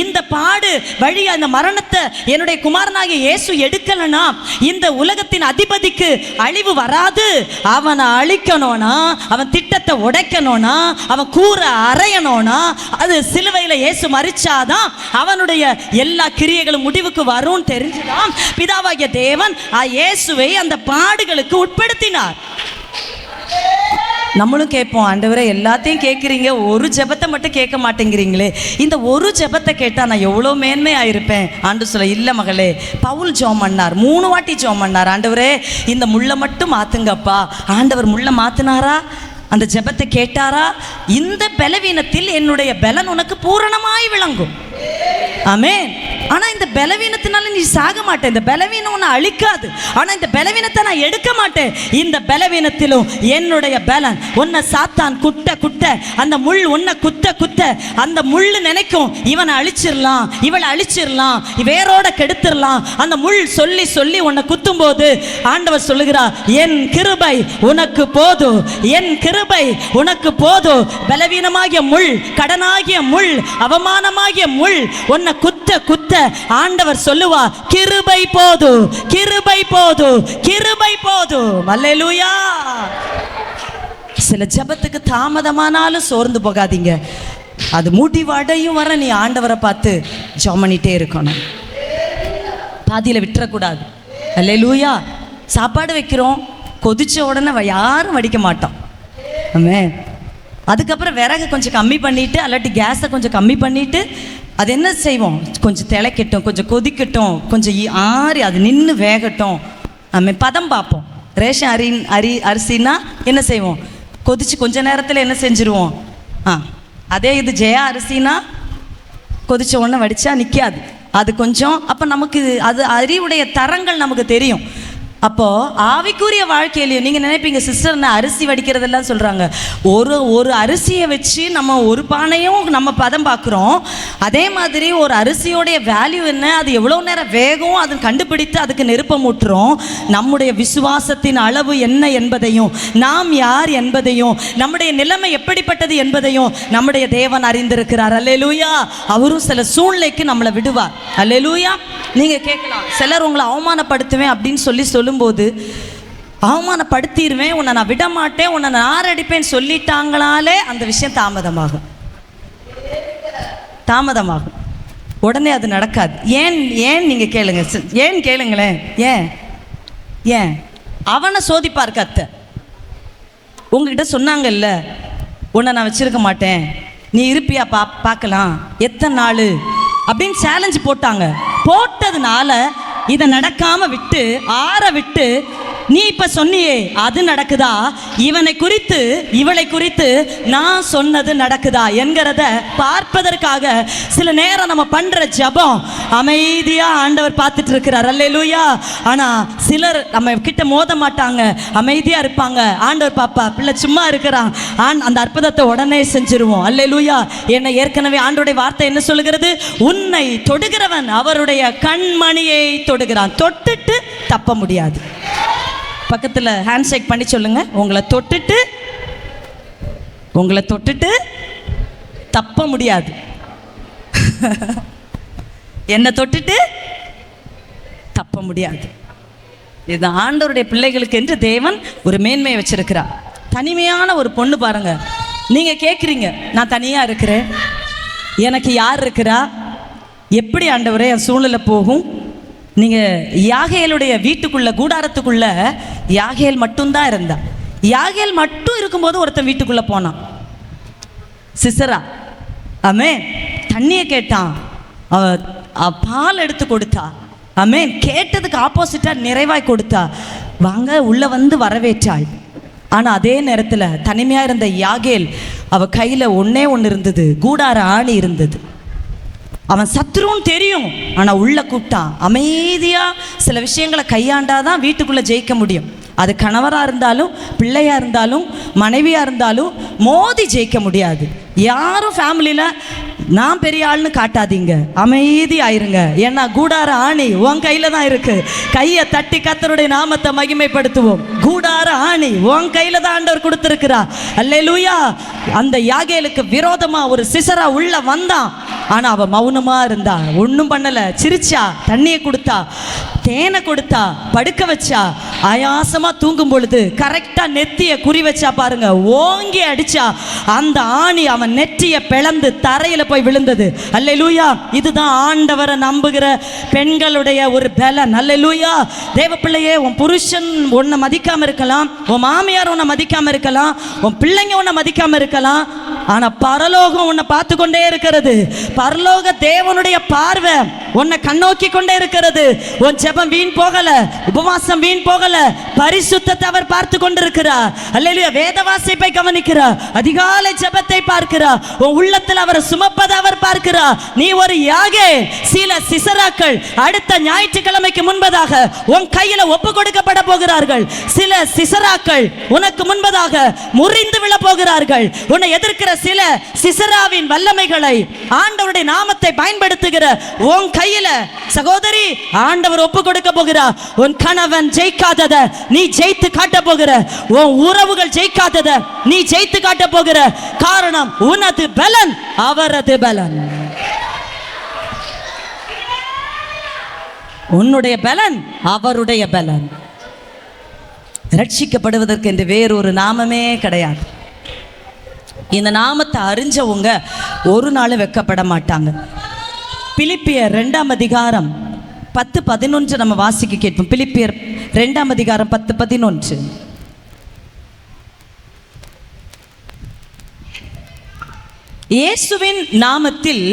இந்த பாடு வழி அந்த மரணத்தை என்னுடைய குமாரனாகிய இயேசு எடுக்கலனா இந்த உலகத்தின் அதிபதிக்கு அழிவு வராது. அவனை அழிக்கணும்னா, அவன் திட்டத்தை உடைக்கணும்னா, அவன் கூரை அறையணும்னா, அது சிலுவையில் இயேசு மரிச்சாதான் அவனுடைய எல்லா கிரியைகளும் முடிவுக்கு வரும் தெரிஞ்சுதான் பிதாவாகிய தேவன் இயேசுவை அந்த பாடுகளுக்கு உட்படுத்தினார். நம்மளும் கேட்போம், ஆண்டவரே எல்லாத்தையும் கேட்குறீங்க, ஒரு ஜெபத்தை மட்டும் கேட்க மாட்டேங்கிறீங்களே, இந்த ஒரு ஜெபத்தை கேட்டால் நான் எவ்வளோ மேன்மையாக இருப்பேன். ஆண்டு சொல்ல, இல்லை மகளே, பவுல் ஜெபம் பண்ணார், 3 வாட்டி ஜெபம் பண்ணார். ஆண்டவரே இந்த முள்ளை மட்டும் மாற்றுங்கப்பா. ஆண்டவர் முள்ளை மாற்றினாரா? அந்த ஜெபத்தை கேட்டாரா? இந்த பலவீனத்தில் என்னுடைய பலன் உனக்கு பூரணமாய் விளங்கும். ஆமென். ஆனால் இந்த பலவீனத்தினால நீ சாக மாட்டேன், இந்த பலவீனம் உன்னை அழிக்காது. ஆனால் இந்த பலவீனத்தை நான் எடுக்க மாட்டேன். இந்த பலவீனத்திலும் என்னுடைய பலன் உன்னை சாத்தான் குட்ட குட்ட, அந்த முள் உன்னை குத்த குத்த, அந்த முள் நினைக்கும் இவனை அழிச்சிடலாம், இவளை அழிச்சிடலாம், வேரோட கெடுத்துடலாம். அந்த முள் சொல்லி சொல்லி உன்னை குத்தும் போது ஆண்டவர் சொல்லுகிறார், என் கிருபை உனக்கு போதும், என் கிருபை உனக்கு போதும். பலவீனமாகிய முள், கடனாகிய முள், அவமானமாகிய முள் உன்னை குத்த குத்த ஆண்டவர் சொல்லுவா, கிருபை போதும், கிருபை போதும், கிருபை போதும். அல்லேலூயா. சில ஜெபத்துக்கு தாமதமானாலும் சோர்ந்து போகாதீங்க. அது முடிவடையும் வர நீ ஆண்டவரை பார்த்து ஜெபம் பண்ணிட்டே இருக்கணும், பாதியில் விட்டுறக்கூடாது. அல்லேலூயா. சாப்பாடு வைக்கிறோம், கொதிச்ச உடனே யாரும் வடிக்க மாட்டோம். ஆமென். அதுக்கப்புறம் விறகு கொஞ்சம் கம்மி பண்ணிவிட்டு, அல்லாட்டி கேஸை கொஞ்சம் கம்மி பண்ணிவிட்டு அது என்ன செய்வோம், கொஞ்சம் திளைக்கட்டும், கொஞ்சம் கொதிக்கட்டும், கொஞ்சம் ஆறி அது நின்று வேகட்டும். நம்ம பதம் பார்ப்போம். ரேஷன் அரிசின்னா என்ன செய்வோம், கொதிச்சு கொஞ்ச நேரத்தில் என்ன செஞ்சுருவோம். அதே இது ஜெயா அரிசினா கொதிச்ச உடனே வடித்தா நிற்காது, அது கொஞ்சம். அப்போ நமக்கு அது அறிவுடைய தரங்கள் நமக்கு தெரியும். அப்போது ஆவிக்குரிய வாழ்க்கையிலையும் நீங்கள் நினைப்பீங்க, சிஸ்டர் நான் அரிசி வடிக்கிறதெல்லாம் சொல்கிறாங்க. ஒரு அரிசியை வச்சு நம்ம ஒரு பானையும் நம்ம பதம் பார்க்குறோம். அதே மாதிரி ஒரு அரிசியோடைய வேல்யூ என்ன, அது எவ்வளோ நேரம் வேகும், அதை கண்டுபிடித்து அதுக்கு நெருப்பம் ஊற்றுறோம். நம்முடைய விசுவாசத்தின் அளவு என்ன என்பதையும், நாம் யார் என்பதையும், நம்முடைய நிலைமை எப்படிப்பட்டது என்பதையும் நம்முடைய தேவன் அறிந்திருக்கிறார். அல்லேலூயா. அவரும் சில சூழ்நிலைக்கு நம்மளை விடுவார். அல்லேலூயா. நீங்கள் கேட்கலாம், சிலர் உங்களை அவமானப்படுத்துவேன் அப்படின்னு சொல்லும்போது, அவமானப்படுத்திடுவேன், உன்னை நான் விட மாட்டேன், உன்னை நான் ஆரடிப்பேன்னு சொல்லிட்டாங்களாலே அந்த விஷயம் தாமதமாகும். உடனே அது நடக்காது. ஏன் நீங்கள் கேளுங்க, ஏன் கேளுங்களேன். ஏன் அவனை சோதிப்பார் கர்த்தர். உங்ககிட்ட சொன்னாங்கல்ல, உன்னை நான் வச்சிருக்க மாட்டேன், நீ இருப்பியா பார்க்கலாம், எத்தனை நாள் அப்படின்னு சேலஞ்சு போட்டதுனால இதை நடக்காம விட்டு ஆற விட்டு நீ இப்ப சொன்னியே அது நடக்குதா, இவனை குறித்து இவளை குறித்து நான் சொன்னது நடக்குதா என்கிறத பார்ப்பதற்காக சில நேரம் நம்ம பண்ற ஜெபம் அமைதியா ஆண்டவர் பார்த்துட்டு இருக்கிறார். அல்லேலூயா. ஆனா சிலர் நம்ம கிட்ட மோத மாட்டாங்க, அமைதியா இருப்பாங்க. ஆண்டவர் பாப்பா பிள்ளை சும்மா இருக்கிறான், அந்த அற்புதத்தை உடனே செஞ்சிருவோம். அல்லேலூயா. என்னை ஏற்கனவே ஆண்டோடைய வார்த்தை என்ன சொல்லுகிறது, உன்னை தொடுகிறவன் அவருடைய கண்மணியை தொடுகிறான், தொட்டுட்டு தப்ப முடியாது. பக்கத்தில் ஹேண்ட் ஷேக் பண்ணி சொல்லுங்க, உங்களை தொட்டுட்டு தப்ப முடியாது. என்னை தொட்டுட்டு தப்ப முடியாது. இது ஆண்டவருடைய பிள்ளைகளுக்கு என்று தேவன் ஒரு மேன்மையை வச்சிருக்கிறார். தனிமையான ஒரு பொண்ணு பாருங்க. நீங்க கேட்குறீங்க, நான் தனியா இருக்கிறேன், எனக்கு யார் இருக்கிறா, எப்படி ஆண்டவரே என் சூழ்நிலை போகும்? நீங்கள் யாகேலுடைய வீட்டுக்குள்ள கூடாரத்துக்குள்ள யாகேல் மட்டும்தான் இருந்தா. யாகேல் மட்டும் இருக்கும்போது ஒருத்தன் வீட்டுக்குள்ளே போனான், சிசரா. ஆமென். தண்ணியை கேட்டான், பால் எடுத்து கொடுத்தா. ஆமென். கேட்டதுக்கு ஆப்போசிட்டாக நிறைவாய் கொடுத்தா. வாங்க உள்ளே வந்து வரவேற்றாள். ஆனால் அதே நேரத்தில் தனிமையாக இருந்த யாகேல் அவள் கையில் ஒன்றே இருந்தது, கூடார ஆணி இருந்தது. அவன் சத்ருன்னு தெரியும், ஆனால் உள்ள கூப்பிட்டான். அமைதியாக சில விஷயங்களை கையாண்டாதான் வீட்டுக்குள்ளே ஜெயிக்க முடியும். அது கணவராக இருந்தாலும் பிள்ளையாக இருந்தாலும் மனைவியாக இருந்தாலும் மோதி ஜெயிக்க முடியாது. யாரும் ஃபேமிலியில் நான் பெரிய ஆள்னு காட்டாதீங்க, அமைதியாயிருங்க. ஏன்னா கூடார ஆணி உன் கையில தான் இருக்கு. கையை தட்டி கர்த்தருடைய நாமத்தை மகிமைப்படுத்துவோம். கூடார ஆணி உன் கையில தான் ஆண்டவர் கொடுத்திருக்கிறா. அல்லேலூயா. அந்த யாகேலுக்கு விரோதமா ஒரு சிசரா உள்ள வந்தான். ஆனா அவ மௌனமா இருந்தா, ஒன்றும் பண்ணல. சிரிச்சா, தண்ணியை கொடுத்தா, தேனை கொடுத்தா, படுக்க வச்சா. ஆயாசமா தூங்கும் பொழுது கரெக்டா நெத்திய குறி வச்சா பாருங்க, ஓங்கி அடிச்சா. அந்த ஆணி அவன் நெற்றிய பிளந்து தரையில போய் விழுந்தது. அல்லேலூயா. இதுதான் ஆண்டவரை நம்புகிற பெண்களுடைய ஒரு பலன். அல்லேலூயா. தேவ பிள்ளையே, உன் புருஷன் உன்னை மதிக்காம இருக்கலாம், உன் மாமியார் உன்னை மதிக்காம இருக்கலாம், உன் பிள்ளைங்க உன்னை மதிக்காம இருக்கலாம். ஆனா பரலோகம் உன்னை பார்த்து கொண்டே இருக்கிறது. பரலோக தேவனுடைய பார்வை உன்னை கண்ணோக்கி கொண்டே இருக்கிறது. உன் ஜெபம் வீண் போகல, உபவாசம் வீண் போகல, பரிசுத்தத்தை அவர் பார்த்து கொண்டிருக்கிறார். அல்லேலூயா. வேத வாசிப்பை கவனிக்கிறார், அதிகாலை ஜெபத்தை பார்க்கிறார், உன் உள்ளத்தில் அவர் சுமப்பதை அவர் பார்க்கிறார். நீ ஒரு யாகே. சில சிசராக்கள் அடுத்த ஞாயிற்றுக்கிழமைக்கு முன்பதாக உன் கையில ஒப்பு கொடுக்கப்பட போகிறார்கள். சில சிசராக்கள் உனக்கு முன்பதாக முறிந்து விழ போகிறார்கள். உன்னை எதிர்க்கிற சில சிசராவின் வல்லமைகளை ஆண்டவருடைய நாமத்தை பயன்படுத்துகிற உன் கையில சகோதரி ஆண்டவர் ஒப்பு கொடுக்க போகிறார். உன் கணவன் ஜெயிக்காதத நீ ஜெயித்து காட்ட போகிற, உன் உறவுகள் ஜெயிக்காதத நீ ஜெயித்து காட்ட போகிற. காரணம் உனது பலன் அவரது பலன். உன்னுடைய பலன் அவருடைய பலன். ரட்சிக்கப்படுவதற்கு என்று வேறொரு நாமமே கிடையாது. இந்த நாமத்தை அறிஞ்சவங்க ஒரு நாள் வெட்கப்பட மாட்டாங்க. பிலிப்பியர் 2ஆம் அதிகாரம் 10-11 நம்ம வாசிக்க கேட்போம். பிலிப்பியர் 2ஆம் அதிகாரம் 10-11. இயேசுவின் நாமத்தில்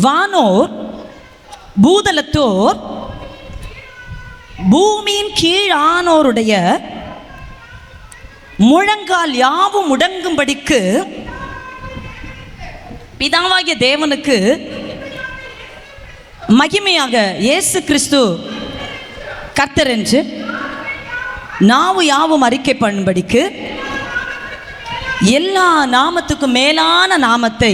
வானோர் பூதலத்தோர் பூமியின் கீழானோருடைய முழங்கால் யாவும் முடங்கும்படிக்கு பிதாவாகிய தேவனுக்கு மகிமையாக இயேசு கிறிஸ்து கர்த்தர் என்று நாவு யாவும் அறிக்கை பண்ணும்படிக்கு எல்லா நாமத்துக்கும் மேலான நாமத்தை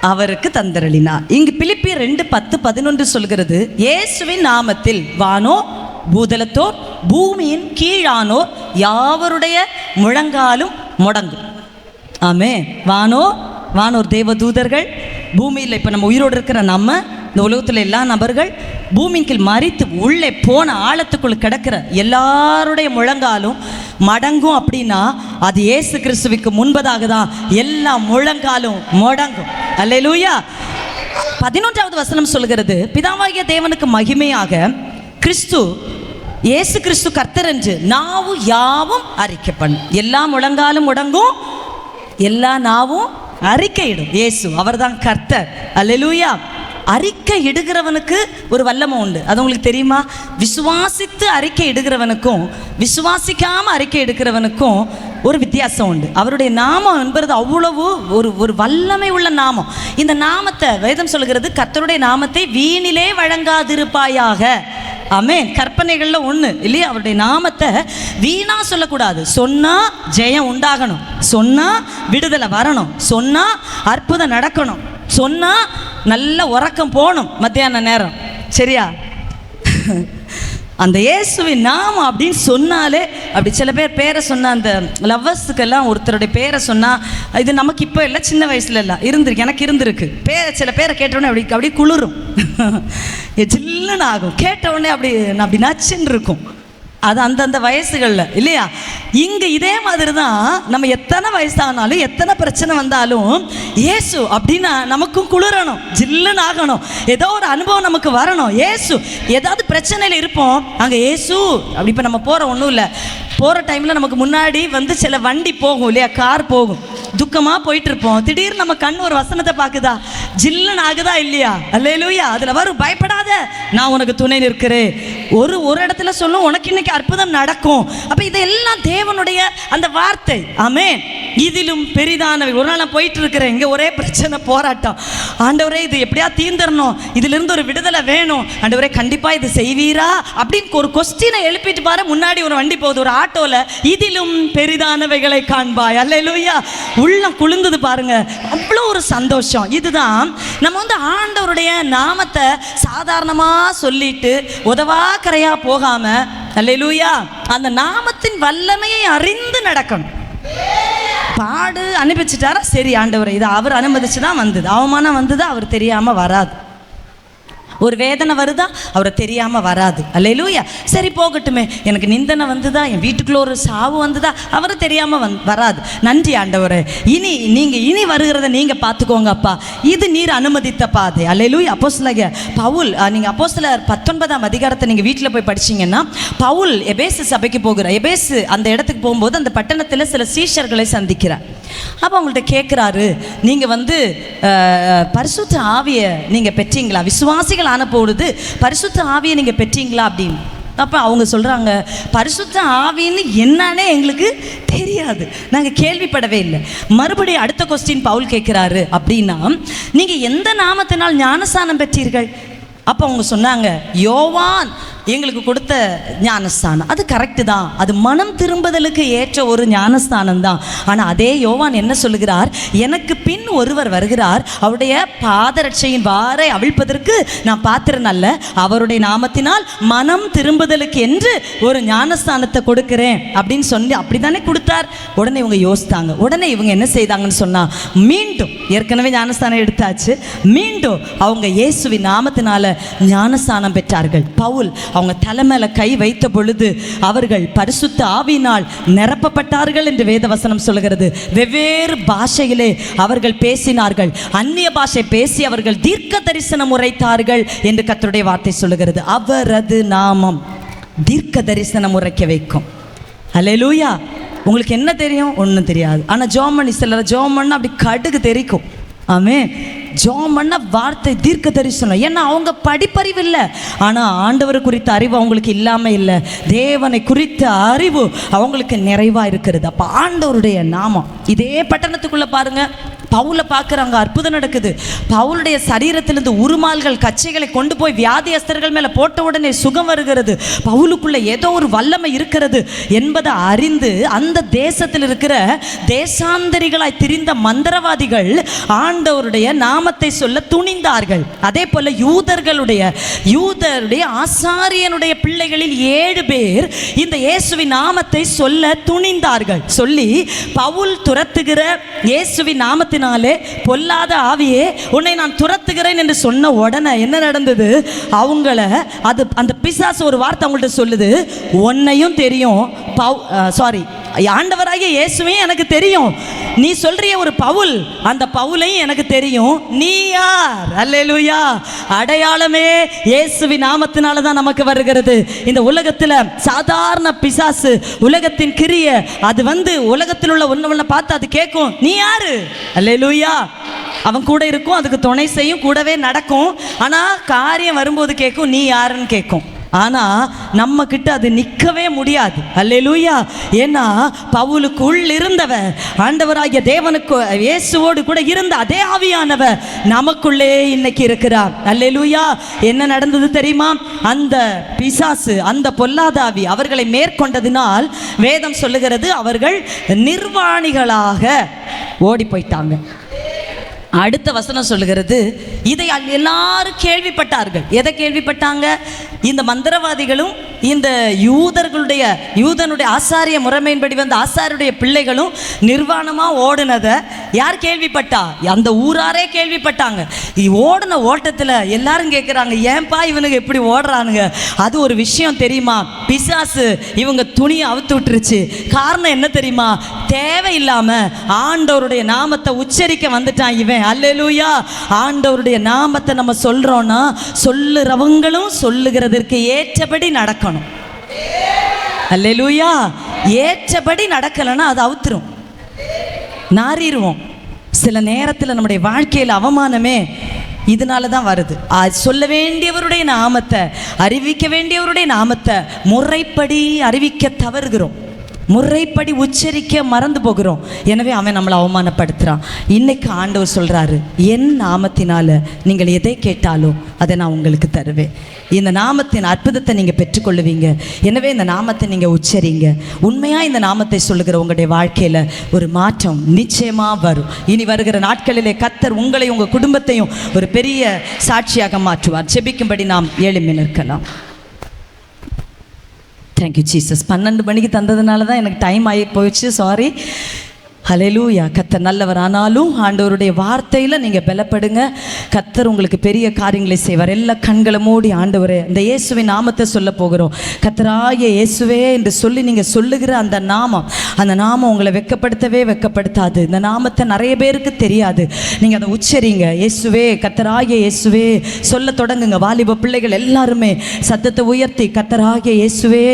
அவருக்கு தந்தருளினார். இங்கு பிலிப்பியர் 2:10-11 சொல்கிறது, இயேசுவின் நாமத்தில் வானோ பூதலத்தோர் பூமியின் கீழானோர் யாவருடைய முழங்காலும் முடங்கும். ஆமே. வானோர் தேவதூதர்கள், பூமியில் இப்போ நம்ம உயிரோடு இருக்கிற நம்ம, இந்த உலகத்தில் எல்லா நபர்கள், பூமியின் கீழ் மறித்து உள்ளே போன ஆழத்துக்குள் கிடக்கிற எல்லாருடைய முழங்காலும் மடங்கும். அப்படின்னா அது இயேசு கிறிஸ்துவுக்கு முன்பதாக தான் எல்லா முழங்காலும் முடங்கும். அல்லேலூயா. 11வது வசனம் சொல்கிறது, பிதாவாகிய தேவனுக்கு மகிமையாக கிறிஸ்து இயேசு கிறிஸ்து கர்த்தர் என்று நாவு யாவும் அறிக்கை பண்ணும். எல்லா முழங்காலும் முடங்கும், எல்லா நாவும் அறிக்கையிடும். இயேசு அவர்தான் கர்த்தர். அல்லேலூயா. அறிக்கை இடுகிறவனுக்கு ஒரு வல்லமை உண்டு. அது உங்களுக்கு தெரியுமா? விசுவாசித்து அறிக்கை இடுகிறவனுக்கும் விசுவாசிக்காம அறிக்கை எடுக்கிறவனுக்கும் ஒரு வித்தியாசம் உண்டு. அவருடைய நாமம் என்பது அவ்வளவு ஒரு வல்லமை உள்ள நாமம். இந்த நாமத்தை வேதம் சொல்கிறது, கர்த்தருடைய நாமத்தை வீணிலே வழங்காதிருப்பாயாக. ஆமென். கற்பனைகள்ல ஒண்ணு இல்லையா? அவருடைய நாமத்தை வீணா சொல்லக்கூடாது. சொன்னா ஜெயம் உண்டாகணும், சொன்னா விடுதலை வரணும், சொன்னா அற்புதம் நடக்கணும், சொன்னா நல்ல உறக்கம் போகணும் மத்தியான நேரம். சரியா? அந்த இயேசுவின் நாமம் அப்படின்னு சொன்னாலே, அப்படி சில பேர் பேரை சொன்ன அந்த லவ்வர்ஸுக்கெல்லாம் ஒருத்தருடைய பேரை சொன்னால், இது நமக்கு இப்போ இல்லை, சின்ன வயசுல எல்லாம் இருந்திருக்கு, எனக்கு இருந்திருக்கு. சில பேரை கேட்டவுடனே அப்படி குளிரும், ஜில்லுன்னு ஆகும். கேட்டவுடனே அப்படி நச்சுன்னு இருக்கும். அது அந்தந்த வயசுகளில் இல்லையா? இங்கே இதே மாதிரி தான். நம்ம எத்தனை வயசானாலும் எத்தனை பிரச்சனை வந்தாலும் இயேசு அப்படின்னா நமக்கும் குளிரணும், ஜில்லுன்னு ஆகணும், ஏதோ ஒரு அனுபவம் நமக்கு வரணும். இயேசு ஏதாவது பிரச்சனையில் இருப்போம், அங்கே இயேசு அப்படி. இப்போ நம்ம போகிற ஒன்றும் இல்லை, போகிற டைமில் நமக்கு முன்னாடி சில வண்டி போகும் இல்லையா, கார் போகும், துக்கமாக போயிட்டு இருப்போம். திடீர்னு நம்ம கண் ஒரு வசனத்தை பார்க்குதா, ஜில்லுன்னு ஆகுதா இல்லையா? அல்லேலூயா. அதில் வரும், பயப்படாத நான் உனக்கு துணை நிற்கிறேன். ஒரு இடத்துல சொல்லும், உனக்கு இன்னைக்கு அற்புதம் நடக்கும். அப்போ இதெல்லாம் தேவனுடைய அந்த வார்த்தை. ஆமென். இதிலும் பெரிதானவை. ஒரு நாள் நான் போயிட்டு இருக்கிறேன், இங்கே ஒரே பிரச்சனை, போராட்டம். ஆண்டவரே இது எப்படியா தீர்ந்துடணும், இதிலிருந்து ஒரு விடுதலை வேணும் ஆண்டவரே, கண்டிப்பாக இது செய்வீரா அப்படின்னு ஒரு கொஸ்டினை எழுப்பிட்டு பாரு. முன்னாடி ஒரு வண்டி போகுது, ஒரு ஆட்டோவில், இதிலும் பெரிதானவைகளை காண்பாய். அல்லேலூயா. உள்ளம் குளிர்ந்தது பாருங்க, அவ்வளோ ஒரு சந்தோஷம். இதுதான் நம்ம வந்து ஆண்டவருடைய நாமத்தை சாதாரணமாக சொல்லிட்டு உதவாக்கரையா போகாம, அல்லேலூயா, அந்த நாமத்தின் வல்லமையை அறிந்து நடக்கணும். பாடு அனுப்பிச்சிட்டாரா, சரி ஆண்டவரை, இது அவர் அனுமதிச்சு தான் வந்தது. அவமானம் வந்தது, அவர் தெரியாமல் வராது. ஒரு வேதனை வருதா, அவரை தெரியாமல் வராது. அல்லேலூயா. சரி போகட்டுமே, எனக்கு நிந்தனை வந்ததா, என் வீட்டுக்குள்ள ஒரு சாவு வந்ததா, அவரை தெரியாமல் வராது. நன்றி ஆண்டவரே, இனி வருகிறத நீங்கள் பார்த்துக்கோங்க அப்பா, இது நீர் அனுமதித்த பாதை. அல்லேலூயா. அப்போஸ்தலர் பவுல், நீங்கள் அப்போஸ்தலர் 19ஆம் அதிகாரத்தை நீங்கள் வீட்டில் போய் படிச்சீங்கன்னா, பவுல் எபேசு சபைக்கு போகிறார். எபேசு அந்த இடத்துக்கு போகும்போது அந்த பட்டணத்தில் சில சீஷர்களை சந்திக்கிறார். அப்போ அவங்கள்ட்ட கேட்குறாரு, நீங்கள் வந்து பரிசுத்த ஆவியை நீங்கள் பெற்றீங்களா, விசுவாசிகள் ஆன பொழுது பரிசுத்த ஆவியை நீங்கள் பெற்றீங்களா அப்படின்னு. அப்போ அவங்க சொல்கிறாங்க, பரிசுத்த ஆவின்னு என்னன்னே எங்களுக்கு தெரியாது, நாங்கள் கேள்விப்படவே இல்லை. மறுபடியும் அடுத்த கொஸ்டின் பவுல் கேட்குறாரு, அப்படின்னா நீங்கள் எந்த நாமத்தினால் ஞானஸ்நானம் பெற்றீர்கள்? அப்போ அவங்க சொன்னாங்க, யோவான் எங்களுக்கு கொடுத்த ஞானஸ்தானம். அது கரெக்டு தான், அது மனம் திரும்புதலுக்கு ஏற்ற ஒரு ஞானஸ்தானம் தான். ஆனால் அதே யோவான் என்ன சொல்லுகிறார், எனக்கு பின் ஒருவர் வருகிறார், அவருடைய பாதரட்சையின் வாரை அவிழ்ப்பதற்கு நான் பாத்திரன் அல்ல, அவருடைய நாமத்தினால் மனம் திரும்புதலுக்கு என்று ஒரு ஞானஸ்தானத்தை கொடுக்கிறேன் அப்படின்னு சொல்லி அப்படி தானே கொடுத்தார். உடனே இவங்க யோசித்தாங்க. உடனே இவங்க என்ன செய்தாங்கன்னு சொன்னால், மீண்டும் ஏற்கனவே ஞானஸ்தானம் எடுத்தாச்சு, மீண்டும் அவங்க இயேசுவின் நாமத்தினால ஞானஸ்தானம் பெற்றார்கள். பவுல் அவங்க தலைமையில கை வைத்த பொழுது அவர்கள் பரிசுத்த ஆவியினால் நிரப்பப்பட்டார்கள் என்று வேதவசனம் சொல்கிறது. வெவ்வேறு பாஷையிலே அவர்கள் பேசினார்கள், அந்நிய பாஷை பேசி அவர்கள் தீர்க்க தரிசனம் உரைத்தார்கள் என்று கர்த்தருடைய வார்த்தை சொல்லுகிறது. அவரது நாமம் தீர்க்க தரிசனம் உரைக்க வைக்கும். அல்லேலூயா. உங்களுக்கு என்ன தெரியும்? ஒன்றும் தெரியாது. ஆனால் ஜோமணி சிலர் ஜோமண்ணா அப்படி கடுகு தெரிக்கும். ஆமே, ஜோமண்ண வார்த்தை தீர்க்க தரிசனம். ஏன்னா அவங்க படிப்பறிவு இல்லை, ஆனால் ஆண்டவர் குறித்த அறிவு அவங்களுக்கு இல்லாமல் இல்லை. தேவனை குறித்த அறிவு அவங்களுக்கு நிறைவாக இருக்கிறது. அப்போ ஆண்டவருடைய நாமம். இதே பட்டணத்துக்குள்ளே பாருங்க, பவுலை பார்க்குறாங்க, அற்புதம் நடக்குது. பவுலுடைய சரீரத்திலிருந்து உருமால்கள் கச்சைகளை கொண்டு போய் வியாதியஸ்தர்கள் மேலே போட்ட உடனே சுகம் வருகிறது. பவுலுக்குள்ள ஏதோ ஒரு வல்லமை இருக்கிறது என்பதை அறிந்து அந்த தேசத்தில் இருக்கிற தேசாந்தரிகளாய் திரிந்த மந்திரவாதிகள் ஆண்டவருடைய நாமத்தை சொல்ல துணிந்தார்கள். அதே போல யூதருடைய ஆசாரியனுடைய பிள்ளைகளில் 7 பேர் இந்த இயேசுவின் நாமத்தை சொல்ல துணிந்தார்கள். சொல்லி பவுல் துரத்துகிற இயேசுவின் நாமத்தினாலே பொல்லாத ஆவியே உன்னை நான் துரத்துகிறேன் என்று சொன்ன உடனே என்ன நடந்தது? அவங்கள அந்த பிசாசு ஒரு வார்த்தை அவங்கள்ட்ட சொல்லுது, உன்னையும் தெரியும், ஆண்டவராகிய இயேசுவையும் எனக்கு தெரியும், நீ சொல்றிய ஒரு பவுல், அந்த பவுலையும் எனக்கு தெரியும், நீ யார்? அல்லேலூயா. அடையாளமே இயேசுவின் நாமத்தினால தான் நமக்கு வருகிறது. இந்த உலகத்தில் சாதாரண பிசாசு, உலகத்தின் கிரிய, அது வந்து உலகத்தில் உள்ள ஒன்று பார்த்து அது கேட்கும், நீ யாரு? அல்லேலூயா. அவன் கூட இருக்கும், அதுக்கு துணை செய்யும், கூடவே நடக்கும். ஆனால் காரியம் வரும்போது கேட்கும், நீ யாருன்னு கேட்கும். ஆனால் நம்ம கிட்ட அது நிற்கவே முடியாது. அல்லேலூயா. ஏன்னா பவுலுக்குள் இருந்தவர், ஆண்டவராகிய தேவனுக்கு இயேசுவோடு கூட இருந்த அதே ஆவியானவர் நமக்குள்ளே இன்னைக்கு இருக்கிறார். அல்லேலூயா. என்ன நடந்தது தெரியுமா? அந்த பிசாசு, அந்த பொல்லாத ஆவி அவர்களை மேற்கொண்டதினால் வேதம் சொல்லுகிறது, அவர்கள் நிர்வாணிகளாக ஓடி போயிட்டாங்க. அடுத்த வசனம் சொல்லுகிறது, இதை எல்லாரும் கேள்விப்பட்டார்கள். எதை கேள்விப்பட்டாங்க? இந்த மந்திரவாதிகளும் இந்த யூதனுடைய ஆசாரிய முறைமையின்படி வந்த ஆசாரியுடைய பிள்ளைகளும் நிர்வாணமாக ஓடுனதை யார் கேள்விப்பட்டா? அந்த ஊராரே கேள்விப்பட்டாங்க. ஓடின ஓட்டத்தில் எல்லாரும் கேட்குறாங்க, ஏன்பா இவனுக்கு எப்படி ஓடுறானுங்க? அது ஒரு விஷயம் தெரியுமா? பிசாசு இவங்க துணியை அவுத்து விட்டுருச்சு. காரணம் என்ன தெரியுமா? தேவையில்லாமல் ஆண்டவருடைய நாமத்தை உச்சரிக்க வந்துட்டான் இவன். அல்லேலூயா. ஆண்டவருடைய நாமத்தை நம்ம சொல்றோம்னா சொல்லுறவங்களும் சொல்லுகிறதற்கு ஏற்றபடி நடக்கணும். அல்லேலூயா. ஏற்றபடி நடக்கலைன்னா அது அவுத்துரும், நாறிடுவோம். சில நேரத்தில் நம்முடைய வாழ்க்கையில் அவமானமே இதனால தான் வருது. சொல்ல வேண்டியவருடைய நாமத்தை, அறிவிக்க வேண்டியவருடைய நாமத்தை முறைப்படி அறிவிக்க தவறுகிறோம். முறைப்படி உச்சரிக்க மறந்து போகிறோம். எனவே அவன் நம்மளை அவமானப்படுத்துகிறான். இன்னைக்கு ஆண்டவர் சொல்கிறாரு, என் நாமத்தினால நீங்கள் எதை கேட்டாலும் அதை நான் உங்களுக்கு தருவேன். இந்த நாமத்தின் அற்புதத்தை நீங்கள் பெற்றுக்கொள்ளுவீங்க. எனவே இந்த நாமத்தை நீங்கள் உச்சரிங்க. உண்மையாக இந்த நாமத்தை சொல்லுகிற உங்களுடைய வாழ்க்கையில் ஒரு மாற்றம் நிச்சயமாக வரும். இனி வருகிற நாட்களிலே கர்த்தர் உங்களை உங்கள் குடும்பத்தையும் ஒரு பெரிய சாட்சியாக மாற்றுவார். ஜெபிக்கும்படி நாம் எழும்பி நிற்கலாம். Thank you Jesus. 12 மணிக்கு தந்ததுனால தான் எனக்கு டைம் ஆகி போயிடுச்சு, சாரி. ஹல்லேலூயா. கர்த்தர் நல்லவர். ஆனாலும் ஆண்டவருடைய வார்த்தையில் நீங்கள் பலப்படுங்க. கர்த்தர் உங்களுக்கு பெரிய காரியங்களை செய்வார். எல்லா கண்களை மூடி ஆண்டவரே இந்த இயேசுவின் நாமத்தை சொல்ல போகிறோம். கர்த்தராகிய இயேசுவே என்று சொல்லி நீங்கள் சொல்லுகிற அந்த நாமம் உங்களை வெட்கப்படுத்தவே வெட்கப்படுத்தாது. இந்த நாமத்தை நிறைய பேருக்கு தெரியாது. நீங்கள் அதை உச்சரிங்க. இயேசுவே, கர்த்தராகிய இயேசுவே சொல்ல தொடங்குங்க. வாலிப பிள்ளைகள் எல்லாருமே சத்தத்தை உயர்த்தி கர்த்தராகிய இயேசுவே,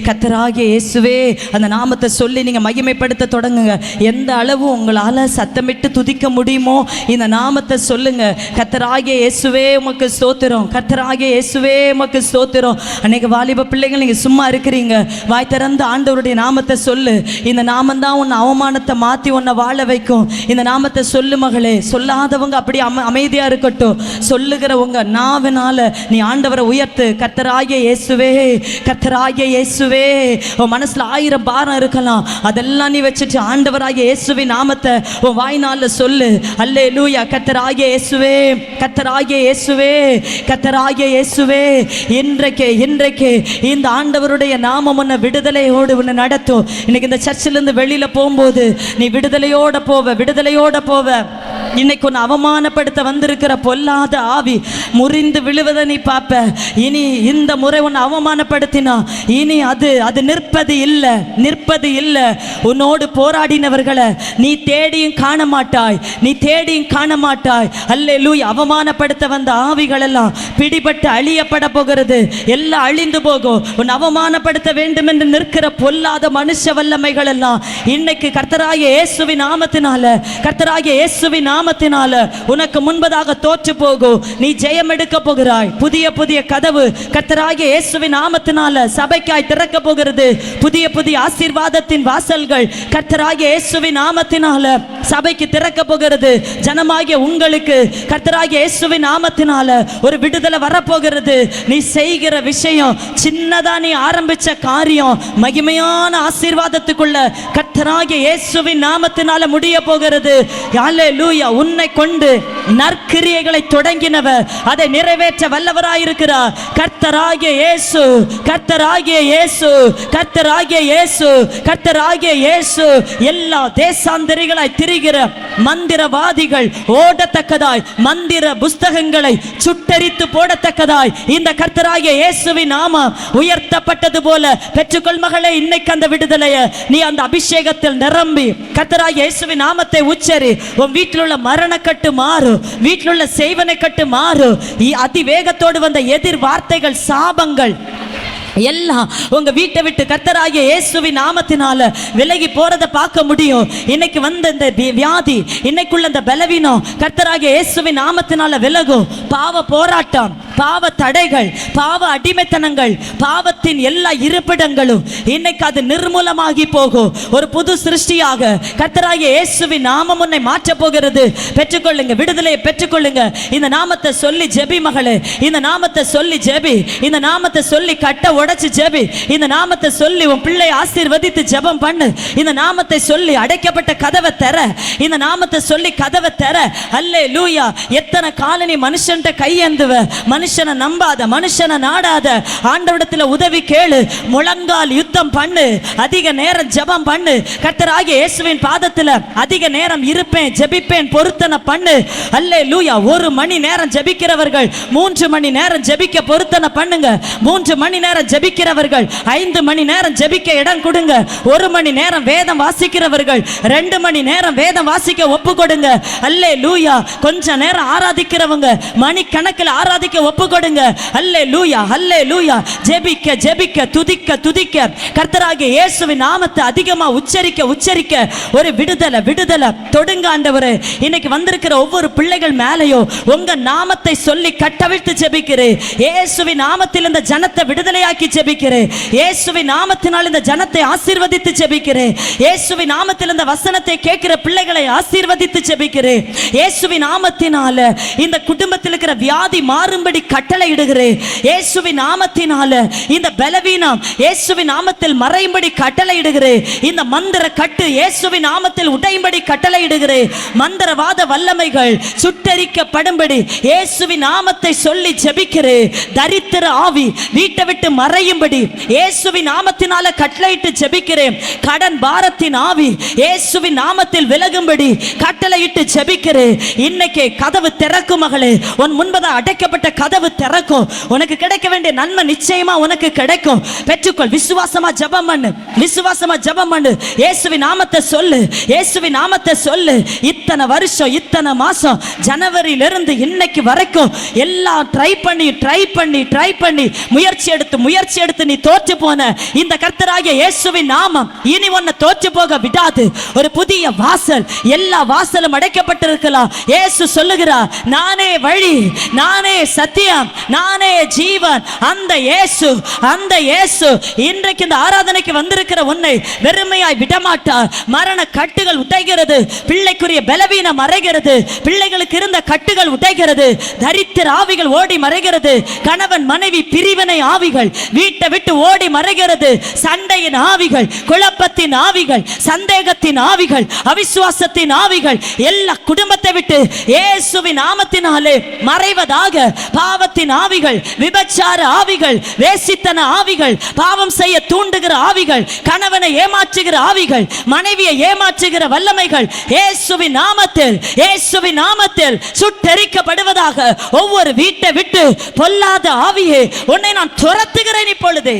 கர்த்தராகிய இயேசுவே அந்த நாமத்தை சொல்லி நீங்கள் மகிமைப்படுத்த தொடங்குங்க. எந்த அளவு உங்களால் சத்தமிட்டு துதிக்க முடியுமோ இந்த நாமத்தை சொல்லுங்க. கர்த்தராகிய இயேசுவே உமக்கு ஸ்தோத்திரம், கர்த்தராகிய இயேசுவே உமக்கு ஸ்தோத்திரம். அநேக வாலிப பிள்ளைகள் நீங்கள் சும்மா இருக்கிறீங்க, வாய் திறந்து ஆண்டவருடைய நாமத்தை சொல்லு. இந்த நாமம் தான் உன்னை அவமானத்தை மாற்றி உன்னை வாழ வைக்கும். இந்த நாமத்தை சொல்லு மகளே. சொல்லாதவங்க அப்படி அமைதியாக இருக்கட்டும். சொல்லுகிறவங்க நாவினால நீ ஆண்டவரை உயர்த்து. கர்த்தராகிய இயேசுவே, கர்த்தராகிய இயேசுவே. உன் மனசில் 1000 பாரம் இருக்கலாம், அதெல்லாம் நீ வச்சுட்டு ஆண்டவராகிய இயேசுவின் நாமத்தை உன் வாய்நாள்ல சொல்லு. அல்லேலூயா. கர்த்தராகிய இயேசுவே, கர்த்தராகிய இயேசுவே, கர்த்தராகிய இயேசுவே. இன்றைக்கு இந்த ஆண்டவருடைய நாமம் உன்னை விடுதலையோடு உன்னை நடத்தும். இன்னைக்கு இந்த சர்ச்சிலிருந்து வெளியில போகும்போது நீ விடுதலையோட போவ. இன்னைக்கு உன்னை அவமானப்படுத்த வந்திருக்கிற பொல்லாத ஆவி முறிந்து விழுவதை நீ பார்ப்ப. இனி இந்த முறை உன்னை அவமானப்படுத்தினா இனி அது நிற்பது இல்லை. உன்னோடு போராடினவர்களை நீ தேடியும் காண மாட்டாய். அல்லேலூயா. அவமானப்படுத்த வந்த ஆவிகள் எல்லாம் பிடிபட்டு அழியப்பட போகிறது. எல்லாம் அழிந்து போகும். உன் அவமானப்படுத்த வேண்டும் என்று நிற்கிற பொல்லாத மனுஷ வல்லமைகள் எல்லாம் இன்னைக்கு கர்த்தராகிய இயேசுவின் நாமத்தினால உனக்கு முன்பதாக தோற்று போகும். நீ ஜெயம் எடுக்க போகிறாய். புதிய கதவு கர்த்தராகிய இயேசுவின் நாமத்தினால சபைக்காய் திறக்க போகிறது. புதிய ஆசீர்வாதத்தின் வாசல்கள் கர்த்தராகிய இயேசுவின் நாமத்தினால சபைக்கு திறக்க போகிறது. ஜனமாகிய உங்களுக்கு கர்த்தராகிய இயேசுவின் நாமத்தினால ஒரு விடுதலை வரப்போகிறது. நீ செய்கிற விஷயம் சின்னதா, நீ ஆரம்பிச்ச காரியம் மகிமையான ஆசீர்வாதத்துக்குள்ள கர்த்தராகிய இயேசுவின் நாமத்தினால முடிய போகிறது. அல்லேலூயா. உன்னை கொண்டு நற்கிரியைகளை தொடங்கினவர் அதை நிறைவேற்ற வல்லவராயிருக்கிறார். கர்த்தராகிய இயேசு, கர்த்தராகிய இயேசு, கர்த்தராகிய இயேசு, கர்த்தராகிய இயேசு. எல்லா தேசாந்தரிகளாய் திரிகிற மந்திரவாதிகள் ஓடத்தக்கதாய், மந்திர புஸ்தகங்களை சுட்டரித்து போடத்தக்கதாய் இந்த கர்த்தராகிய இயேசுவின் நாமம் உயர்த்தப்பட்டது போல பெற்றுக்கொள் மகளே. இன்னைக்கு அந்த விடுதலையை நீ அந்த அபிஷேகத்தில் நிரம்பி கர்த்தராகிய இயேசுவின் நாமத்தை உச்சரி. உன் வீட்டில் உள்ள மரணக்கட்டு மாறும், வீட்டில் உள்ள செய்வனை கட்டு மாறும். அதிவேகத்தோடு வந்த எதிர் வார்த்தைகள், சாபங்கள் எல்லாம் உங்க வீட்டை விட்டு கர்த்தராகிய இயேசுவின் நாமத்தினால விலகி போறதை பார்க்க முடியும். இன்னைக்கு வந்த இந்த வியாதி, இன்னைக்குள்ள இந்த பலவீனம் கர்த்தராகிய இயேசுவின் நாமத்தினால விலகும். பாவ போராட்டம், பாவ தடைகள், பாவ அடிமைத்தனங்கள், பாவத்தின் எல்லா இருப்பிடங்களும் இன்னைக்கு அது நிர்மூலமாகி போகும். ஒரு புது சிருஷ்டியாக கர்த்தராகிய இயேசுவின் நாமம் உன்னை மாற்ற போகிறது. பெற்றுக்கொள்ளுங்க, விடுதலையை பெற்றுக்கொள்ளுங்க. இந்த நாமத்தை சொல்லி ஜெபி மகளே. இந்த நாமத்தை சொல்லி ஜெபி. இந்த நாமத்தை சொல்லி கட்ட உடைச்சு ஜெபி. இந்த நாமத்தை சொல்லி உன் பிள்ளை ஆசீர்வதித்து ஜெபம் பண்ணு. இந்த நாமத்தை சொல்லி அடைக்கப்பட்ட கதவை தர. இந்த நாமத்தை சொல்லி கதவை தர. அல்லேலூயா. எத்தனை காலனி மனுஷன்ட்ட கையேந்துவ, மனுஷனை நம்பாத, மனுஷனை நாடாத. ஆண்டவரிடத்தில் உதவி கேளு. முழங்கால் யுத்தம் பண்ணு. அதிக நேரம் ஜெபம் பண்ணு. கர்த்தராகிய இயேசுவின் பாதத்தில் அதிக நேரம் இருப்பேன், ஜெபிப்பேன், பொருத்தனை பண்ணு. அல்லேலூயா. 1 மணி நேரம் ஜெபிக்கிறவர்கள் 3 மணி நேரம் ஜெபிக்க பொருத்தனை பண்ணுங்க. 3 மணி நேரம் ஜெபிக்கிறவர்கள் 5 மணி நேரம் ஜெபிக்க இடம் கொடுங்க. 1 மணி நேரம் வேதம் வாசிக்கிறவர்கள் 2 மணி நேரம் வேதம் வாசிக்க ஒப்பு கொடுங்க. அல்லேலூயா. கொஞ்ச நேரம் ஆராதிக்கிறவங்க மணிக்கணக்கில் ஆராதிக்க ஒப்பு கொடுங்க. அல்லேலூயா, அல்லேலூயா. ஜெபிக்க ஜெபிக்க, துதிக்க துதிக்க, கர்த்தராகிய இயேசுவின் நாமத்தை அதிகமா உச்சரிக்க உச்சரிக்க ஒரு விடுதலை விடுதலை தொடுங்க ஆண்டவரே. இன்னைக்கு வந்திருக்கிற ஒவ்வொரு பிள்ளைகள் மேலேயோ உங்க நாமத்தை சொல்லி கட்டவிழ்த்து ஜெபிக்கிறேன். இயேசுவின் நாமத்தில் இந்த ஜனத்தை விடுதலையாக்கி ஜெபிக்கிறேன். இயேசுவின் நாமத்தினால் இந்த ஜனத்தை ஆசீர்வதித்து ஜெபிக்கிறேன். இயேசுவின் நாமத்தில் இந்த வசனத்தை கேட்கிற பிள்ளைகளை ஆசீர்வதித்து ஜெபிக்கிறேன். இயேசுவின் நாமத்தினால இந்த குடும்பத்தில் இருக்கிற வியாதி மாறும்படி கட்டளை இடுகிறேன். இயேசுவின் நாமத்தினால இந்த பலவீனம் இயேசுவின் நாமத்தில் மறையும்படி கட்டளை இடுகிறேன். இந்த மந்திர கட்டு இயேசுவின் நாமத்தில் உடையும்படி கட்டளை இடுகிறேன். மந்திரவாத வல்லமைகள் சுட்டரிக்கப்படும்படி இயேசுவின் நாமத்தை சொல்லி ஜெபிக்கிறேன். தரித்திர ஆவி வீட்டை விட்டு மறையும்படி இயேசுவின் நாமத்தினால கட்டளையிட்டு ஜெபிக்கிறேன். கடன் பாரத்தின் ஆவி இயேசுவின் நாமத்தில் விலகும்படி கட்டளையிட்டு ஜெபிக்கிறேன். இன்னைக்கு கதவு திறக்கும் மகளே. உன் முன்பதாக அடைக்கப்பட்ட கதவு திறக்கும். உனக்கு கிடைக்க வேண்டிய நன்மை நிச்சயமா உனக்கு கிடைக்கும். பெற்றுக்கொள். விசுவாசமா ஜெபம் பண்ணு, விசுவாசமா ஜெபம் பண்ணு. இயேசுவின் நாமத்தை சொல்லு, இயேசுவின் நாமத்தை சொல்லு. இத்தனை வருஷம் இத்தனை மாசம் ஜனவரியிலிருந்து இன்னைக்கு வரைக்கும் எல்லாம் ட்ரை பண்ணி முயற்சி எடுத்து நீ தோற்று போன இந்த கர்த்தராகிய இயேசுவின் நாமம் இனி உன்னை தோற்று போக விடாது. ஒரு புதிய வாசல், எல்லா வாசலும் அடைக்கப்பட்டிருக்கலாம். இயேசு சொல்லுகிறார், நானே வழி, நானே சத்தியம், நானே ஜீவன். அந்த இயேசு இன்றைக்கு இந்த ஆராதனைக்கு வந்திருக்கிற உன்னை வெறுமையாய் விடமாட்டார். மரண கட்டுகள் உடைகிறது, பிள்ளைக்குரிய பலவீனம் மறைகிறது, பிள்ளைகளுக்கு இருந்த கட்டுகள் உடைகிறது, தரித்திர ஆவிகள் ஓடி மறைகிறது, கணவன் மனைவி பிரிவினை ஆவிகள் வீட்டை விட்டு ஓடி மறைகிறது, சண்டையின் ஆவிகள், குழப்பத்தின் ஆவிகள், சந்தேகத்தின் ஆவிகள், அவிசுவாசத்தின் ஆவிகள் எல்லா குடும்பத்தை விட்டு இயேசுவின் நாமத்தினாலே மறைவதாக. பாவத்தின் ஆவிகள், விபச்சார ஆவிகள், வேசித்தன ஆவிகள், பாவம் செய்ய தூண்டுகிற ஆவிகள், கணவனை ஏமாற்றுகிற ஆவிகள், மனைவியை ஏமாற்றுகிற வல்லமைகள் இயேசுவின் நாமத்தில் சுட்டெரிக்கப்படுவதாக. ஒவ்வொரு வீட்டை விட்டு பொல்லாத ஆவியே உன்னை நான் துரத்துகிறேன் இப்பொழுதே.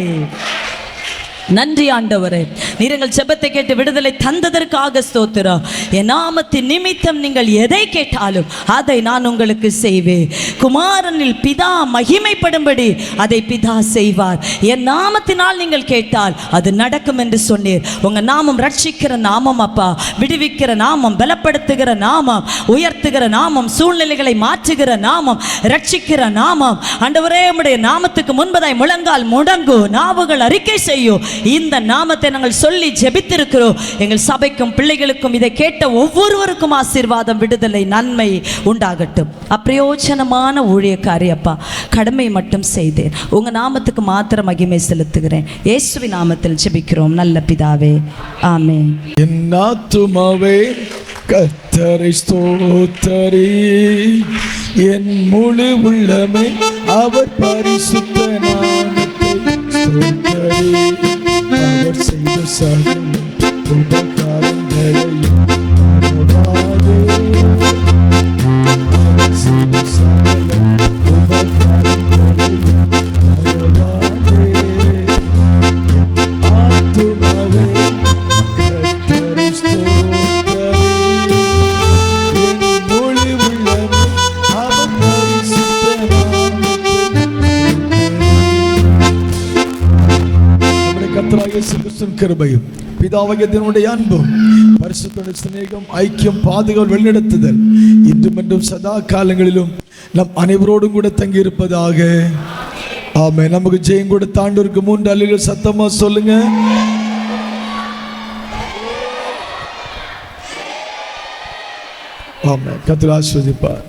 நன்றி ஆண்டவரே, நீங்கள் ஜெபத்தை கேட்டு விடுதலை தந்ததற்காக ஸ்தோத்திரம். என் நாமத்தின் நிமித்தம் நீங்கள் எதை கேட்டாலும் அதை நான் உங்களுக்கு செய்வேன். குமாரனில் பிதா மகிமைப்படும்படி அதை பிதா செய்வார். என் நாமத்தினால் நீங்கள் கேட்டால் அது நடக்கும் என்று சொன்னீர். உங்க நாமம் ரட்சிக்கிற நாமம் அப்பா, விடுவிக்கிற நாமம், பலப்படுத்துகிற நாமம், உயர்த்துகிற நாமம், சூழ்நிலைகளை மாற்றுகிற நாமம், ரட்சிக்கிற நாமம். ஆண்டவரே, உம்முடைய நாமத்துக்கு முன்பதாய் முழங்கால் முடங்கும், நாவுகள் அறிக்கை செய்யும். இந்த நாமத்தை நாங்கள் சொல்லி ஜெபித்திருக்கிறோம். எங்கள் சபைக்கும் பிள்ளைகளுக்கும் இதை கேட்ட ஒவ்வொருவருக்கும் ஆசீர்வாதம், விடுதலை, நன்மை உண்டாகட்டும். அப்பிரயோஜனமான ஊழியக்காரி அப்பா, கடமை மட்டும் செய்தேன். உங்க நாமத்துக்கு மாத்திரம் மகிமை செலுத்துகிறேன். இயேசுவின் நாமத்தில் ஜெபிக்கிறோம் நல்ல பிதாவே, ஆமென். என் ஆத்துமாவே கர்த்தரை ஸ்தோத்தரி, என் முழு உள்ளமே அவர் பரிசுத்த நாமத்தை ஸ்தோத்தரி. அவர் செய்த சகல உபகாரங்களையும் மறவாதே. அவர் செய்த சகல உபகாரங்களையும் மறவாதே. ஆத்துமாவே கர்த்தரை ஸ்தோத்தரி, என் முழு உள்ளமே அவர் பரிசுத்த கர்த்தராகிய இயேசு கிறிஸ்துவின் கிருபையும், பிதாவாகிய தேவனுடைய அன்பும், பரிசுத்தத்தின் சிநேகம், ஐக்கியம், பாதுகாவல், வழிநடத்துதல் இன்றும் என்றும் சதா காலங்களிலும் நம் அனைவரோடும் கூட தங்கி இருப்பதாக. ஆமென். நமக்கு ஜெயம் கொடுத்த ஆண்டவருக்கு 3 அல்லேலூயா சத்தமா சொல்லுங்க. ஆமென். கர்த்தர் ஆசீர்வதிப்பார்.